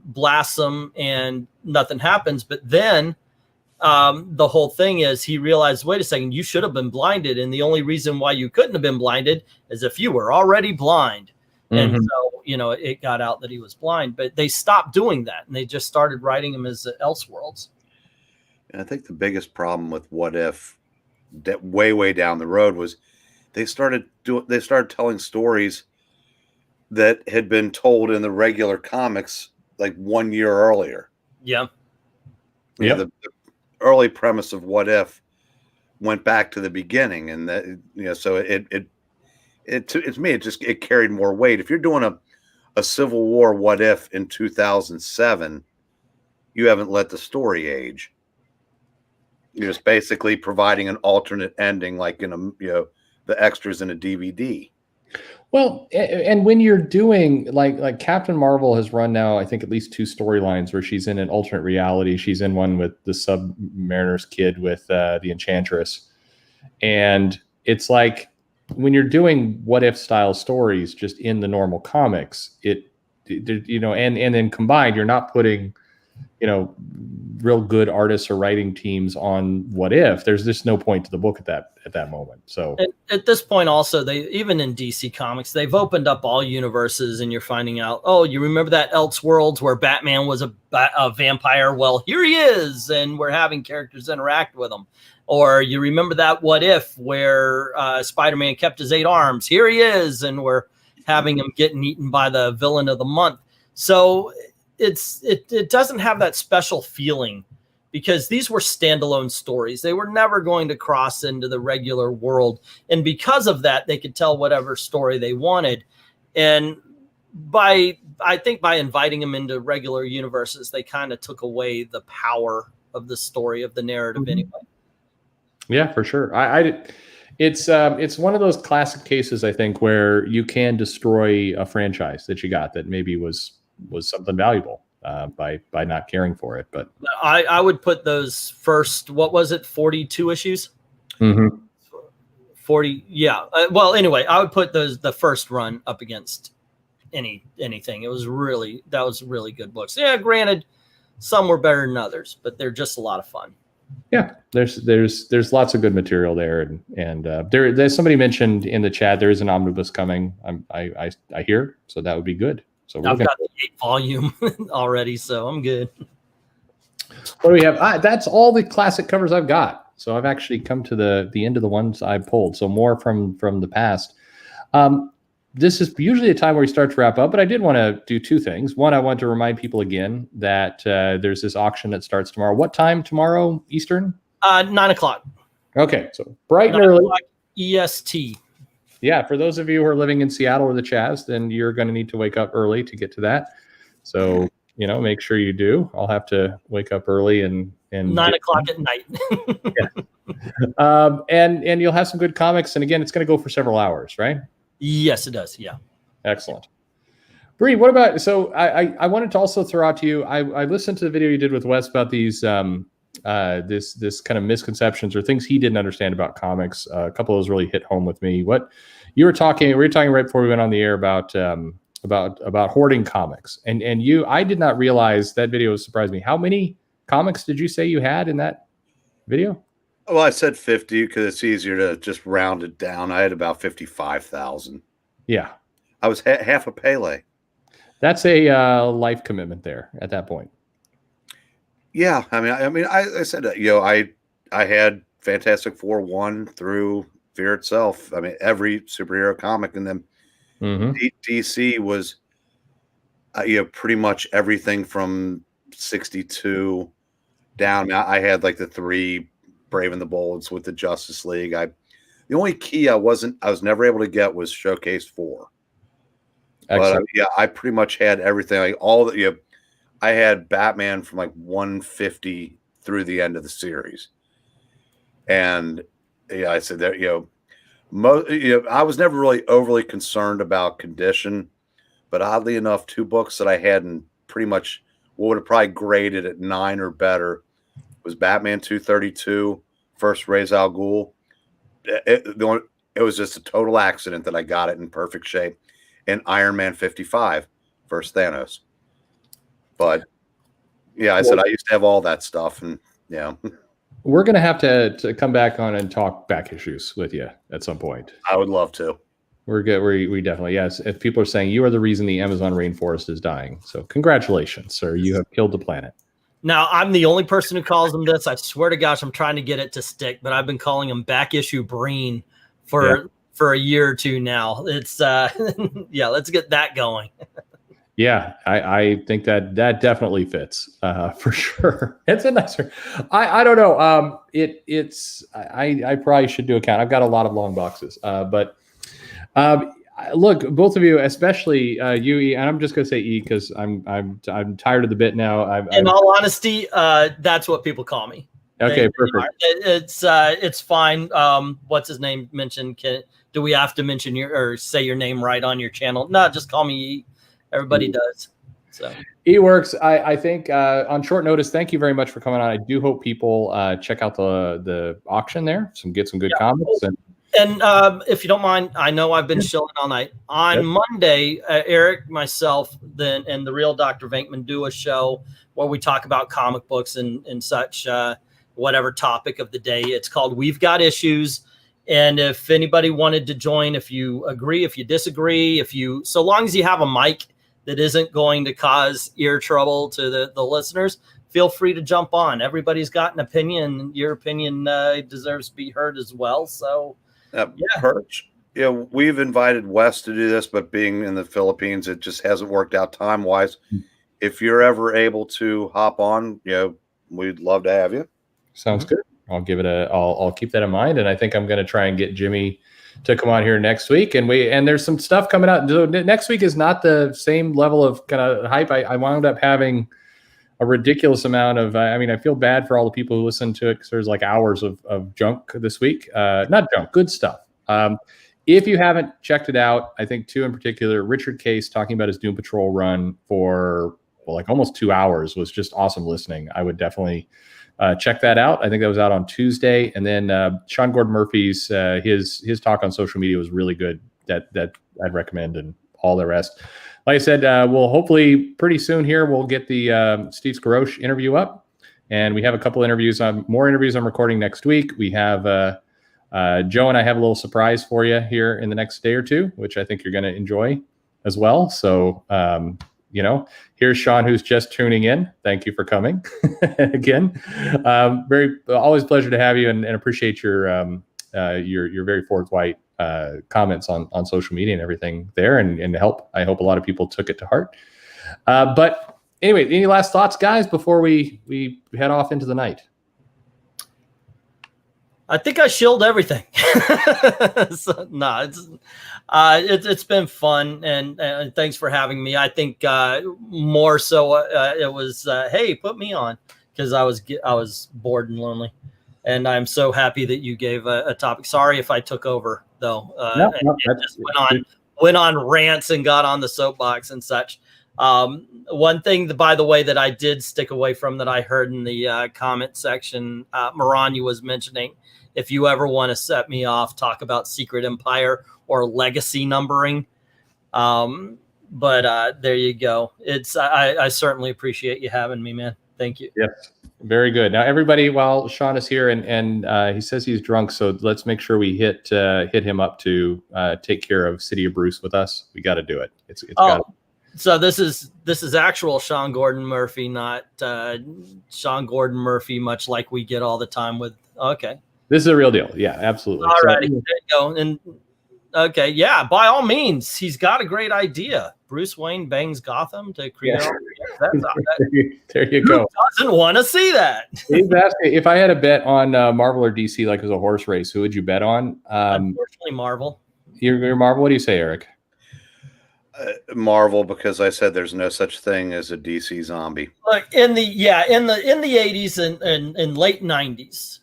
blasts him and nothing happens. But then the whole thing is he realized, wait a second, you should have been blinded. And the only reason why you couldn't have been blinded is if you were already blind. Mm-hmm. And so, it got out that he was blind, but they stopped doing that. And they just started writing him as Elseworlds. And I think the biggest problem with What If that way down the road was they started telling stories that had been told in the regular comics like 1 year earlier. Yeah. Yeah. The early premise of What If went back to the beginning, and that, so it to me, it carried more weight. If you're doing a Civil War What If in 2007, you haven't let the story age. You're just basically providing an alternate ending, like in the extras in a DVD. Well, and when you're doing like Captain Marvel has run now, I think at least 2 storylines where she's in an alternate reality. She's in one with the Submariner's kid with the Enchantress, and it's like when you're doing What If style stories just in the normal comics, and then combined, you're not putting real good artists or writing teams on What If. There's just no point to the book at that moment. So at this point, also, they even in DC Comics, they've opened up all universes, and you're finding out, oh, you remember that Elseworlds where Batman was a vampire? Well, here he is, and we're having characters interact with him. Or you remember that What If where Spider-Man kept his 8 arms? Here he is, and we're having him getting eaten by the villain of the month. So it doesn't have that special feeling, because these were standalone stories. They were never going to cross into the regular world. And because of that, they could tell whatever story they wanted. And I think by inviting them into regular universes, they kind of took away the power of the story, of the narrative anyway. Yeah, for sure. It's one of those classic cases, I think, where you can destroy a franchise that you got that maybe was something valuable by not caring for it. But I would put those first, what was it, 42 issues? Mm-hmm. 40, yeah. Well, anyway, I would put the first run up against anything. That was really good books. Yeah, granted, some were better than others, but they're just a lot of fun. Yeah, there's lots of good material there, and there's somebody mentioned in the chat there is an omnibus coming. I hear, so that would be good. So I've got the 8 volume already, so I'm good. What do we have? That's all the classic covers I've got. So I've actually come to the end of the ones I pulled. So more from the past. This is usually a time where we start to wrap up, but I did want to do 2 things. One, I want to remind people again that there's this auction that starts tomorrow. What time tomorrow, Eastern? 9:00. Okay, so bright and early. EST. Yeah, for those of you who are living in Seattle or the Chaz, then you're going to need to wake up early to get to that. So, make sure you do. I'll have to wake up early and 9:00 at night. Yeah. And you'll have some good comics. And again, it's going to go for several hours, right? Yes, it does. Yeah. Excellent. Bree, what about, so I wanted to also throw out to you, I listened to the video you did with Wes about these this kind of misconceptions or things he didn't understand about comics. A couple of those really hit home with me. What we were talking right before we went on the air about hoarding comics, and I did not realize that video surprised me. How many comics did you say you had in that video? Well, I said 50 because it's easier to just round it down. I had about 55,000. Yeah, I was half a Pele. That's a life commitment there at that point. Yeah, I mean, I said, I had Fantastic Four 1 through Fear itself. I mean, every superhero comic, and then DC was, pretty much everything from 62 down. I had like the 3 Brave and the Bolds with the Justice League. The only key I was never able to get was Showcase 4. Excellent. But I pretty much had everything. Like all the I had Batman from like 150 through the end of the series, and I said that I was never really overly concerned about condition, but oddly enough, 2 books that I hadn't pretty much what would have probably graded at 9 or better was Batman 232, First Ra's al Ghul. It was just a total accident that I got it in perfect shape, and Iron Man 55, First Thanos. But yeah, I said I used to have all that stuff, and we're gonna have to come back on and talk back issues with you at some point. I would love to. We're good. We definitely, yes. If people are saying you are the reason the Amazon rainforest is dying, so congratulations, sir. You have killed the planet. Now, I'm the only person who calls them this. I swear to gosh, I'm trying to get it to stick, but I've been calling them back issue Breen for a year or two now. It's let's get that going. Yeah, I think that definitely fits for sure. It's a nicer. I don't know. I probably should do a count. I've got a lot of long boxes, but look, both of you, especially you, E, and I'm just gonna say E because I'm tired of the bit now. In all honesty, that's what people call me. Okay, perfect. It's fine. What's his name mentioned? Do we have to mention or say your name right on your channel? No, just call me E. Everybody does. So E works. I think on short notice. Thank you very much for coming on. I do hope people check out the auction there. Get some good comments. And if you don't mind, I know I've been chilling all night. On Monday, Eric, myself, and the real Dr. Venkman do a show where we talk about comic books and such, whatever topic of the day. It's called We've Got Issues. And if anybody wanted to join, if you agree, if you disagree, so long as you have a mic that isn't going to cause ear trouble to the listeners, feel free to jump on. Everybody's got an opinion. Your opinion deserves to be heard as well. So, Perch. We've invited Wes to do this, but being in the Philippines, it just hasn't worked out time-wise. If you're ever able to hop on, we'd love to have you. Sounds good. I'll give it I'll keep that in mind, and I think I'm going to try and get Jimmy to come on here next week. And there's some stuff coming out. Next week is not the same level of kind of hype. I wound up having a ridiculous amount of, I feel bad for all the people who listen to it because there's like hours of junk this week. Not junk, good stuff. If you haven't checked it out, I think two in particular, Richard Case talking about his Doom Patrol run for like almost 2 hours was just awesome listening. I would definitely check that out. I think that was out on Tuesday. And then Sean Gordon Murphy's his talk on social media was really good. That I'd recommend, and all the rest. Like I said, we'll hopefully pretty soon here we'll get the Steve Skarosh interview up, and we have a couple interviews more interviews I'm recording next week. We have Joe and I have a little surprise for you here in the next day or two, which I think you're going to enjoy as well. So here's Sean, who's just tuning in. Thank you for coming again. Always a pleasure to have you, and appreciate your very forthright comments on social media and everything there, and I hope a lot of people took it to heart. But anyway, any last thoughts, guys, before we head off into the night? I think I shilled everything. It's been fun, and thanks for having me. I think more so it was hey, put me on, because I was bored and lonely, and I'm so happy that you gave a topic. Sorry if I took over though. Just went on rants and got on the soapbox and such. One thing, by the way, that I did stick away from that I heard in the comment section, Maranya was mentioning, if you ever want to set me off, talk about Secret Empire or legacy numbering. But there you go. I certainly appreciate you having me, man. Thank you. Yes, very good. Now, everybody, while Sean is here and he says he's drunk, so let's make sure we hit him up to take care of City of Bruce with us. We got to do it. It's got. So this is actual Sean Gordon Murphy, not Sean Gordon Murphy, much like we get all the time with. Okay, this is a real deal. Yeah, absolutely. All right, there you go. And okay, yeah, by all means, he's got a great idea. Bruce Wayne bangs Gotham to create. Yeah. There you go. Who doesn't want to see that? He's asking if I had a bet on Marvel or DC, like as a horse race, who would you bet on? Unfortunately, Marvel. You're Marvel. What do you say, Eric? Marvel, because I said there's no such thing as a DC zombie. Look, in the 80s and late 90s,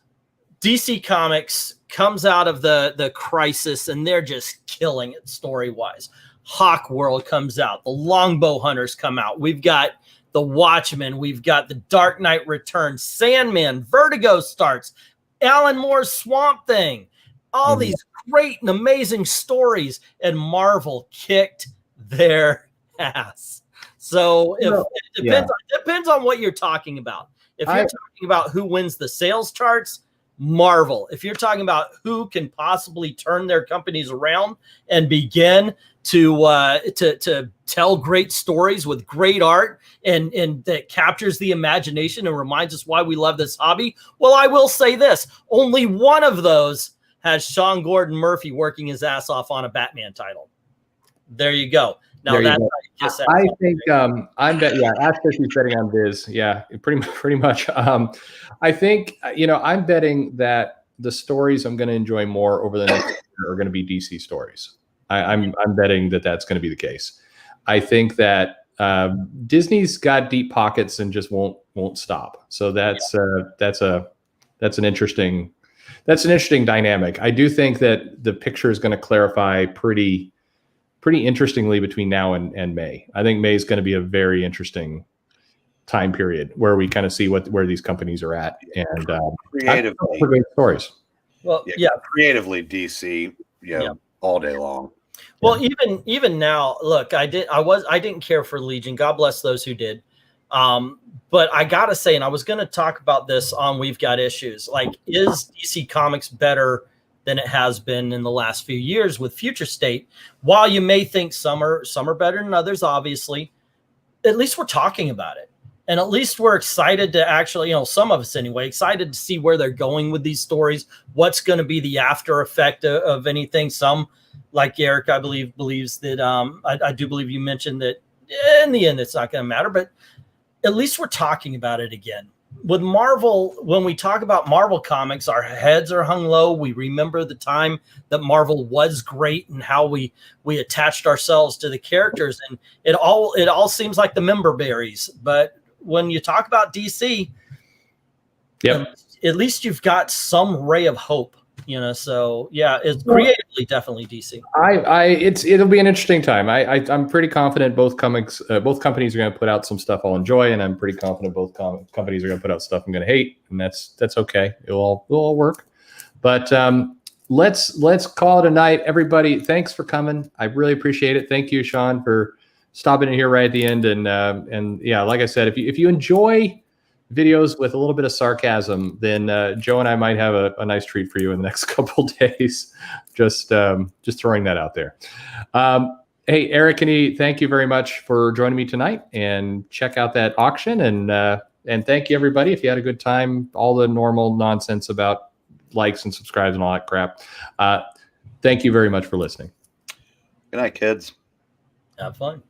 DC Comics comes out of the crisis and they're just killing it story wise. Hawk World comes out, the Longbow Hunters come out. We've got the Watchmen, we've got the Dark Knight Returns, Sandman, Vertigo starts, Alan Moore's Swamp Thing, all these great and amazing stories, and Marvel kicked their ass. So it depends on what you're talking about. If you're talking about who wins the sales charts, Marvel. If you're talking about who can possibly turn their companies around and begin to tell great stories with great art and that captures the imagination and reminds us why we love this hobby, well, I will say this: only one of those has Sean Gordon Murphy working his ass off on a Batman title. There you go. Now that's I think I'm betting. Yeah, Ashley's betting on Viz. Yeah, pretty much. I think I'm betting that the stories I'm going to enjoy more over the next year are going to be DC stories. I'm betting that that's going to be the case. I think that Disney's got deep pockets and just won't stop. So that's an interesting dynamic. I do think that the picture is going to clarify pretty interestingly between now and May. I think May is going to be a very interesting time period where we kind of see where these companies are at and creatively great stories. Well, creatively DC, all day long. Well, even now, look, I didn't care for Legion. God bless those who did. But I gotta say, and I was going to talk about this on We've Got Issues. Like, is DC Comics better than it has been in the last few years with Future State? While you may think some are better than others, obviously, at least we're talking about it. And at least we're excited to actually, some of us anyway, excited to see where they're going with these stories. What's going to be the after effect of anything? Some, like Eric, I believe, believes that, I do believe you mentioned that in the end, it's not going to matter, but at least we're talking about it again. With Marvel, when we talk about Marvel comics, our heads are hung low. We remember the time that Marvel was great and how we attached ourselves to the characters, and it all seems like the member berries. But when you talk about DC, at least you've got some ray of hope. So yeah, it's creatively definitely DC. It'll be an interesting time. I'm pretty confident both companies are going to put out some stuff I'll enjoy, and I'm pretty confident both companies are going to put out stuff I'm going to hate, and that's okay. It'll all work. But let's call it a night, everybody. Thanks for coming. I really appreciate it. Thank you, Sean, for stopping in here right at the end. And yeah, like I said, if you enjoy videos with a little bit of sarcasm, then Joe and I might have a nice treat for you in the next couple days. Just throwing that out there. Hey, Eric, thank you very much for joining me tonight, and check out that auction. And thank you, everybody. If you had a good time, all the normal nonsense about likes and subscribes and all that crap. Thank you very much for listening. Good night, kids. Have fun.